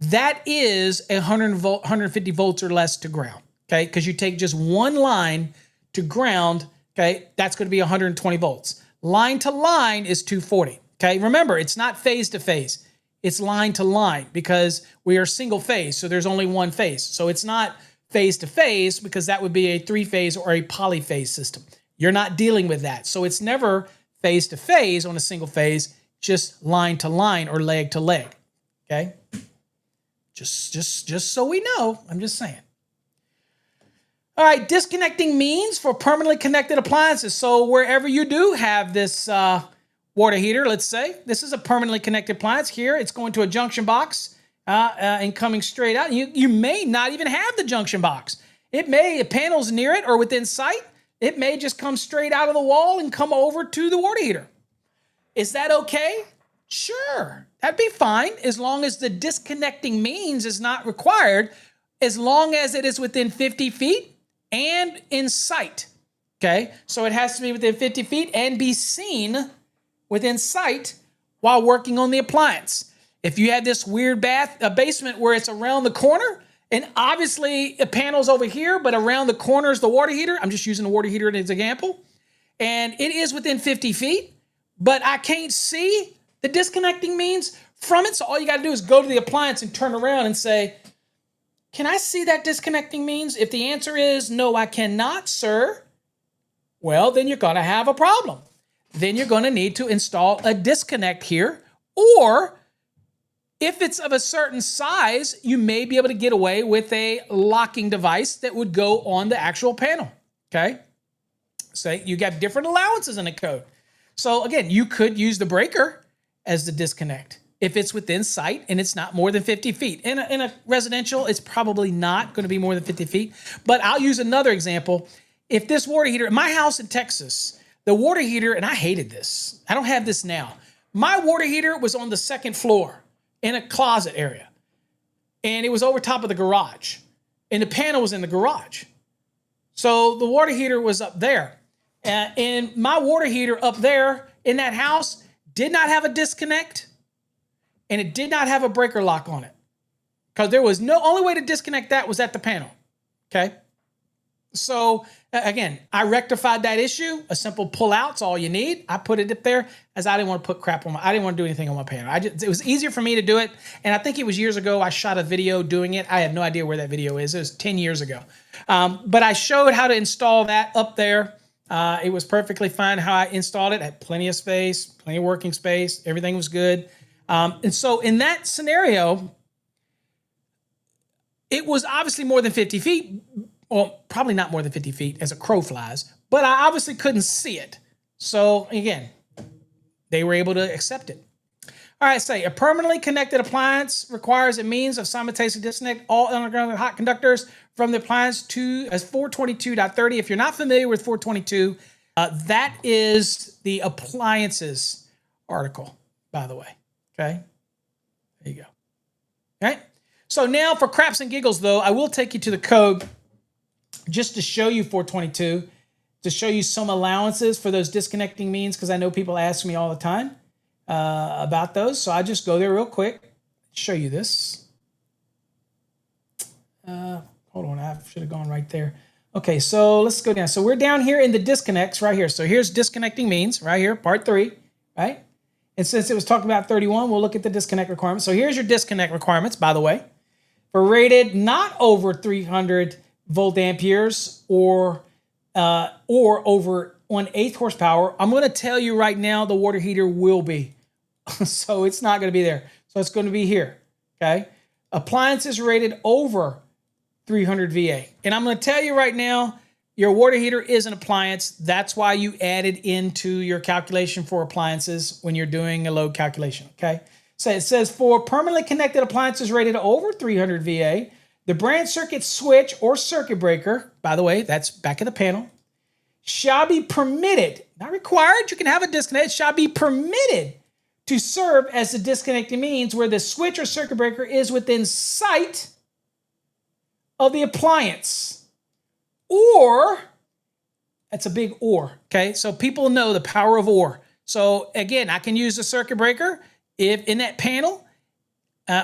That is 150 volts or less to ground, okay? Because you take just one line to ground, okay? That's going to be 120 volts. Line to line is 240, okay? Remember, it's not phase to phase. It's line to line because we are single phase, so there's only one phase. So it's not phase to phase because that would be a three-phase or a polyphase system. You're not dealing with that. So it's never phase to phase on a single phase, just line to line or leg to leg, okay? Just so we know, I'm just saying. All right, disconnecting means for permanently connected appliances. So wherever you do have this water heater, let's say, this is a permanently connected appliance here. It's going to a junction box and coming straight out. You may not even have the junction box. It may, the panel's near it or within sight. It may just come straight out of the wall and come over to the water heater. Is that okay? Sure, that'd be fine as long as the disconnecting means is not required, as long as it is within 50 feet and in sight, okay? So it has to be within 50 feet and be seen within sight while working on the appliance. If you had this weird basement where it's around the corner, and obviously the panel's over here, but around the corner is the water heater. I'm just using the water heater as an example. And it is within 50 feet, but I can't see the disconnecting means from it. So all you got to do is go to the appliance and turn around and say, can I see that disconnecting means? If the answer is no, I cannot, sir, well, then you're going to have a problem. Then you're going to need to install a disconnect here, or if it's of a certain size, you may be able to get away with a locking device that would go on the actual panel, okay? So you got different allowances in the code. So again, you could use the breaker as the disconnect if it's within sight and it's not more than 50 feet. In a residential, it's probably not going to be more than 50 feet. But I'll use another example. If this water heater, my house in Texas, the water heater, and I hated this. I don't have this now. My water heater was on the second floor in a closet area. And it was over top of the garage. And the panel was in the garage. So the water heater was up there. And my water heater up there in that house did not have a disconnect. And it did not have a breaker lock on it. Because there was no, only way to disconnect that was at the panel. Okay. So again, I rectified that issue. A simple pull out's all you need. I put it up there as I didn't want to put crap on I didn't want to do anything on my panel. It was easier for me to do it. And I think it was years ago I shot a video doing it. I have no idea where that video is. It was 10 years ago. But I showed how to install that up there. It was perfectly fine how I installed it. I had plenty of space, plenty of working space. Everything was good. And so in that scenario, it was obviously more than 50 feet. Well, probably not more than 50 feet as a crow flies, but I obviously couldn't see it. So again, they were able to accept it. All right, say a permanently connected appliance requires a means of simultaneously disconnect all underground hot conductors from the appliance to as 422.30. If you're not familiar with 422, that is the appliances article, by the way. Okay, there you go. All right. So now for craps and giggles, though, I will take you to the code just to show you 422, to show you some allowances for those disconnecting means, because I know people ask me all the time about those. So I just go there real quick, show you this. Hold on, I should have gone right there. Okay, so let's go down. So we're down here in the disconnects right here. So here's disconnecting means right here, part 3, right? And since it was talking about 31, we'll look at the disconnect requirements. So here's your disconnect requirements, by the way. For rated not over 300 volt amperes or over 1/8 horsepower, I'm going to tell you right now the water heater will be. So it's not going to be there. So it's going to be here, okay? Appliances rated over 300 VA. And I'm going to tell you right now, your water heater is an appliance. That's why you add it into your calculation for appliances when you're doing a load calculation, okay? So it says for permanently connected appliances rated over 300 VA, the branch circuit switch or circuit breaker, by the way, that's back of the panel, shall be permitted, not required, you can have a disconnect, shall be permitted to serve as the disconnecting means where the switch or circuit breaker is within sight of the appliance. Or, that's a big or, okay? So people know the power of or. So again, I can use a circuit breaker if in that panel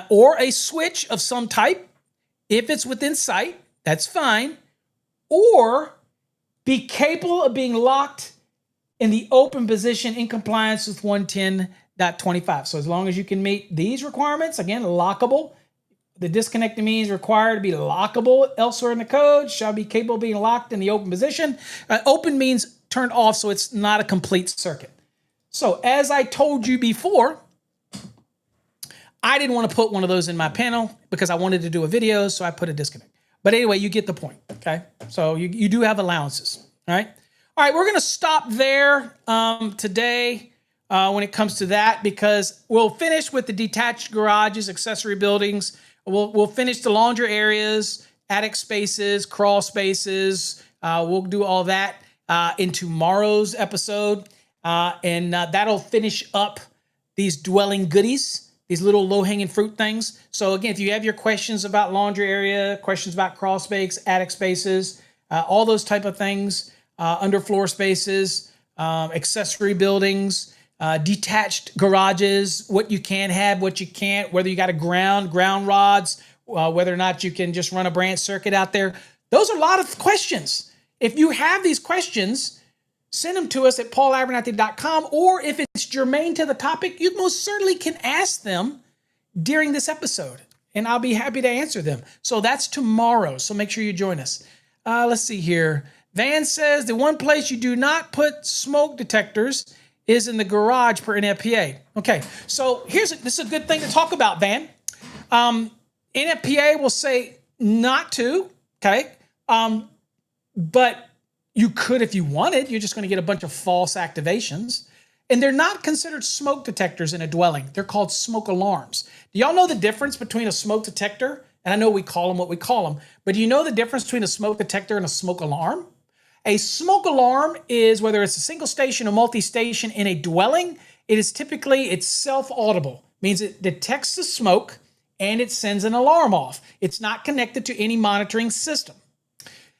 or a switch of some type. If it's within sight, that's fine. Or be capable of being locked in the open position in compliance with 110.25. So as long as you can meet these requirements, again, lockable. The disconnecting means required to be lockable elsewhere in the code, shall be capable of being locked in the open position. Open means turned off, so it's not a complete circuit. So as I told you before, I didn't want to put one of those in my panel because I wanted to do a video, so I put a disconnect. But anyway, you get the point, okay? So you do have allowances, all right? All right, we're going to stop there today when it comes to that because we'll finish with the detached garages, accessory buildings. We'll finish the laundry areas, attic spaces, crawl spaces. We'll do all that in tomorrow's episode. And that'll finish up these dwelling goodies, these little low-hanging fruit things. So again, if you have your questions about laundry area, questions about crawl space, attic spaces, all those type of things, underfloor spaces, accessory buildings, detached garages, what you can have, what you can't, whether you got a ground rods, whether or not you can just run a branch circuit out there. Those are a lot of questions. If you have these questions, send them to us at paulabernathy.com, or if it's germane to the topic, you most certainly can ask them during this episode, and I'll be happy to answer them. So that's tomorrow, so make sure you join us. Let's see here. Van says the one place you do not put smoke detectors is in the garage per NFPA. Okay, so this is a good thing to talk about, Van. NFPA will say not to, okay? But you could if you wanted. You're just going to get a bunch of false activations. And they're not considered smoke detectors in a dwelling. They're called smoke alarms. Do y'all know the difference between a smoke detector? And I know we call them what we call them. But do you know the difference between a smoke detector and a smoke alarm? A smoke alarm is, whether it's a single station or multi-station in a dwelling, it's self-audible. Means it detects the smoke and it sends an alarm off. It's not connected to any monitoring system.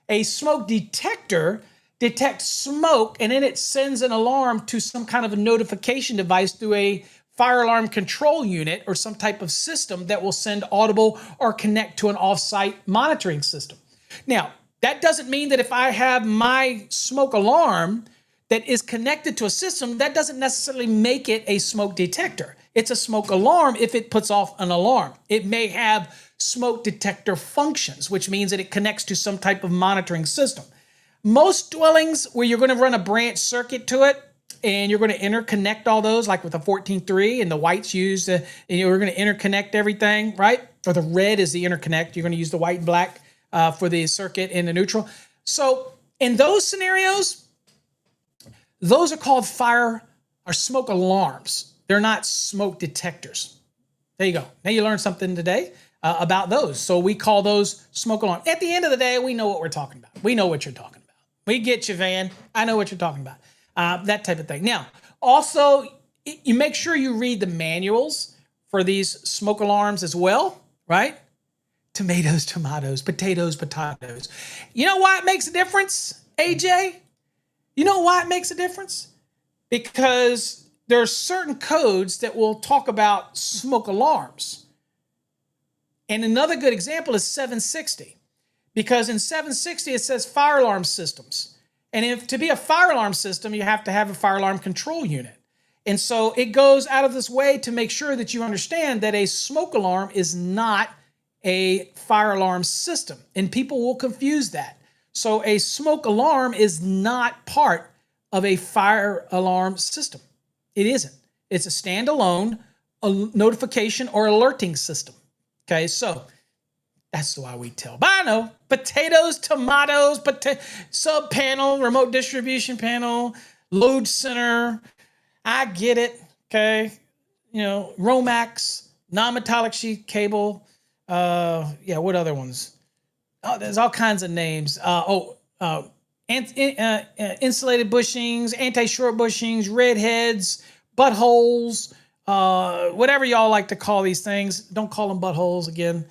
A smoke detector detects smoke and then it sends an alarm to some kind of a notification device through a fire alarm control unit or some type of system that will send audible or connect to an off-site monitoring system. Now, that doesn't mean that if I have my smoke alarm that is connected to a system, that doesn't necessarily make it a smoke detector. It's a smoke alarm if it puts off an alarm. It may have smoke detector functions, which means that it connects to some type of monitoring system. Most dwellings where you're going to run a branch circuit to it, and you're going to interconnect all those, like with a 14.3, and the white's used, and you're going to interconnect everything, right? Or the red is the interconnect. You're going to use the white and black for the circuit and the neutral. So in those scenarios, those are called fire or smoke alarms. They're not smoke detectors. There you go. Now you learned something today about those. So we call those smoke alarms. At the end of the day, we know what we're talking about. We know what you're talking about. We get you, Van. I know what you're talking about. That type of thing. Now, also, you make sure you read the manuals for these smoke alarms as well, right? Tomatoes, tomatoes, potatoes, potatoes. You know why it makes a difference, AJ? You know why it makes a difference? Because there are certain codes that will talk about smoke alarms. And another good example is 760. Because in 760, it says fire alarm systems. And if to be a fire alarm system, you have to have a fire alarm control unit. And so it goes out of this way to make sure that you understand that a smoke alarm is not a fire alarm system. And people will confuse that. So a smoke alarm is not part of a fire alarm system. It isn't. It's a standalone notification or alerting system. Okay, so that's why we tell. But I know, potatoes, tomatoes, sub panel, remote distribution panel, load center. I get it. Okay, you know, Romax, non-metallic sheath cable. What other ones? Oh, there's all kinds of names. Insulated bushings, anti-short bushings, red heads, buttholes, whatever y'all like to call these things. Don't call them buttholes again.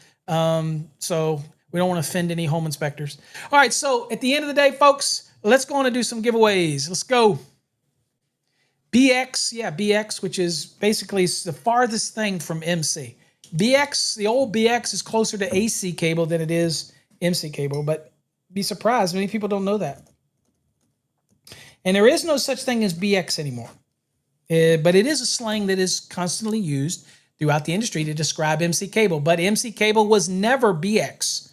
So we don't want to offend any home inspectors. All right, so at the end of the day, folks, let's go on and do some giveaways. Let's go. BX, which is basically the farthest thing from MC. BX, the old BX is closer to AC cable than it is MC cable, but be surprised, many people don't know that. And there is no such thing as BX anymore. But it is a slang that is constantly used throughout the industry to describe MC cable. But MC cable was never BX.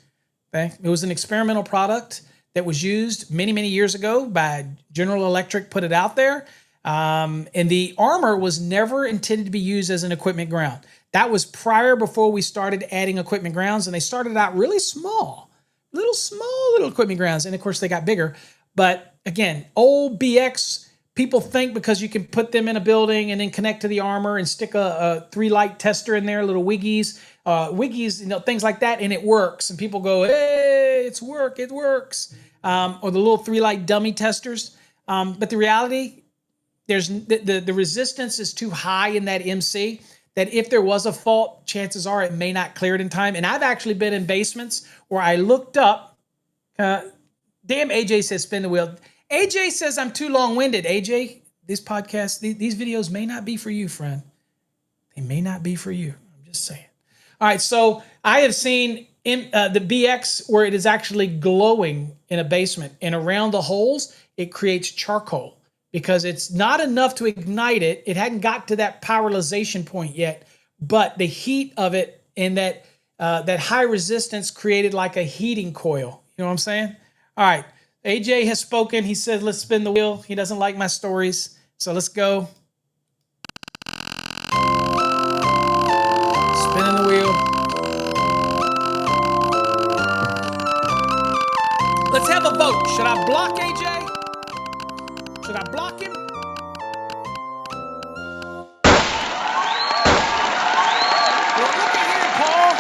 Okay? It was an experimental product that was used many, many years ago by General Electric, put it out there. And the armor was never intended to be used as an equipment ground. That was before we started adding equipment grounds, and they started out really small little equipment grounds. And of course they got bigger. But again, old BX, people think because you can put them in a building and then connect to the armor and stick a 3-light tester in there, little wiggies, things like that, and it works. And people go, hey, it works. Or the little 3-light dummy testers. But the reality, there's the resistance is too high in that MC that if there was a fault, chances are it may not clear it in time. And I've actually been in basements where I looked up, damn, AJ says spin the wheel. AJ says I'm too long-winded. AJ, this podcast, these videos may not be for you, friend. They may not be for you. I'm just saying. All right, so I have seen the BX where it is actually glowing in a basement, and around the holes, it creates charcoal because it's not enough to ignite it. It hadn't got to that powerization point yet, but the heat of it and that high resistance created like a heating coil. You know what I'm saying? All right. AJ has spoken. He said, let's spin the wheel. He doesn't like my stories. So let's go. Spinning the wheel. Let's have a vote. Should I block AJ? Should I block him? Well, look at here, Paul.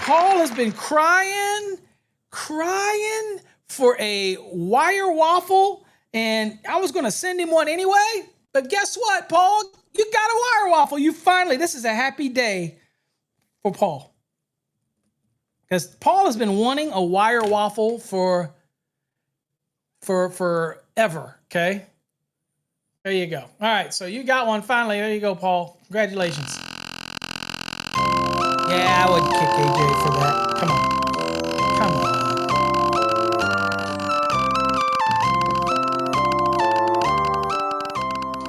Paul has been crying for a wire waffle, and I was going to send him one anyway. But guess what, Paul? You got a wire waffle. You finally, this is a happy day for Paul. Because Paul has been wanting a wire waffle for forever, okay? There you go. All right, so you got one finally. There you go, Paul. Congratulations. Yeah, I would kick AJ for that. Come on. Come on.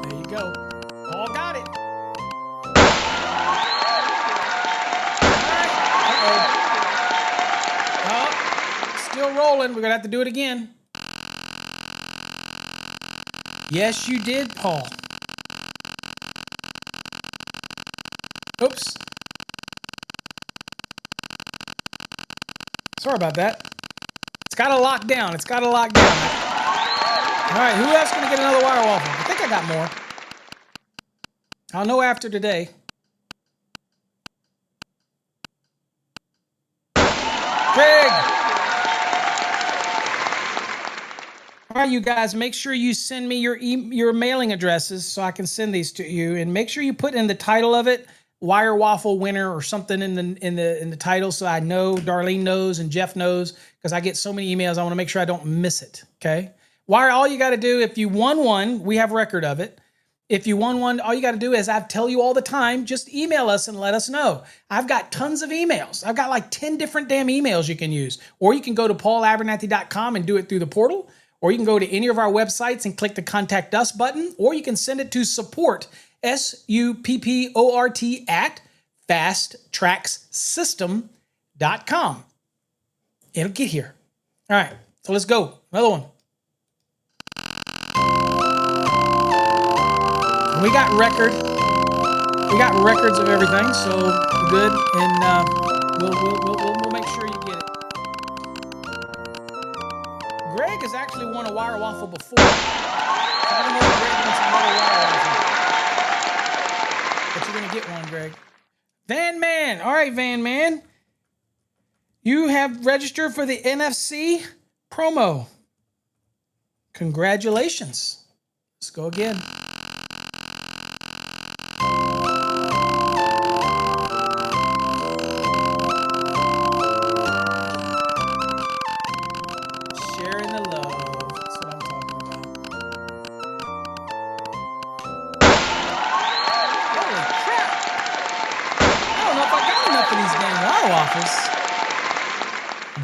There you go. Paul got it. All right. Uh-oh. Oh, still rolling. We're going to have to do it again. Yes, you did, Paul. Oops. Sorry about that. It's got to lock down. It's got to lock down. All right, who else going to get another wire waffle? I think I got more. I'll know after today. Greg! All right, you guys, make sure you send me your mailing addresses so I can send these to you, and make sure you put in the title of it wire waffle winner or something in the title, so I know, Darlene knows, and Jeff knows, because I get so many emails. I want to make sure I don't miss it. Okay, wire. All you got to do, if you won one, we have record of it. If you won one, all you got to do is, I tell you all the time, just email us and let us know. I've got tons of emails. I've got like 10 different damn emails you can use, or you can go to paulabernathy.com and do it through the portal. Or you can go to any of our websites and click the Contact Us button, or you can send it to support, SUPPORT, at fasttrackssystem.com. It'll get here. All right, so let's go. Another one. We got record. We got records of everything, so we're good, and we'll make sure you get it. Greg has actually won a wire waffle before. So I don't know if Greg wants another wire waffle. But you're going to get one, Greg. Van Man. All right, Van Man. You have registered for the NFC promo. Congratulations. Let's go again.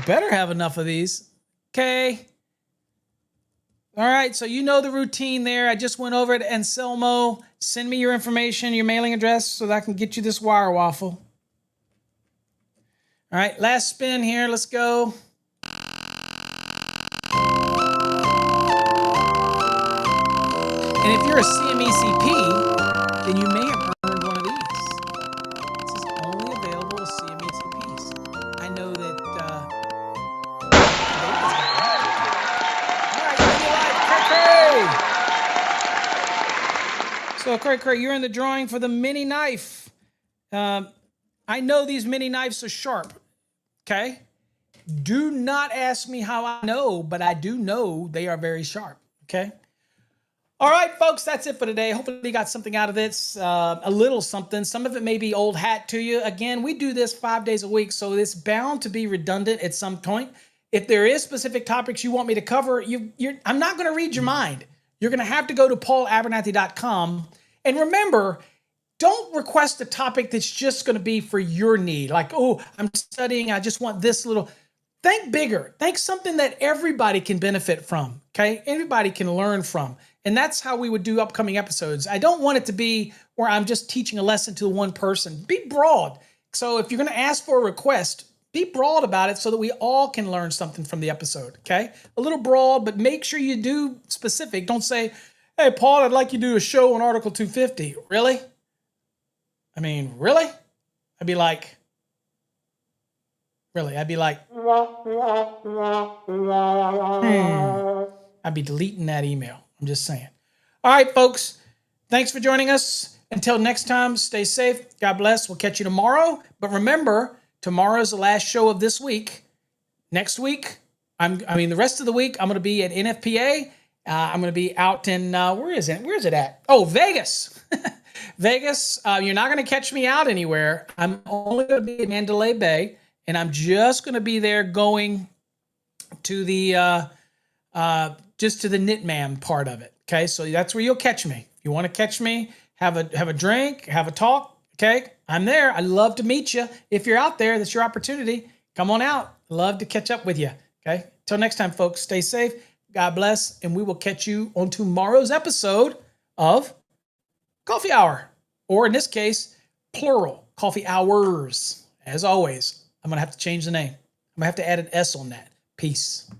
Better have enough of these. Okay. All right, so you know the routine there. I just went over to Anselmo. Send me your information, your mailing address, so that I can get you this wire waffle. All right, last spin here. Let's go. And if you're a CMECP, then you may have earned one of these. This is only available to CMECPs. I know that So, Cray, you're in the drawing for the mini knife. I know these mini knives are sharp, okay? Do not ask me how I know, but I do know they are very sharp, okay? All right, folks, that's it for today. Hopefully you got something out of this, a little something. Some of it may be old hat to you. Again, we do this 5 days a week, so it's bound to be redundant at some point. If there is specific topics you want me to cover, I'm not going to read your mind. You're going to have to go to paulabernathy.com. And remember, don't request a topic that's just going to be for your need. Like, oh, I'm studying, I just want this little. Think bigger. Think something that everybody can benefit from, okay? Everybody can learn from. And that's how we would do upcoming episodes. I don't want it to be where I'm just teaching a lesson to one person. Be broad. So if you're going to ask for a request, be broad about it so that we all can learn something from the episode, okay? A little broad, but make sure you do specific. Don't say, hey, Paul, I'd like you to do a show on Article 250. Really? I mean, really? I'd be like, really? I'd be like, I'd be deleting that email. I'm just saying. All right, folks. Thanks for joining us. Until next time, stay safe. God bless. We'll catch you tomorrow. But remember, tomorrow is the last show of this week. Next week, I mean, the rest of the week, I'm going to be at NFPA. I'm going to be out in, where is it? Where is it at? Oh, Vegas. Vegas. You're not going to catch me out anywhere. I'm only going to be in Mandalay Bay, and I'm just going to be there going to the, just to the Knitman part of it. Okay. So that's where you'll catch me. If you want to catch me, have a drink, have a talk. Okay. I'm there. I'd love to meet you. If you're out there, that's your opportunity. Come on out. Love to catch up with you. Okay. Till next time, folks, stay safe. God bless. And we will catch you on tomorrow's episode of Coffee Hour, or in this case, plural, coffee hours. As always, I'm going to have to change the name. I'm going to have to add an S on that. Peace.